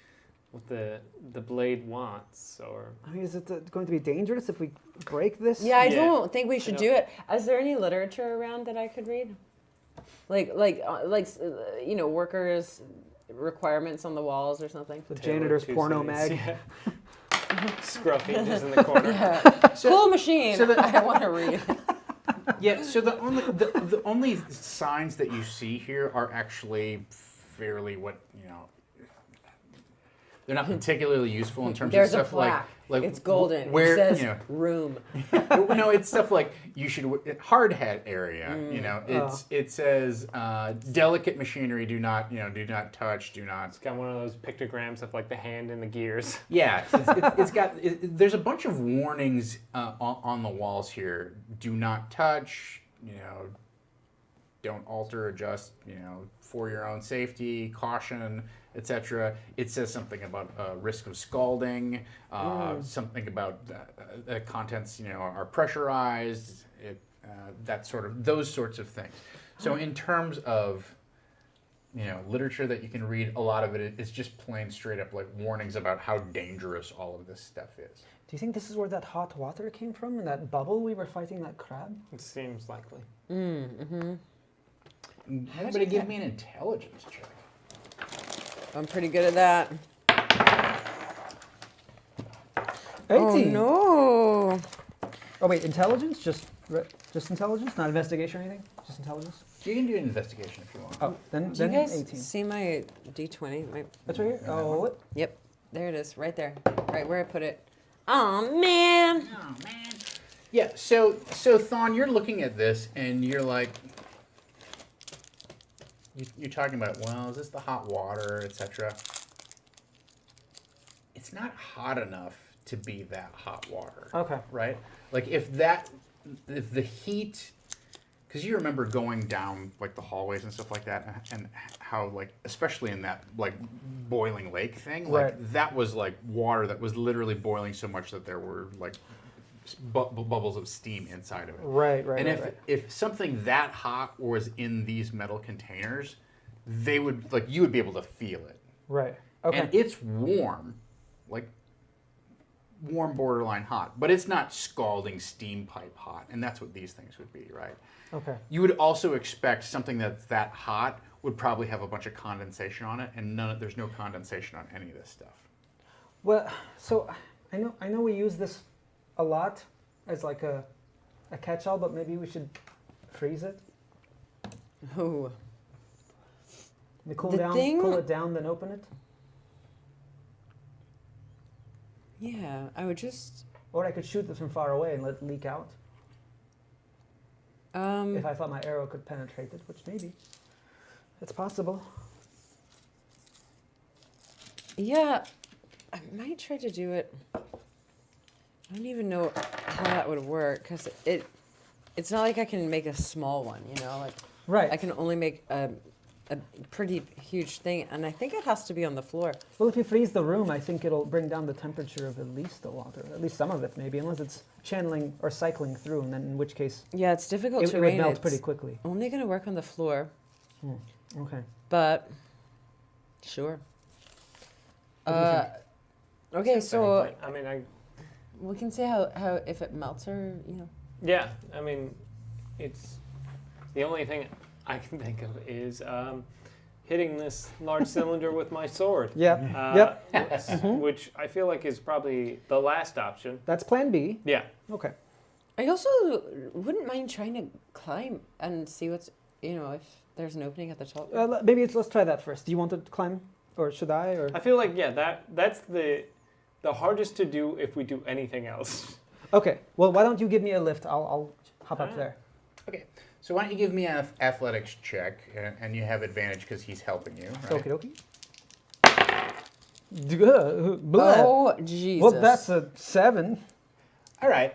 what the blade wants, or I mean, is it going to be dangerous if we break this? Yeah, I Yeah. don't think we should do it. Is there any literature around that I could read? Workers' requirements on the walls or something? The janitor's Two porno cities. mag. Yeah. Scruffy just in the corner. Cool machine. I want to read. Yeah, so the only signs that you see here are actually fairly they're not particularly useful in terms There's of a stuff plaque. like It's golden. where It says room. no, it's stuff like you should hard hat area. It says delicate machinery. Do not touch. Do not. It's got one of those pictograms of like the hand and the gears. Yeah, it's got. There's a bunch of warnings on the walls here. Do not touch. Don't alter, adjust. For your own safety, caution, etc. It says something about risk of scalding. Something about the contents. Are pressurized. Those sorts of things. So in terms of literature that you can read, a lot of it is just plain straight up like warnings about how dangerous all of this stuff is. Do you think this is where that hot water came from in that bubble we were fighting that crab? It seems likely. Everybody give me an intelligence check. I'm pretty good at that. 18. Oh, no. Oh wait, intelligence? Just intelligence? Not investigation or anything? Just intelligence? You can do an investigation if you want. Oh, then Do you guys 18. see my D20? That's right here? Oh, what? Yep. There it is. Right there. Right where I put it. Oh, man. Oh man. Yeah, so Thon, you're looking at this and you're like, you're talking about, well, is this the hot water, etc. It's not hot enough to be that hot water. Okay. Right? Like if the heat, because you remember going down like the hallways and stuff like that, and how like, especially in that like boiling lake thing, like Right. that was like water that was literally boiling so much that there were like bubbles of steam inside of it. Right. And if something that hot was in these metal containers, they would like you would be able to feel it. Right. Okay. And it's warm, like warm borderline hot, but it's not scalding steam pipe hot, and that's what these things would be, right? Okay. You would also expect something that's that hot would probably have a bunch of condensation on it, and there's no condensation on any of this stuff. Well, so I know we use this a lot as like a catch-all, but maybe we should freeze it. Ooh. Cool it down, then open it. Yeah, I would just. Or I could shoot this from far away and let it leak out. If I thought my arrow could penetrate it, which maybe it's possible. Yeah, I might try to do it. I don't even know how that would work because it's not like I can make a small one, you know, like Right. I can only make a pretty huge thing, and I think it has to be on the floor. Well, if you freeze the room, I think it'll bring down the temperature of at least the water, at least some of it maybe, unless it's channeling or cycling through, and then in which case Yeah, it's difficult it to would rain. melt It's pretty quickly. only going to work on the floor, Okay. but sure. What do you think? Okay, so I mean, we can see how if it melts or, you know. yeah, I mean, it's the only thing I can think of is hitting this large cylinder with my sword. Yep. Which I feel like is probably the last option. That's plan B. Yeah. Okay. I also wouldn't mind trying to climb and see what's, you know, if there's an opening at the top. Maybe let's try that first. Do you want to climb, or should I? Or I feel like that's the hardest to do if we do anything else. okay. Well, why don't you give me a lift? I'll hop up there. Okay, so why don't you give me an athletics check, and you have advantage because he's helping you, right? Okie dokie. Blah. Oh, Jesus. Well, that's a 7. All right.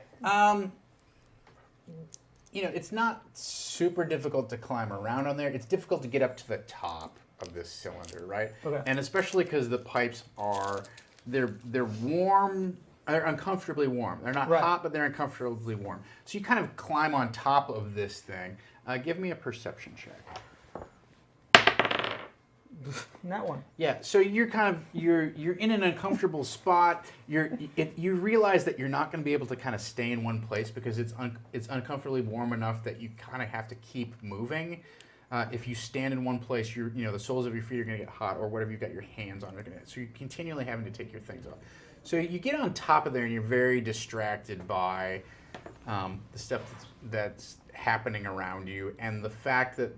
You know, it's not super difficult to climb around on there. It's difficult to get up to the top of this cylinder, right? Okay. And especially because the pipes they're warm. They're uncomfortably warm. They're not Right. hot, but they're uncomfortably warm. So you kind of climb on top of this thing. Give me a perception check. That one. Yeah, so you're you're in an uncomfortable spot. You realize that you're not going to be able to kind of stay in one place because it's uncomfortably warm enough that you kind of have to keep moving. If you stand in one place, the soles of your feet are going to get hot, or whatever you've got your hands on are going to. So you're continually having to take your things off. So you get on top of there, and you're very distracted by the stuff that's happening around you, and the fact that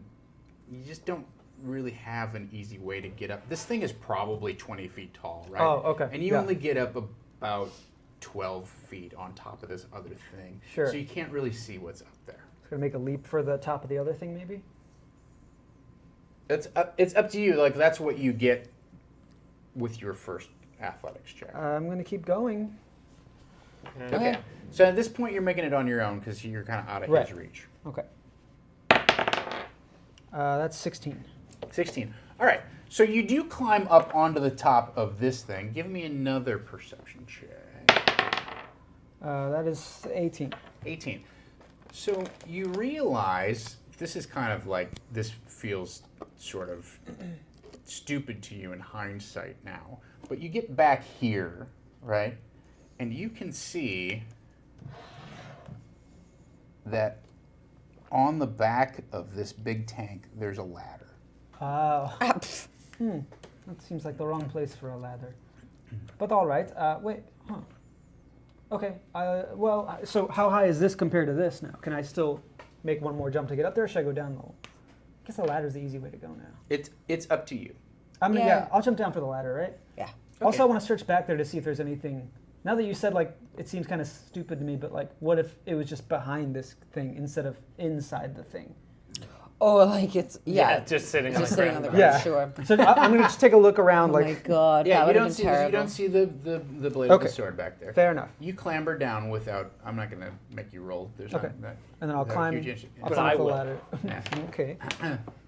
you just don't really have an easy way to get up. This thing is probably 20 feet tall, right? Oh, okay. And you Yeah. only get up about 12 feet on top of this other thing. Sure. So you can't really see what's up there. It's gonna make a leap for the top of the other thing, maybe. It's up to you. Like, that's what you get with your first athletics check. I'm gonna keep going. Okay. So at this point, you're making it on your own because you're kind of out of Right. his reach. Okay. That's 16. 16. All right. So you do climb up onto the top of this thing. Give me another perception check. That is 18. 18. So you realize this is kind of like, this feels sort of stupid to you in hindsight now. But you get back here, right? And you can see that on the back of this big tank, there's a ladder. Oh. That seems like the wrong place for a ladder. But all right. Wait. Huh. Okay. Well, so how high is this compared to this now? Can I still make one more jump to get up there, or should I go down low? I guess the ladder's the easy way to go now. It's up to you. Yeah, Yeah. I'll jump down for the ladder, right? Yeah. Also, Okay. I want to search back there to see if there's anything Now that you said, like, it seems kind of stupid to me, but, like, what if it was just behind this thing instead of inside the thing? Oh, like it's just sitting on just the sitting ground. on the ground. Yeah. Sure. So I'm going to just take a look around, Oh my like, god, Yeah, that you would have don't been see terrible. you don't see the blade Okay. of the sword back there. fair enough. You clamber down without. I'm not gonna make you roll. There's Okay. not that. And then I'll without climb, huge issue. I'll But climb I up the will. ladder. Yeah. Okay.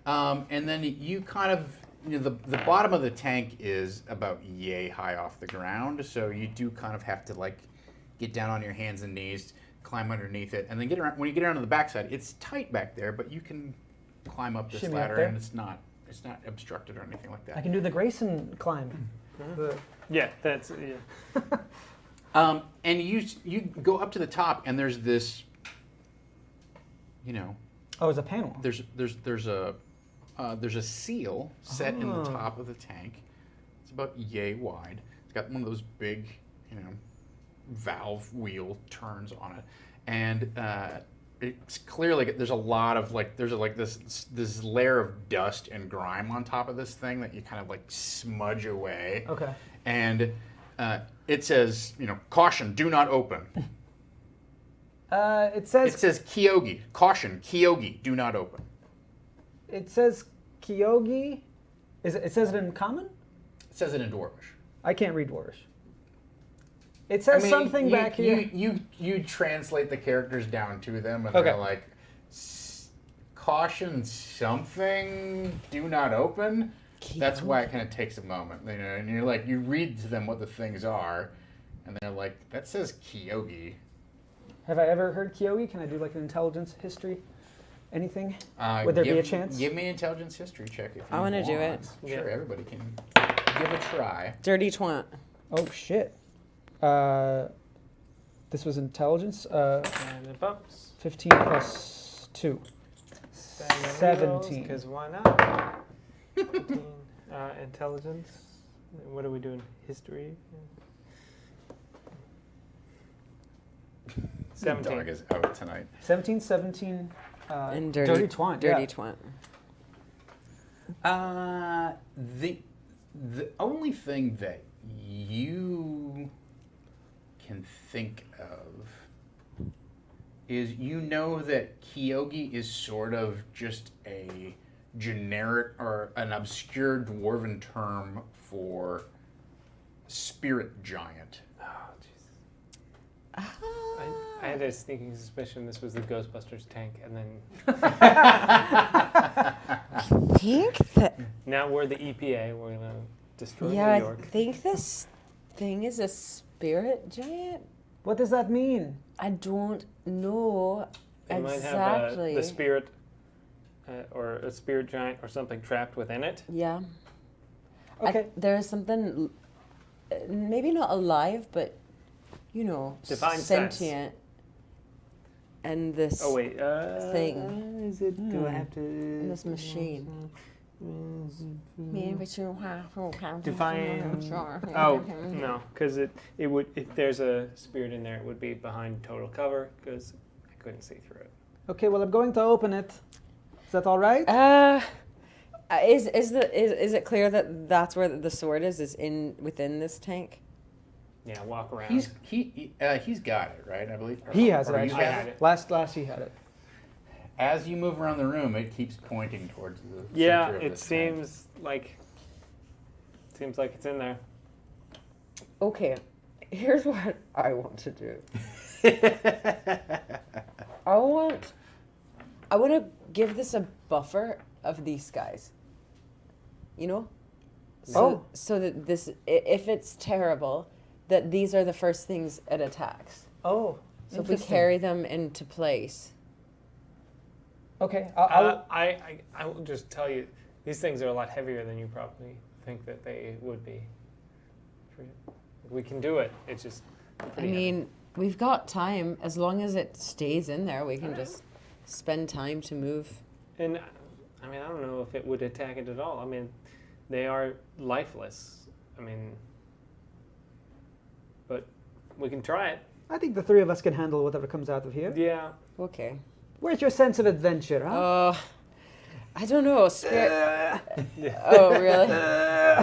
And then you kind of, the bottom of the tank is about yay high off the ground, so you do kind of have to like get down on your hands and knees, climb underneath it, and then get around. When you get around to the backside, it's tight back there, but you can climb up this Shimmy up ladder, there. and it's not obstructed or anything like I that. can do the Grayson climb. The- Yeah, that's And you go up to the top, and there's this, Oh, it's a panel. there's a seal set in the top of the tank. It's about yay wide. It's got one of those big, valve wheel turns on it, and it's clearly there's a lot of this layer of dust and grime on top of this thing that you kind of like smudge away. Okay. And it says, caution, do not open. It says It says Kyogi, caution, Kyogi, do not open. Kyogi. It says it in common? It says it in Dwarvish. I can't read Dwarvish. It says something back here. You translate the characters down to them, and Okay. they're like, caution something, do not open. That's why it kind of takes a moment, and you're like, you read to them what the things are, and they're like, that says Kyogi. Have I ever heard Kyogi? Can I do like an intelligence history? Anything? Would there be a chance? Give me an intelligence history check if you I wanna do want. it. Sure, everybody can give a try. Dirty twat. Oh shit. This was intelligence. and it bumps. 15 plus 2. 17. Because why not? 15, intelligence. What are we doing? History. 17. The dog is out tonight. 17. And dirty twant. Dirty Yeah. twat. The only thing that you can think of is that Kyogi is sort of just a generic or an obscure dwarven term for spirit giant. Oh, jeez. I had a sneaking suspicion this was the Ghostbusters tank, and then Think that. now we're the EPA. We're gonna destroy Yeah, New I York. think this thing is a spirit giant. What does that mean? I don't know They might exactly. have the spirit, or a spirit giant, or something trapped within it. Yeah. Okay. There is something, maybe not alive, but Divine sense. sentient. And this Oh wait, thing. Is it? Do I have to? in this machine. Define. Oh no, because it would, if there's a spirit in there, it would be behind total cover because I couldn't see through it. Okay, well I'm going to open it. Is that all right? Is it clear that that's where the sword is within this tank? Yeah, walk around. He's got it, right? I believe. He has it Or you actually. I had it. Last he had it. As you move around the room, it keeps pointing towards the Yeah, center of it this tank. seems like it's in there. Okay, here's what I want to do. I want to give this a buffer of these guys. So that this, if it's terrible, that these are the first things it attacks. Oh. So if we interesting. carry them into place. Okay. I will just tell you, these things are a lot heavier than you probably think that they would be. We can do it. It's just. pretty heavy. We've got time. As long as it stays in there, we can just spend time to move. And I don't know if it would attack it at all. They are lifeless. But we can try it. I think the three of us can handle whatever comes out of here. Yeah. Okay. Where's your sense of adventure, huh? I don't know. Spirit. Oh, really?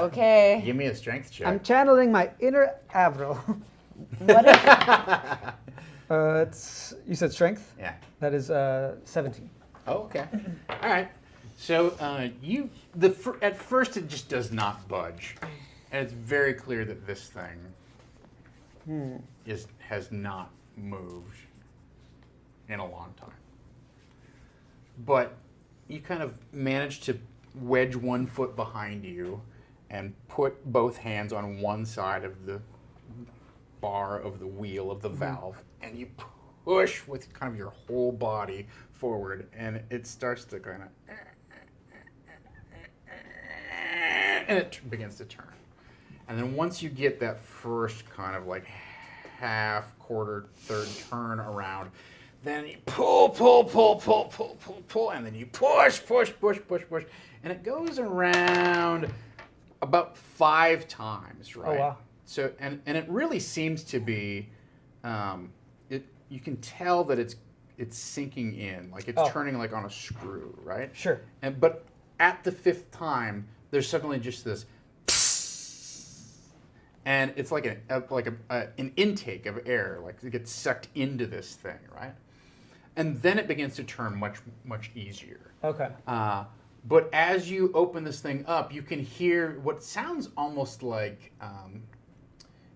Okay. Give me a strength check. I'm channeling my inner Avril. What if It's you said strength. Yeah. That is 17. Oh, okay. All right. So at first it just does not budge, and it's very clear that this thing has not moved in a long time. But you kind of manage to wedge one foot behind you and put both hands on one side of the bar of the wheel of the valve, and you push with kind of your whole body forward, and it starts to kind of, and it begins to turn. And then once you get that first kind of like half, quarter, third turn around, then you pull, and then you push, and it goes around about 5 times, right? Oh, wow. So, and it really seems to be, you can tell that it's sinking in, like it's turning like on a screw, right? Sure. But at the 5th time, there's suddenly just this, and it's like an intake of air, like it gets sucked into this thing, right? And then it begins to turn much easier. Okay. But as you open this thing up, you can hear what sounds almost like,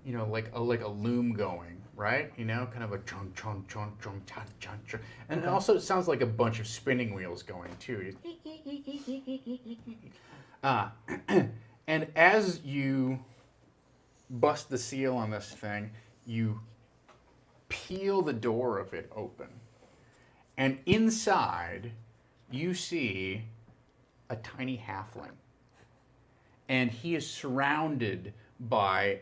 like a loom going, right? You know, kind of a chon chon chon chon chon chon chon, and it also sounds like a bunch of spinning wheels going too. And as you bust the seal on this thing, you peel the door of it open, and inside you see a tiny halfling, and he is surrounded by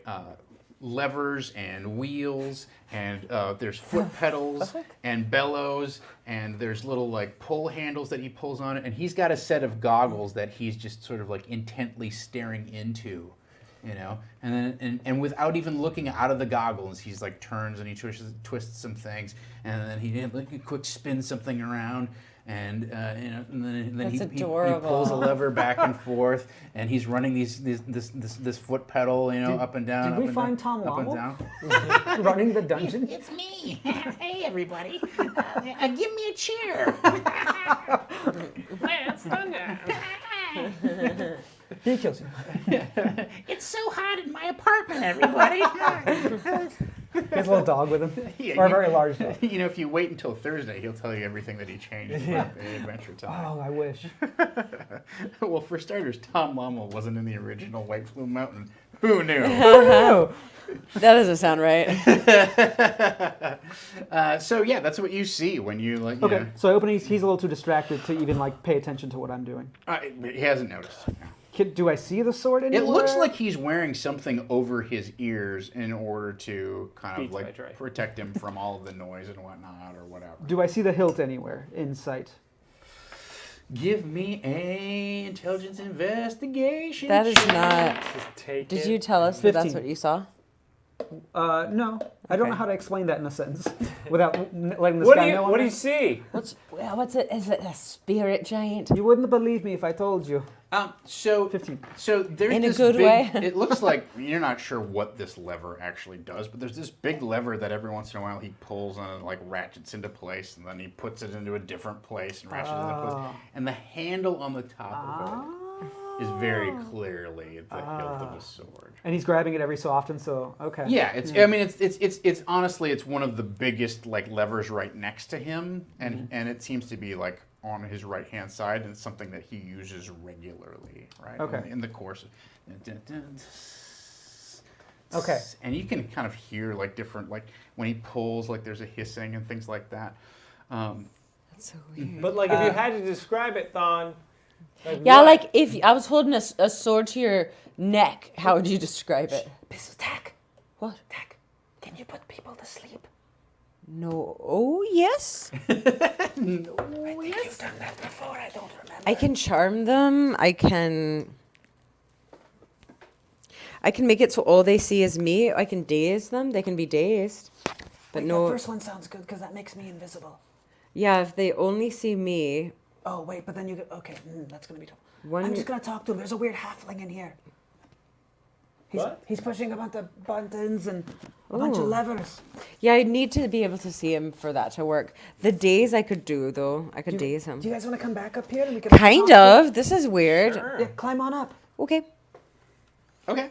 levers and wheels, and there's foot pedals and bellows, and there's little like pull handles that he pulls on it, and he's got a set of goggles that he's just sort of like intently staring into, you know, and then and without even looking out of the goggles, he's like turns and he twists some things, and then he like a quick spin something around. And and then he pulls a lever back and forth, and he's running this foot pedal, up and down. Did we find Tom Lommel running the dungeon? It's me. Hey, everybody. Give me a cheer. Let's done that. He kills you. It's so hot in my apartment, everybody. He has a little dog with him, Yeah, or a very large dog. If you wait until Thursday, he'll tell you everything that he changed about the Adventure Time. Oh, I wish. Well, for starters, Tom Lommel wasn't in the original White Plume Mountain. Who knew? That doesn't sound right. So yeah, that's what you see when you like. Okay, so I open. He's a little too distracted to even like pay attention to what I'm doing. He hasn't noticed. Do I see the sword anywhere? It looks like he's wearing something over his ears in order to kind of Beats by like Dre. protect him from all of the noise and whatnot or whatever. Do I see the hilt anywhere in sight? Give me a intelligence investigation. That is not. Just take Did it. you tell us that that's 15. what you saw? No. I don't know how to explain that in a sentence without letting this What guy do you know. What do you see? What's it? Is it a spirit giant? You wouldn't believe me if I told you. So 15. So there's In a this good big, way. It looks like you're not sure what this lever actually does, but there's this big lever that every once in a while he pulls and it like ratchets into place, and then he puts it into a different place and ratchets into place. And the handle on the top of it is very clearly the hilt of a sword. And he's grabbing it every so often, so okay. Yeah, it's. I mean, it's honestly, it's one of the biggest like levers right next to him, and it seems to be like on his right hand side, and it's something that he uses regularly, right? Okay. In the course. Okay. And you can kind of hear like different, like when he pulls, like there's a hissing and things like that. That's so weird. But like, if you had to describe it, Thon. Yeah, what? like if I was holding a sword to your neck, how would you describe it? Tack, What? can you put people to sleep? No. Oh, yes. You've done that before, I don't remember. I can charm them. I can make it so all they see is me. I can daze them. They can be dazed. But Wait, no. the first one sounds good because that makes me invisible. Yeah, if they only see me. Oh, wait, but then you get... Okay, that's going to be tough. One- I'm just going to talk to him. There's a weird halfling in here. He's pushing a bunch of buttons and a bunch of levers. Yeah, I need to be able to see him for that to work. The daze I could do, though. I could daze him. Do you guys want to come back up here? And we can Kind of. This is weird. Sure. Yeah, climb on up. Okay. Okay.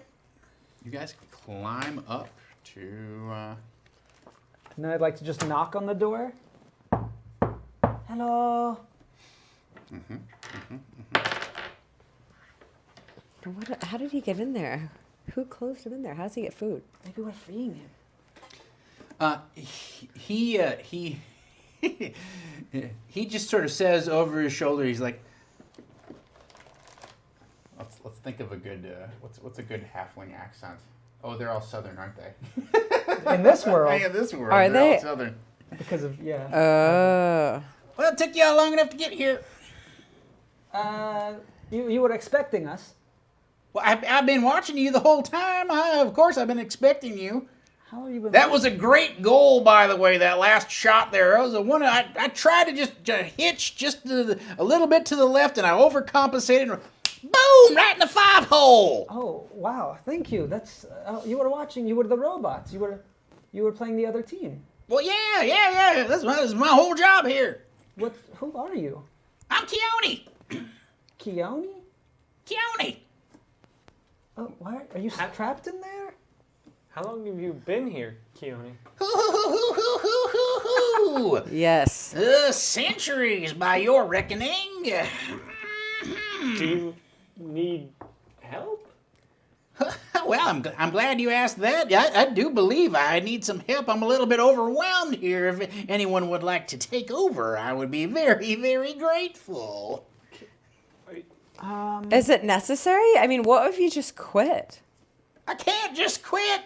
You guys climb up to. And then I'd like to just knock on the door. Hello. How did he get in there? Who closed him in there? How does he get food? Maybe we're freeing him. He he just sort of says over his shoulder. He's like, let's think of a good what's a good halfling accent. Oh, they're all southern, aren't they? In this world. In this world, Are they're they? all southern. Because of, yeah. Well, it took y'all long enough to get here. You were expecting us. Well, I've been watching you the whole time. Of course, I've been expecting you. How are you been? That was a great goal, by the way, that last shot there. That was the one I tried to just hitch just a little bit to the left, and I overcompensated. And boom! Right in the 5-hole. Oh, wow. Thank you. That's you were watching. You were the robots. You were playing the other team. Well, yeah. That's my whole job here. Who are you? I'm Keone. Keone? Keone. Oh, why are you trapped in there? How long have you been here, Keone? Yes. Centuries by your reckoning. Do you need help? Well, I'm glad you asked that. I do believe I need some help. I'm a little bit overwhelmed here. If anyone would like to take over, I would be very, very grateful. Is it necessary? I mean, what if you just quit? I can't just quit.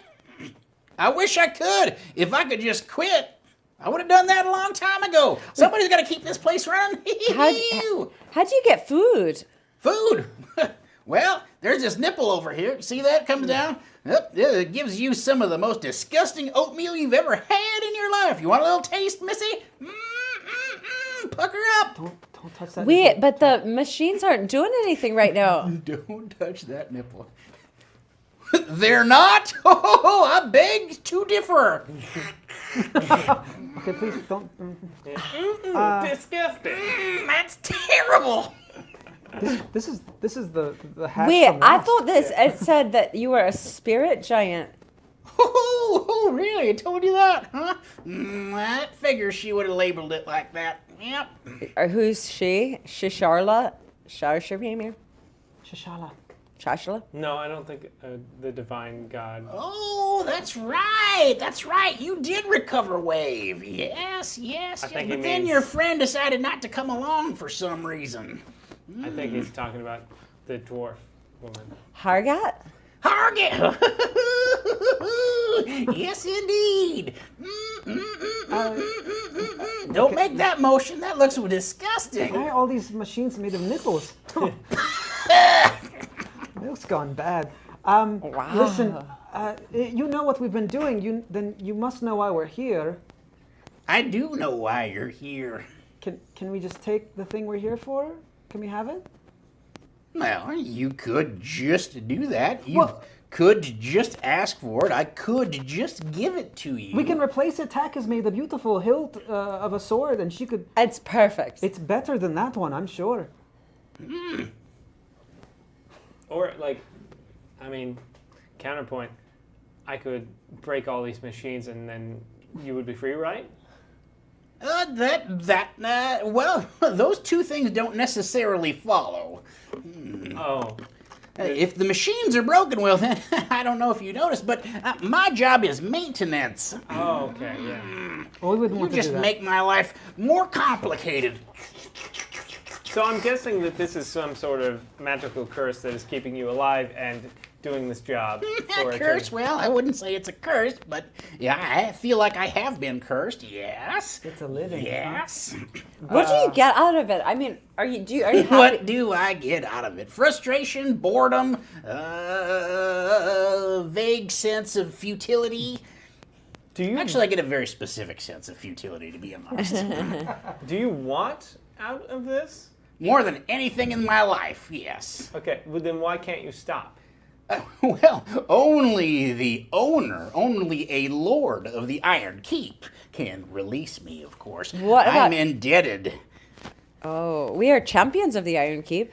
I wish I could. If I could just quit, I would have done that a long time ago. Somebody's got to keep this place running. How'd you get food? Food. Well, there's this nipple over here. See that? Comes down. Yep, it gives you some of the most disgusting oatmeal you've ever had in your life. You want a little taste, Missy? Pucker up. Don't touch that. Wait, but the machines aren't doing anything right now. Don't touch that nipple. They're not? Oh, I beg to differ. Okay, please don't. Disgusting. That's terrible. This is the hatch. Wait, from I Lost. thought it said that you were a spirit giant. Oh, really? I told you that, huh? I figure she would have labeled it like that. Yep. Or who's she? Shisharla? Sharshamir? Shishala. Shashla? No, I don't think the divine god. Oh, that's right. That's right. You did recover Wave. Yes. I think he But then means- your friend decided not to come along for some reason. I think he's talking about the dwarf woman. Hargat? Harget! Yes, indeed. Don't make that motion. That looks disgusting. Why are all these machines made of nipples? Milk's gone bad. Wow. Listen, you know what we've been doing. Then you must know why we're here. I do know why you're here. Can we just take the thing we're here for? Can we have it? Well, you could just do that. You Well- could just ask for it. I could just give it to you. We can replace it. Tak has made a beautiful hilt of a sword, and she could. It's perfect. It's better than that one, I'm sure. Or, counterpoint, I could break all these machines and then you would be free, right? Well, those two things don't necessarily follow. Oh. If the machines are broken, well, then, I don't know if you noticed, but my job is maintenance. Oh, okay, yeah. Well, we wouldn't You want to just do that. make my life more complicated. So I'm guessing that this is some sort of magical curse that is keeping you alive and doing this job. for A eternity. curse? Well, I wouldn't say it's a curse, but yeah, I feel like I have been cursed. Yes. It's a living. Yes. What do you get out of it? I mean, are you happy? What do I get out of it? Frustration, boredom, vague sense of futility. Do you Actually, I get a very specific sense of futility, to be honest. do you want out of this? More than anything in my life, yes. Okay, well then why can't you stop? Well, only the owner, only a lord of the Iron Keep can release me, of course. What about- I'm indebted. Oh, we are champions of the Ironkeep.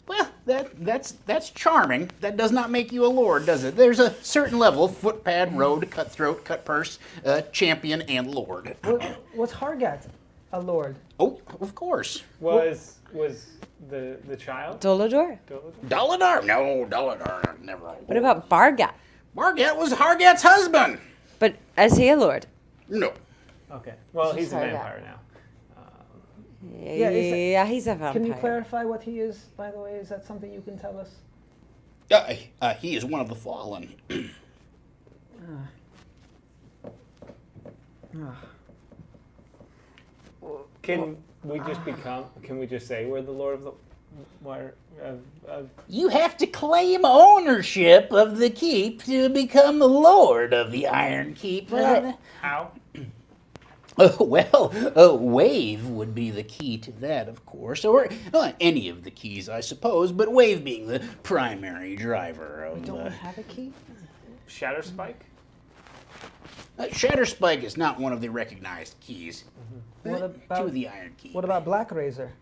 Well, that's charming. That does not make you a lord, does it? There's a certain level: footpad, road, cutthroat, cut purse, champion, and lord. Was Hargat a lord? Oh, of course. Was the child? Dolador? Daladar? No, Daladar never. What about Bargat? Margat was Hargat's husband. But is he a lord? No. Okay. Well, he's a Sorry, vampire now. Yeah, is it- Yeah, he's a vampire. Can you clarify what he is, by the way? Is that something you can tell us? He is one of the fallen. Can we just become? Can we just say we're the Lord of the? You have to claim ownership of the keep to become the lord of the Iron Keep. How? Wave would be the key to that, of course, or any of the keys, I suppose, but Wave being the primary driver of. Don't we have a key? Shatterspike? Shatterspike is not one of the recognized keys What to about the Iron Keep. what about Black Razor?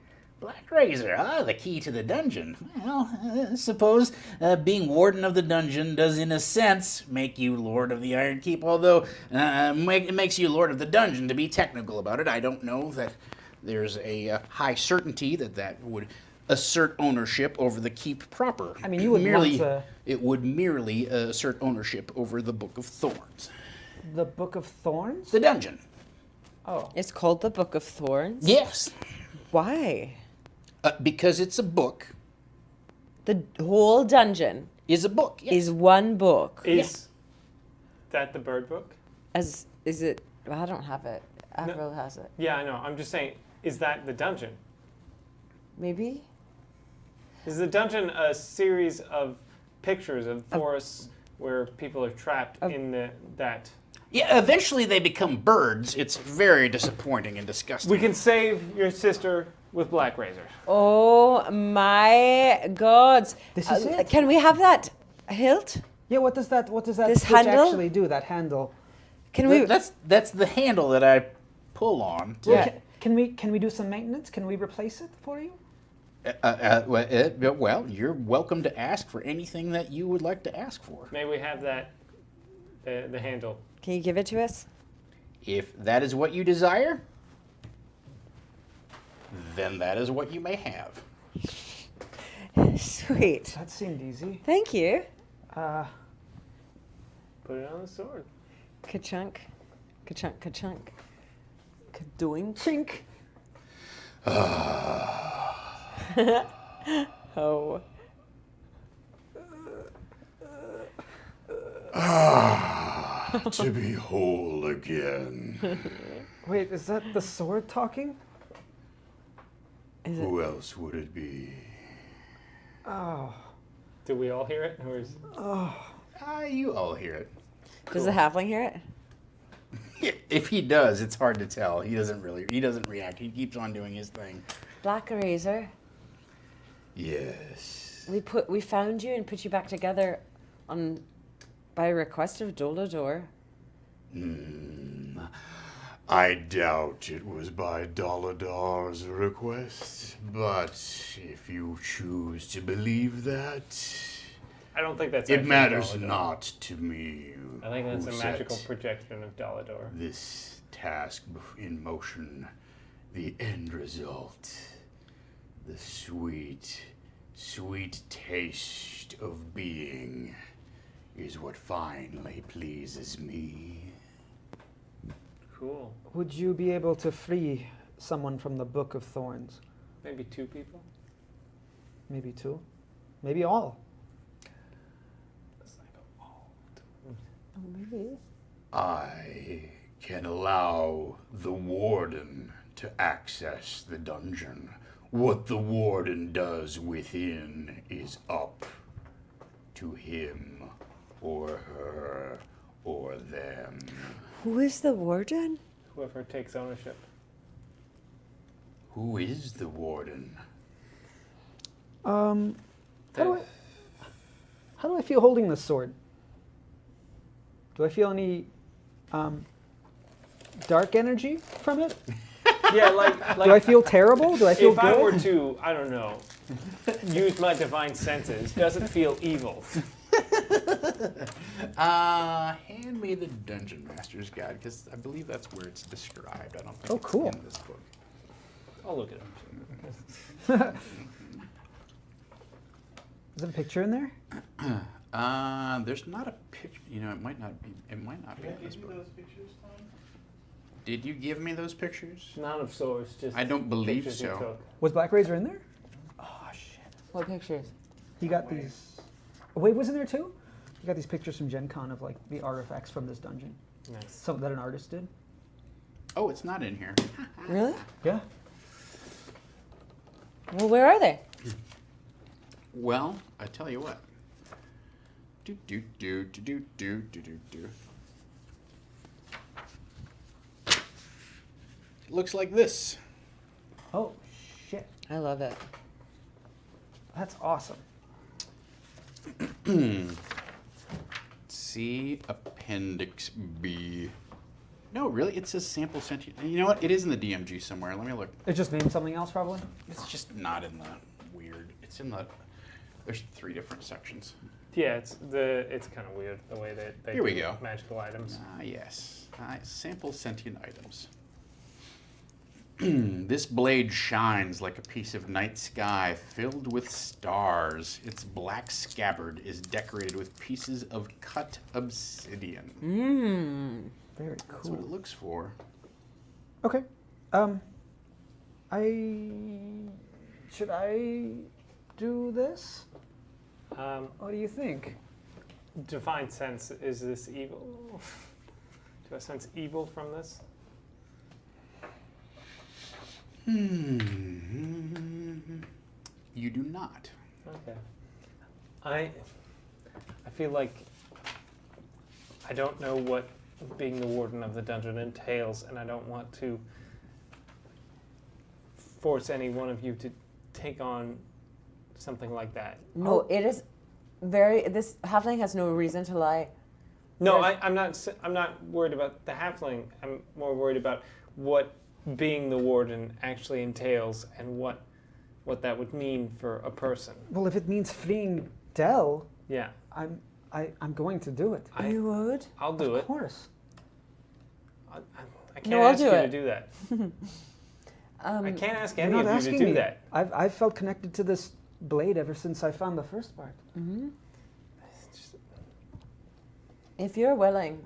Black Razor, the key to the dungeon. Well, I suppose being warden of the dungeon does, in a sense, make you Lord of the Iron Keep, although it makes you Lord of the dungeon, to be technical about it. I don't know that there's a high certainty that would assert ownership over the keep proper. I mean, you would merely, want to- It would merely assert ownership over the Book of Thorns. The Book of Thorns? The dungeon. Oh. It's called the Book of Thorns? Yes, Why? because it's a book. The whole dungeon Is a book. Yes. is one book. Is that the bird book? Is it? Well, I don't have it. Avril has it. Yeah, I know. I'm just saying. Is that the dungeon? Maybe. Is the dungeon a series of pictures of forests where people are trapped in that? Yeah, eventually they become birds. It's very disappointing and disgusting. We can save your sister with Black Razor. Oh my God! This is it? Can we have that hilt? Yeah, what does that This switch handle? actually do, that handle? Can we? That's the handle that I pull on. To, Yeah. Can we do some maintenance? Can we replace it for you? well, you're welcome to ask for anything that you would like to ask for. May we have that, the handle? Can you give it to us? If that is what you desire, then that is what you may have. Sweet. That seemed easy. Thank you. Put it on the sword. Ka-chunk. Ka-chunk, ka-chunk. Ka-doink. Chink. Oh. To be whole again. Wait, is that the sword talking? Is it? Who else would it be? Oh. Do we all hear it? Or is... You all hear it. Does the halfling hear it? If he does, it's hard to tell. He doesn't react. He keeps on doing his thing. Black Razor. Yes. We found you and put you back together by request of Dolador. I doubt it was by Daladar's request, but if you choose to believe that, I don't think that's it actually matters Dalador. not to me. I think that's who a magical set projection of Dalador. this task in motion. The end result, the sweet, sweet taste of being, is what finally pleases me. Cool. Would you be able to free someone from the Book of Thorns? Maybe two people? Maybe two? Maybe all? That's like a wall. Oh, maybe. I can allow the warden to access the dungeon. What the warden does within is up to him or her or them. Who is the warden? Whoever takes ownership. Who is the warden? How How do I feel holding this sword? Do I feel any dark energy from it? Yeah, like Do I feel terrible? Do I feel if good? I were to, I don't know, use my divine senses, does it feel evil? Hand me the Dungeon Master's Guide, because I believe that's where it's described. I don't think Oh, it's cool. in this book. I'll look it up. Is there a picture in there? There's not a picture. You know, it might not be. It might not be Can I in this give you book. those pictures, Tom? Did you give me those pictures? None of source, just I don't believe pictures you so. took. Was Black Razor in there? Oh shit. What pictures? He got these. Wade was in there too? He got these pictures from Gen Con of like the artifacts from this dungeon. Nice. Something that an artist did. Oh, it's not in here. Really? Yeah. Well, where are they? Well, I tell you what. Do do do do do do do do do. Looks like this. Oh shit. I love it. That's awesome. See Appendix B. No, really, it says sample sentient. You know what? It is in the DMG somewhere. Let me look. It just named something else probably. It's just not in the weird. It's in the. There's 3 different sections. Yeah, it's kind of weird the way that they Here we do go. magical items. Ah, yes. Sample sentient items. This blade shines like a piece of night sky filled with stars. Its black scabbard is decorated with pieces of cut obsidian. Very That's what cool. it looks for. Okay. Should I do this? What do you think? Divine sense, is this evil? Do I sense evil from this? You do not. Okay. I feel like I don't know what being the warden of the dungeon entails, and I don't want to force any one of you to take on something like that. No, it is very. This halfling has no reason to lie. No, Yes. I'm not worried about the halfling. I'm more worried about what being the warden actually entails and what that would mean for a person. Well, if it means freeing Dell, Yeah, I'm going to do it. You would? I'll do Of it. course. I can't No, I'll ask do you it. to do that. I can't ask You're any not of you asking to do me. that. I've felt connected to this blade ever since I found the first part. If you're willing,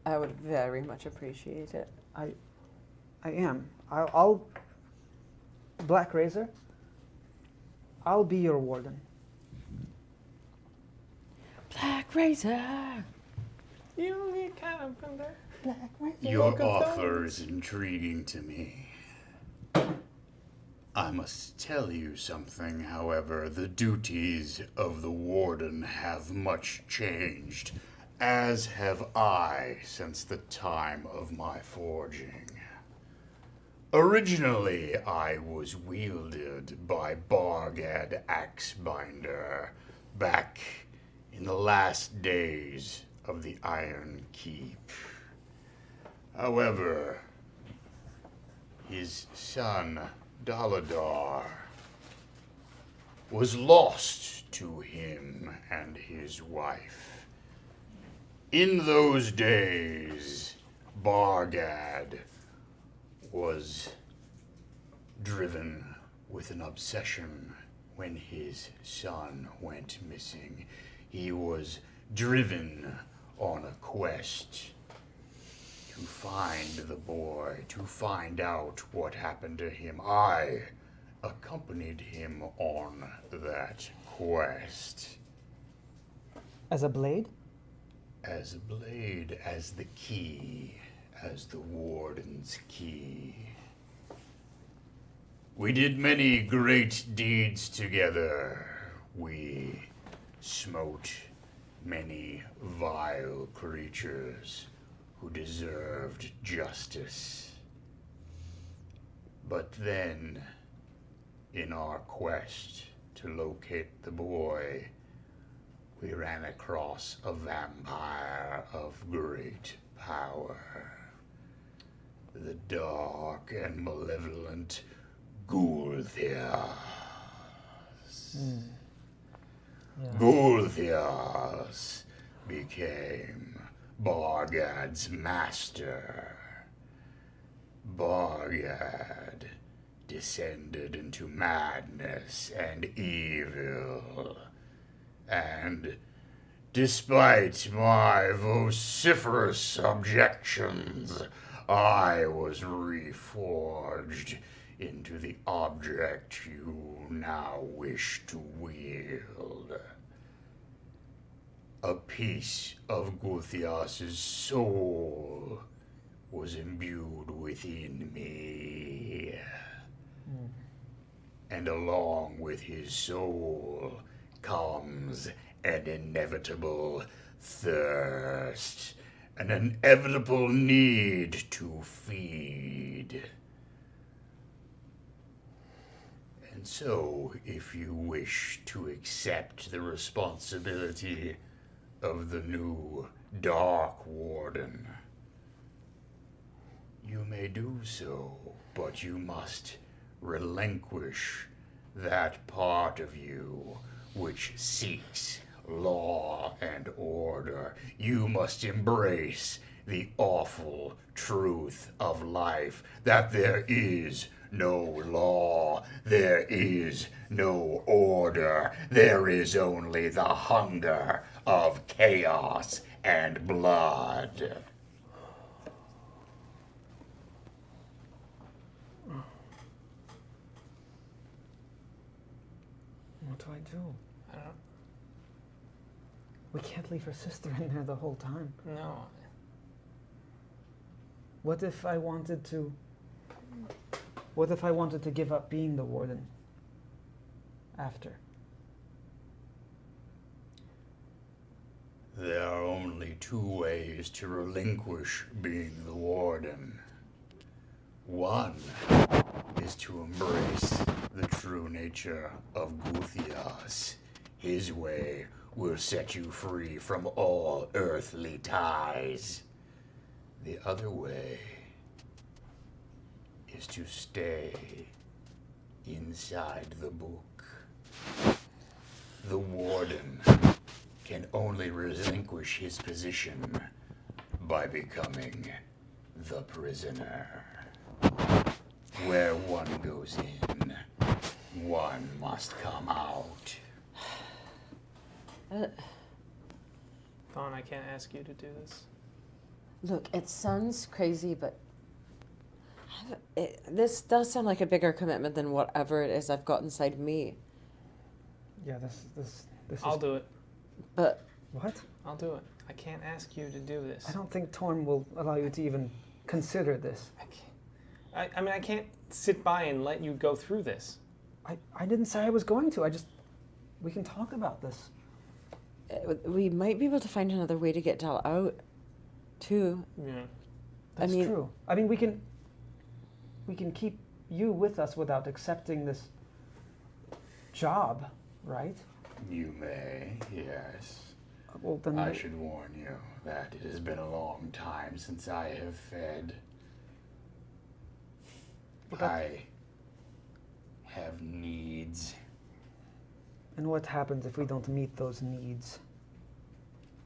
I would very much appreciate it. I am. I'll Black Razor. I'll be your warden. Black Razor. You get kind of from there. Black Razor. Your offer is intriguing to me. I must tell you something, however. The duties of the warden have much changed, as have I since the time of my forging. Originally, I was wielded by Bargad Axebinder back in the last days of the Ironkeep. However, his son, Daladar, was lost to him and his wife. In those days, Bargad was driven with an obsession when his son went missing. He was driven on a quest to find the boy, to find out what happened to him. I accompanied him on that quest. As a blade? As a blade, as the key, as the warden's key. We did many great deeds together. We smote many vile creatures who deserved justice. But then, in our quest to locate the boy, we ran across a vampire of great power. The dark and malevolent Gulthias. Gulthias became Bargad's master. Bargad descended into madness and evil. And despite my vociferous objections, I was reforged into the object you now wish to wield. A piece of Gulthias' soul was imbued within me. And along with his soul comes an inevitable thirst, an inevitable need to feed. And so, if you wish to accept the responsibility of the new Dark Warden, you may do so, but you must relinquish that part of you which seeks law and order. You must embrace the awful truth of life, that there is no law, there is no order, there is only the hunger of chaos and blood. What do I do? I don't We can't leave her sister in there the whole time. know. What if I wanted to... What if I wanted to give up being the warden? After? There are only two ways to relinquish being the warden. One is to embrace the true nature of Gulthias. His way will set you free from all earthly ties. The other way is to stay inside the book. The warden can only relinquish his position by becoming the prisoner. Where one goes in, one must come out. Thon, I can't ask you to do this. Look, it sounds crazy, but this does sound like a bigger commitment than whatever it is I've got inside me. Yeah, this I'll is... do it. But What? I'll do it. I can't ask you to do this. I don't think Torm will allow you to even consider this. I can't. I mean, I can't sit by and let you go through this. I didn't say I was going to. We can talk about this. we might be able to find another way to get Dal out, too. Yeah. That's mean- true. I mean, we can keep you with us without accepting this job, right? You may, yes. Well, then I should warn you that it has been a long time since I have fed. I have needs. And what happens if we don't meet those needs?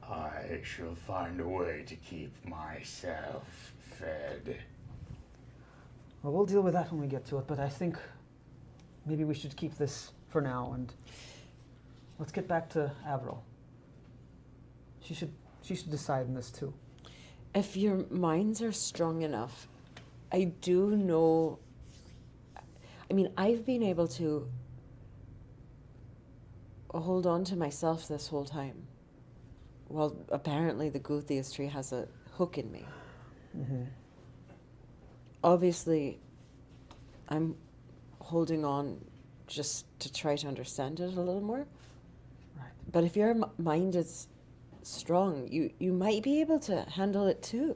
I shall find a way to keep myself fed. Well, we'll deal with that when we get to it, but I think maybe we should keep this for now, and let's get back to Avril. She should decide on this too. If your minds are strong enough, I do know. I mean, I've been able to hold on to myself this whole time. Well, apparently the Gulthias tree has a hook in me. Mm-hmm. Obviously, I'm holding on just to try to understand it a little more. Right. But if your mind is strong, you might be able to handle it too.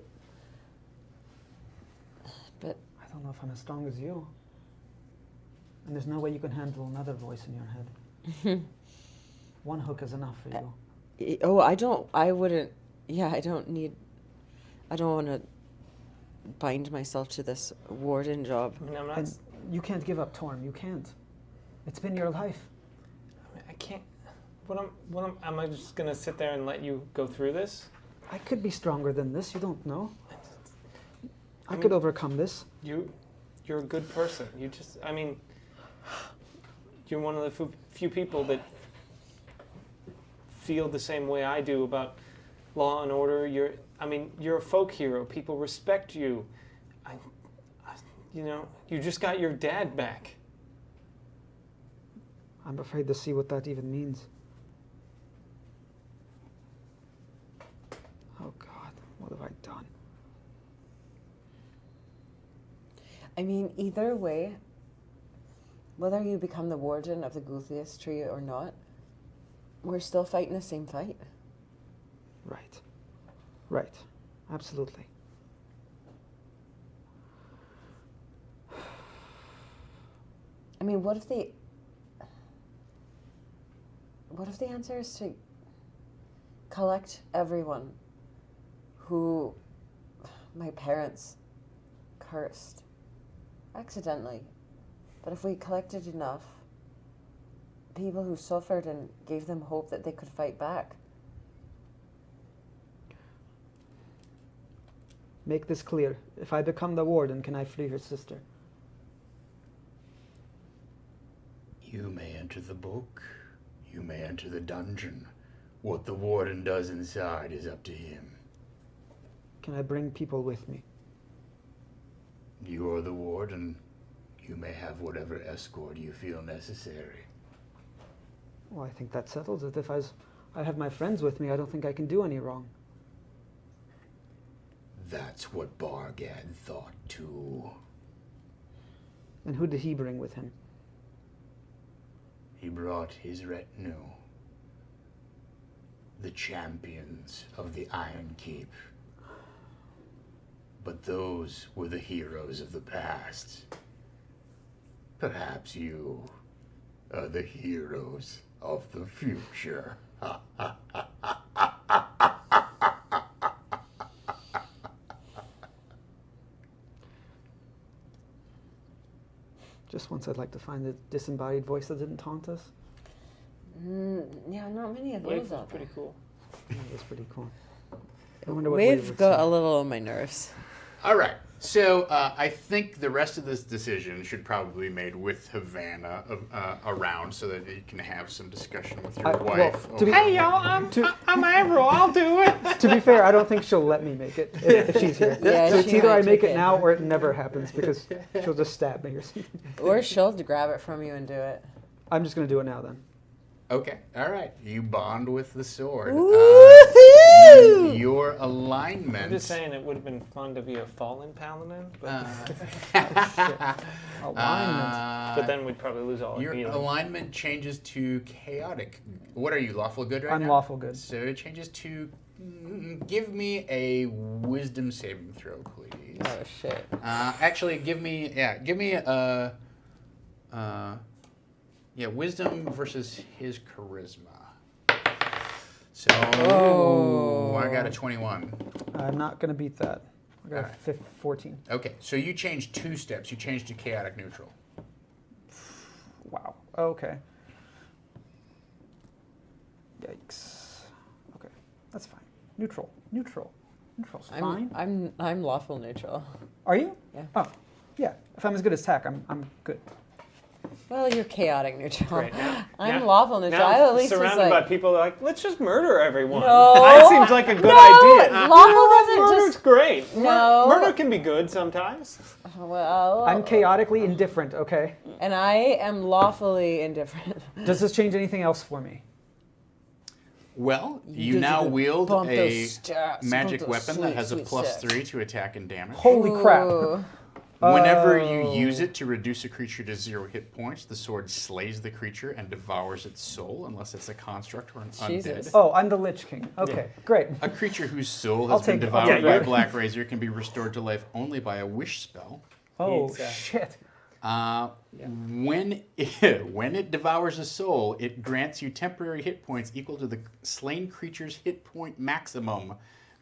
But I don't know if I'm as strong as you. And there's no way you can handle another voice in your head. One hook is enough for you. Oh, I don't want to bind myself to this warden job. I mean, I'm not. And you can't give up, Torm. You can't. It's been your life. I can't. Am I just gonna sit there and let you go through this? I could be stronger than this. You don't know. I mean, could overcome this. You're a good person. You're one of the few people that feel the same way I do about law and order. You're a folk hero. People respect you. You just got your dad back. I'm afraid to see what that even means. Oh God, what have I done? I mean, either way, whether you become the warden of the Gulthias tree or not, we're still fighting the same fight. Right. Right. Absolutely. I mean, what if the answer is to collect everyone who my parents cursed accidentally? But if we collected enough people who suffered and gave them hope that they could fight back. Make this clear. If I become the warden, can I free her sister? You may enter the book. You may enter the dungeon. What the warden does inside is up to him. Can I bring people with me? You are the warden. You may have whatever escort you feel necessary. Well, I think that settles it. If I have my friends with me, I don't think I can do any wrong. That's what Bargad thought too. And who did he bring with him? He brought his retinue. The champions of the Ironkeep. But those were the heroes of the past. Perhaps you are the heroes of the future. Just once I'd like to find the disembodied voice that didn't taunt us. Yeah, not many of Wave those was out there. pretty cool. That's pretty cool. I wonder what Wave Wave would got say. a little on my nerves. All right. So I think the rest of this decision should probably be made with Havana around so that you can have some discussion with your well, wife. to be- over- Hey y'all, I'm Avril. I'll do it. To be fair, I don't think she'll let me make it if she's here. Yeah, So she it's either might I make take it it. now or it never happens because she'll just stab me or something. Or she'll grab it from you and do it. I'm just going to do it now then. Okay. All right. You bond with the sword. Woohoo! Your alignment. I'm just saying it would have been fun to be a fallen paladin, but, Alignment. but then we'd probably lose all our Your healing. alignment changes to chaotic. What are you, lawful good right I'm now? lawful good. So it changes to. Give me a wisdom saving throw, please. Oh shit. Actually, give me a. Wisdom versus his charisma. So I got a 21. I'm not going to beat that. I got Alright. a 14. Okay, so you changed 2 steps. You changed to chaotic neutral. Wow. Okay. Yikes. Okay. That's fine. Neutral. Neutral's fine. I'm lawful neutral. Are you? Yeah. Oh, yeah. If I'm as good as Tack, I'm good. Well, you're chaotic neutral. Great. I'm lawful neutral. Now I I'm at least was surrounded by like, people that are like, let's just murder everyone. No. That seems like a good No, idea. lawful doesn't Murder's just- great. No. Murder can be good sometimes. well, I'm chaotically indifferent, okay? and I am lawfully indifferent. Does this change anything else for me? Well, you Did now you wield bump a those stats, magic bump those weapon that has a sweet plus stats. 3 to attack and damage. Holy crap. Ooh. Whenever you use it to reduce a creature to 0 hit points, the sword slays the creature and devours its soul, unless it's a construct or an Jesus. undead. Oh, I'm the Lich King. Okay, great. A creature whose soul I'll has been take it. I'll devoured take by it. a black razor can be restored to life only by a wish spell. Oh, Exactly. shit. When it devours a soul, it grants you temporary hit points equal to the slain creature's hit point maximum.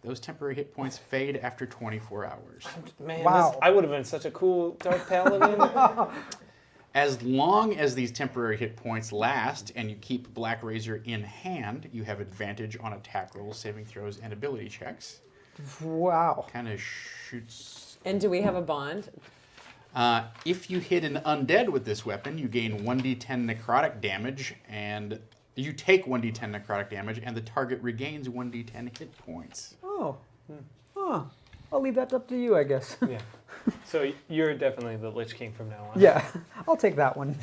Those temporary hit points fade after 24 hours. Man, Wow. I would have been such a cool Dark Paladin. As long as these temporary hit points last and you keep Black Razor in hand, you have advantage on attack rolls, saving throws, and ability checks. Wow. Kind of shoots. And do we have a bond? If you hit an undead with this weapon, you gain 1d10 necrotic damage, and you take 1d10 necrotic damage, and the target regains 1d10 hit points. Oh. Huh. I'll leave that up to you, I guess. Yeah. So you're definitely the Lich King from now on. Yeah, I'll take that one.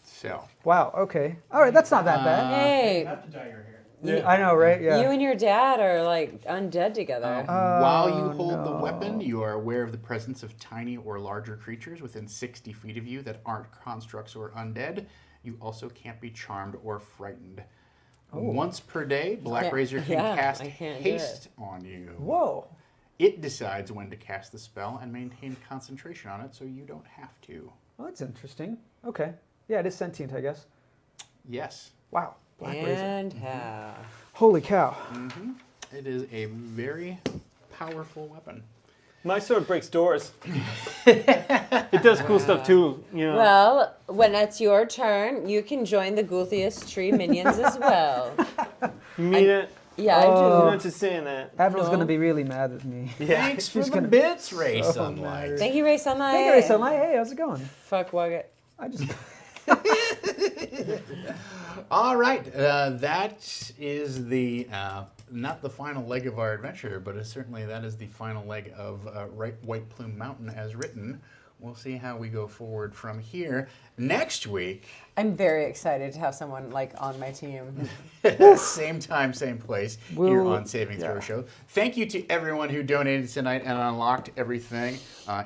So, Wow, okay. All right, that's not that bad. Hey, You have to dye your hair. I know, right? Yeah. you and your dad are like undead together. while you hold the no. weapon, you are aware of the presence of tiny or larger creatures within 60 feet of you that aren't constructs or undead. You also can't be charmed or frightened. Once per day, Black Razor can cast I can't do it. haste on you. Whoa. It decides when to cast the spell and maintain concentration on it, so you don't have to. Well, that's interesting. Okay. Yeah, it is sentient, I guess. Yes, Wow. Black Razor. And how? Holy cow. it is a very powerful weapon. My sword breaks doors. It does cool stuff too, you know. Well, when it's your turn, you can join the Goothiest Tree minions as well. You mean it? Yeah, I You're Oh. not just saying that. Avril's No. going to be really mad at me. Yeah. Thanks for She's the gonna- bits, Ray so Sunlight. mad. Thank you, Ray Sunlight. Hey, Grace, Sunlight. Hey, how's it going? Fuck Wugget. I just... All right, that is the not the final leg of our adventure, but certainly that is the final leg of White Plume Mountain as written. We'll see how we go forward from here. Next week, I'm very excited to have someone like on my team. same time, same place, here We'll- on Saving Throw Show. Thank you to everyone who donated tonight and unlocked everything,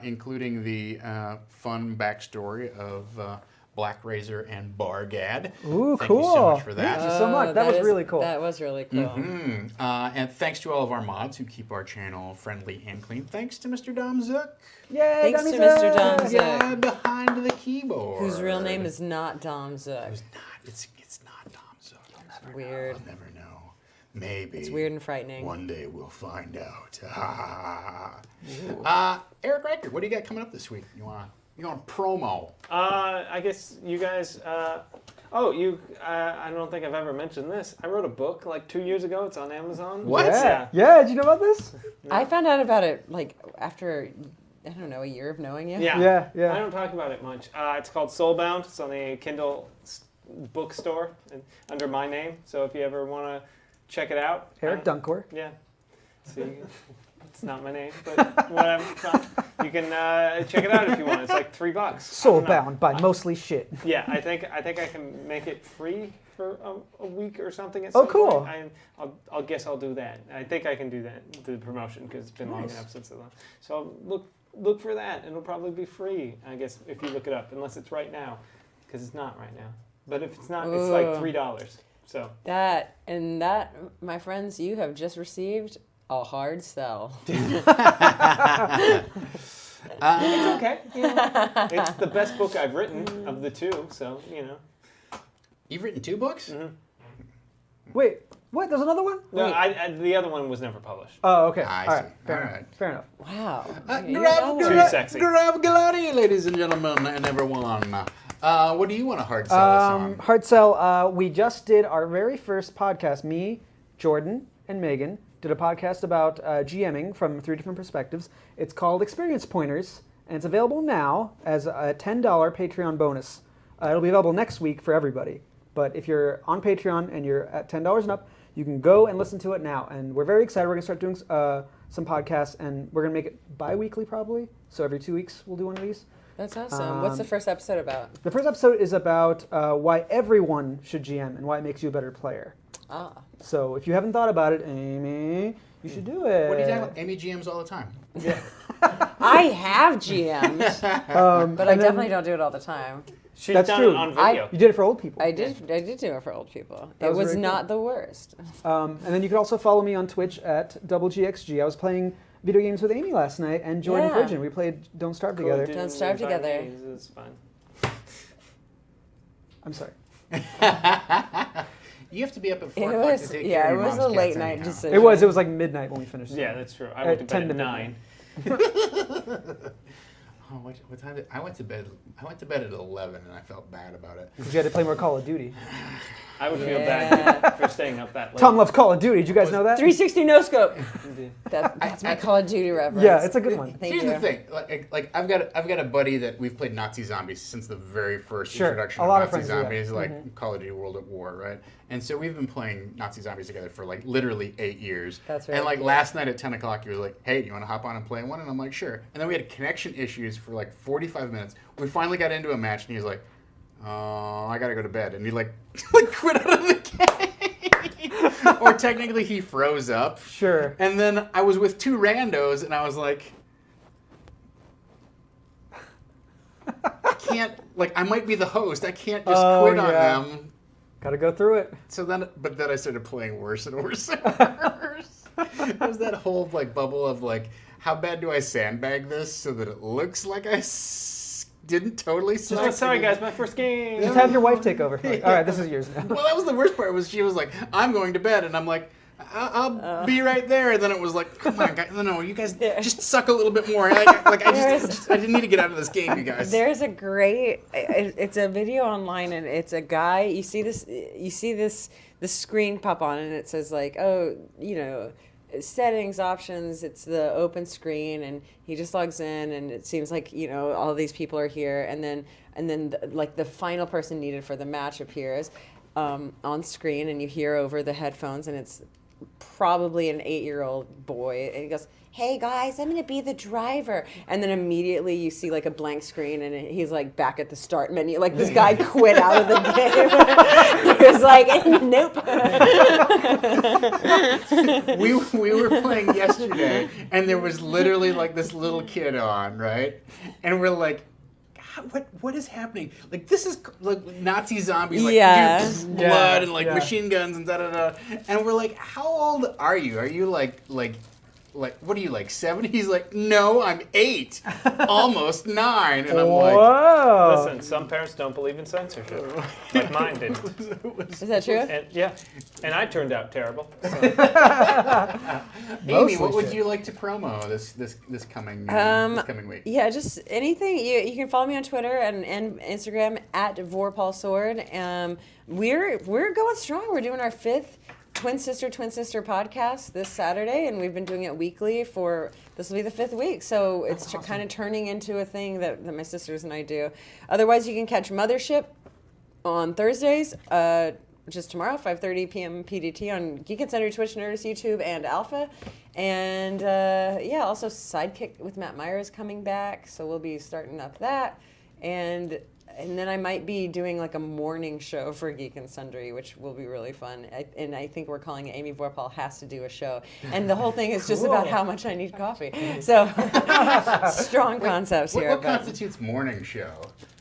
including the fun backstory of Black Razor and Bargad. Ooh, Thank cool. you so much for that. Thank you so much. That was really cool. That was really cool. And thanks to all of our mods who keep our channel friendly and clean. Thanks to Mr. Dom Zook, Yay, Thanks Dummy to Mr. Zook. Dom the Zook. guy behind the keyboard. Whose real name is not Dom Zook. It's not. It's not Dom Zook. You'll never Weird. Know. I'll never know. Maybe. It's weird and frightening. One day we'll find out. Eric Riker, what do you got coming up this week? You want promo? I guess you guys. I don't think I've ever mentioned this. I wrote a book like 2 years ago. It's on Amazon. What? Yeah. Yeah, did you know about this? I found out about it like after, I don't know, a year of knowing you. Yeah. Yeah, yeah. I don't talk about it much. It's called Soulbound. It's on the Kindle bookstore and under my name. So if you ever want to check it out. Eric Dunkor. Yeah. See, it's not my name, but whatever. It's fine. You can check it out if you want. It's like $3. I don't know. Soulbound by Mostly Shit. Yeah, I think I can make it free for a week or something. At Oh, some cool. Point. I'll guess I'll do that. I think I can do that, the promotion, because it's been long Nice. enough since I left. So look for that, and it'll probably be free. I guess if you look it up, unless it's right now, because it's not right now. But if it's not, it's like $3. So That, my friends, you have just received a hard sell. it's okay. It's the best book I've written of the two. So You've written 2 books? Wait, what? There's another one? No, the other one was never published. Oh, okay. I All right. see. Fair All enough. right. Fair enough. Wow. Too sexy. Grab Galati, ladies and gentlemen, and everyone. What do you want to hard sell us on? Hard sell. We just did our very first podcast. Me, Jordan, and Megan did a podcast about GMing from 3 different perspectives. It's called Experience Pointers, and it's available now as a $10 Patreon bonus. It'll be available next week for everybody. But if you're on Patreon and you're at $10 and up, you can go and listen to it now. And we're very excited. We're going to start doing some podcasts, and we're going to make it bi-weekly probably. So every 2 weeks we'll do one of these. That's awesome. What's the first episode about? The first episode is about why everyone should GM and why it makes you a better player. Ah. So if you haven't thought about it, Amy, you should do it. What are you talking about? Amy GMs all the time. I have GM'd, but I definitely don't do it all the time. She's That's done true. it on video. You did it for old people. I did do it for old people. That It was was very not the worst. And then you can also follow me on Twitch at DoubleGXG. I was playing video games with Amy last night and Jordan Yeah. Pridgeon. We played Don't Starve together. Don't Starve together. This is fun. I'm sorry. You have to be up at It 4 o'clock was, to take care yeah, of it your was mom's a late cats night anyhow. decision. It was like midnight when we finished. Yeah, that's true. I At went to 10 bed to at midnight. 9. Oh, what time did I went to bed? I went to bed at 11, and I felt bad about it. Because you had to play more Call of Duty. I would feel Yeah. bad for staying up that late. Tom loves Call of Duty. Did you guys know that? 360 no scope. That's my Call of Duty reference. Yeah, it's a good one. Thank Here's you. the thing, like I've got a buddy that we've played Nazi Zombies since the very first Sure. introduction A of lot of Nazi friends do that. Zombies, like Call of Duty World at War, right? And so we've been playing Nazi Zombies together for like literally 8 years. That's right. And like last night at 10 o'clock, he was like, "Hey, do you want to hop on and play one?" And I'm like, "Sure." And then we had connection issues for like 45 minutes. We finally got into a match, and he was like, "Oh, I gotta go to bed," and he like quit out of the game. Or technically, he froze up. Sure. And then I was with two randos, and I was like, I can't, like, I might be the host. I can't just Oh, quit on yeah. them. Got to go through it. So then, but then I started playing worse and worse and worse. It was that whole, like, bubble of, like, how bad do I sandbag this so that it looks like I didn't totally Oh, suck? sorry, guys, my first game. Just have your wife take over. Like, all right, this is yours now. Well, that was the worst part. Was she was like, "I'm going to bed," and I'm like, "I'll be right there." And then it was like, "Come on, guys, no, you guys just suck a little bit more." I didn't need to get out of this game, you guys. There's a great. It's a video online, and it's a guy. You see this screen pop on, and it says like, oh, settings, options. It's the open screen, and he just logs in, and it seems like all these people are here, and then the final person needed for the match appears on screen, and you hear over the headphones, and it's probably an 8-year-old boy, and he goes, "Hey guys, I'm gonna be the driver," and then immediately you see like a blank screen, and he's like back at the start menu, like this guy quit out of the game. He was like, "Nope." we were playing yesterday, and there was literally like this little kid on, right? And we're like, what is happening? Like, this is like Nazi zombies, like Yeah. dude, blood and like Yeah. machine guns and da da da. And we're like, how old are you? Are you like what are you, like 7? He's like, no, I'm 8, almost 9. And I'm like, Whoa. Listen, some parents don't believe in censorship, like mine didn't. Is that true? And yeah, and I turned out terrible. So. Amy, what Mostly would shit. you like to promo this coming week? Yeah, just anything. You can follow me on Twitter and Instagram at VorPaulSword. We're going strong. We're doing our 5th Twin Sister podcast this Saturday, and we've been doing it weekly this will be the 5th week. So it's kind of turning into a thing that my sisters and I do. Otherwise, you can catch Mothership on Thursdays, which is tomorrow, 5:30 p.m. PDT on Geek and Sundry, Twitch, Nerdist, YouTube, and Alpha. And also Sidekick with Matt Meyer is coming back, so we'll be starting up that. And then I might be doing like a morning show for Geek and Sundry, which will be really fun. And I think we're calling it Amy Vorpahl Has to Do a Show. And the whole thing is just about how much I need coffee. So strong concepts here. What but constitutes morning show?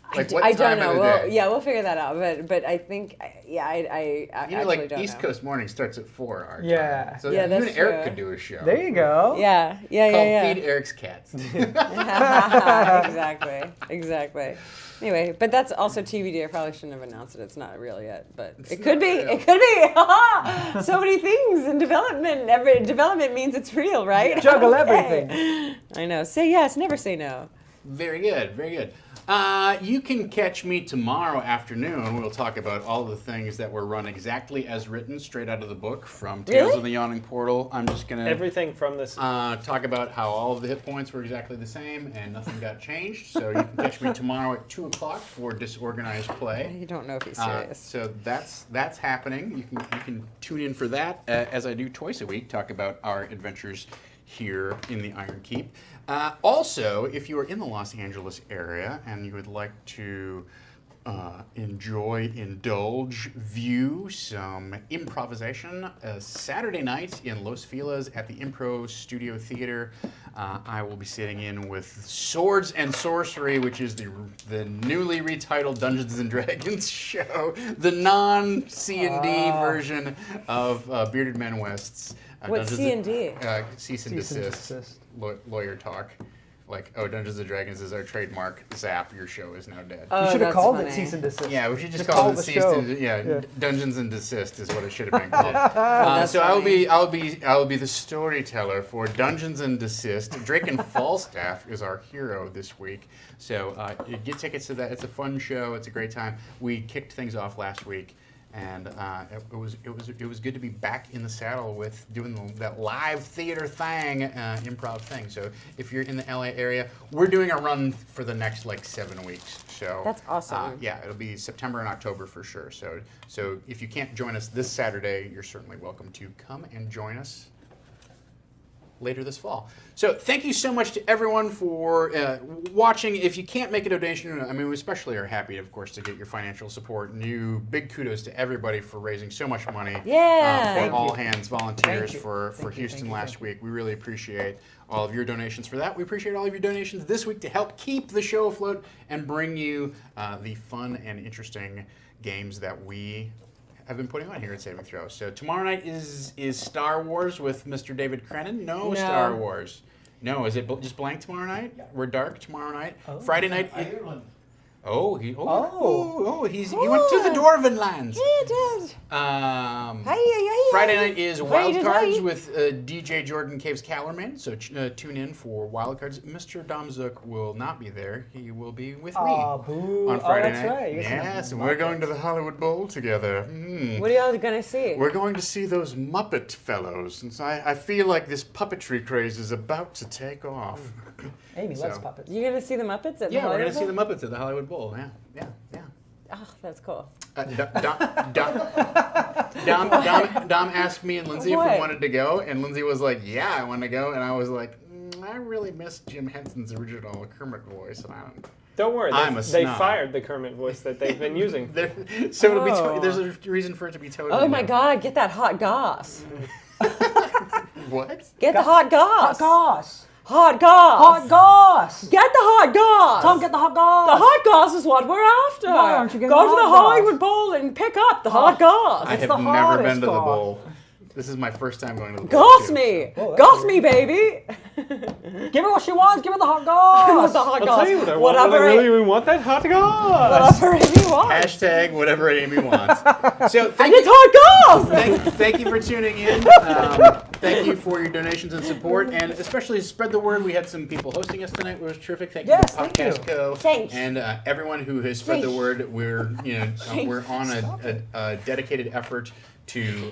I Like, d- what I time don't of know. the Well, day? yeah, we'll figure that out. But I think, I actually like don't East know. Coast morning starts at 4 our Yeah. time. So Yeah, you that's and Eric true. could do a show. There you go. Yeah. Called Feed Eric's Cats. Exactly. Anyway, but that's also TBD. I probably shouldn't have announced it. It's not real yet, but it could be. real. It could be. So many things in development. Every development means it's real, right? Juggle Okay. everything. I know. Say yes, never say no. Very good, very good. You can catch me tomorrow afternoon. We'll talk about all the things that were run exactly as written, straight out of the book from Tales Really? of the Yawning Portal. I'm just going to Everything from this. talk about how all of the hit points were exactly the same and nothing got changed. So you can catch me tomorrow at 2 o'clock for Disorganized Play. You don't know if he's serious. So that's happening. You can tune in for that as I do twice a week. Talk about our adventures here in the Ironkeep. Also, if you are in the Los Angeles area and you would like to indulge, view some improvisation, Saturday night in Los Feliz at the Impro Studio Theater, I will be sitting in with Swords and Sorcery, which is the newly retitled Dungeons and Dragons show, the non-C&D version of Bearded Men West's What's C&D? Cease and desist. Lawyer talk. Like, Dungeons and Dragons is our trademark. Zap, your show is now dead. You should have that's called funny. it cease and desist. Yeah, we should just call call it the cease show. Dungeons and Desist is what it should have been called. So I will be the storyteller for Dungeons and Desist. Drake and Falstaff is our hero this week. So get tickets to that. It's a fun show. It's a great time. We kicked things off last week. And it was good to be back in the saddle with doing that live theater thing, improv thing. So if you're in the LA area, we're doing a run for the next 7 weeks. So That's awesome. Yeah, it'll be September and October for sure. So if you can't join us this Saturday, you're certainly welcome to come and join us later this fall. So thank you so much to everyone for watching. If you can't make a donation, I mean, we especially are happy, of course, to get your financial support. And big kudos to everybody for raising so much money. Yeah. For all hands volunteers Thank you. for Thank you, Houston thank you, last thank you. week. We really appreciate all of your donations for that. We appreciate all of your donations this week to help keep the show afloat and bring you the fun and interesting games that we have been putting on here at Saving Throw. So tomorrow night is Star Wars with Mr. David Crennan. No Star Wars. No, is it just blank tomorrow night? We're dark tomorrow night. Friday night. Ireland. He went to the Dwarven lands. He did. Friday night is Wild did Cards I? with DJ Jordan Caves Callerman. So tune in for Wild Cards. Mr. Domzook will not be there. He will be with me Boo. on Friday that's night. right. You guys Yes, have and we're going to the Hollywood Bowl together. What are y'all gonna see? We're going to see those Muppet fellows, and so I feel like this puppetry craze is about to take off. Amy loves So- puppets. You gonna see the Muppets at the Yeah, we're Hollywood going to see the Bowl? Muppets at the Hollywood Bowl. Yeah. Oh, that's cool. Dom asked me and Lindsay if we What? wanted to go, and Lindsay was like, "Yeah, I want to go," and I was like, "I really miss Jim Henson's original Kermit voice, and I don't." Don't worry, I'm a they snob. fired the Kermit voice that they've been using. So it'll be. Oh. There's a reason for it to be totally. Oh my new. God, get that hot goss. What? Get the hot goss. Hot goss. Hot goss. Hot goss. Get the hot goss. Tom, get the hot goss. The hot goss is what we're after. Why aren't you getting Go the to the hot goss? Hollywood Bowl and pick up the hot goss. I It's have the never hottest been to the goss. bowl. This is my first time going to the bowl. Goss too. me. Oh, that's Goss good. me, baby. Give her what she wants. Give her the hot goss. the hot I'll goss. tell you what I want. Whatever, I really want that hot goss. whatever Amy wants. Hashtag whatever Amy wants. So And thank it's you. hot goss. Thank you for tuning in. Thank you for your donations and support, and especially spread the word. We had some people hosting us tonight, which was terrific. Thank Yes, you to thank you. Podcast Co. Thanks. And everyone who has spread the Thanks. word. We're on a dedicated effort to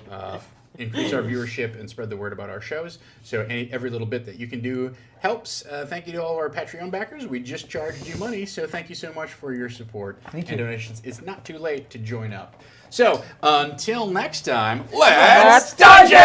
increase our viewership and spread the word about our shows. So every little bit that you can do helps. Thank you to all of our Patreon backers. We just charged you money, so thank you so much for your support Thank and you. donations. It's not too late to join up. So until next time, let's dungeon!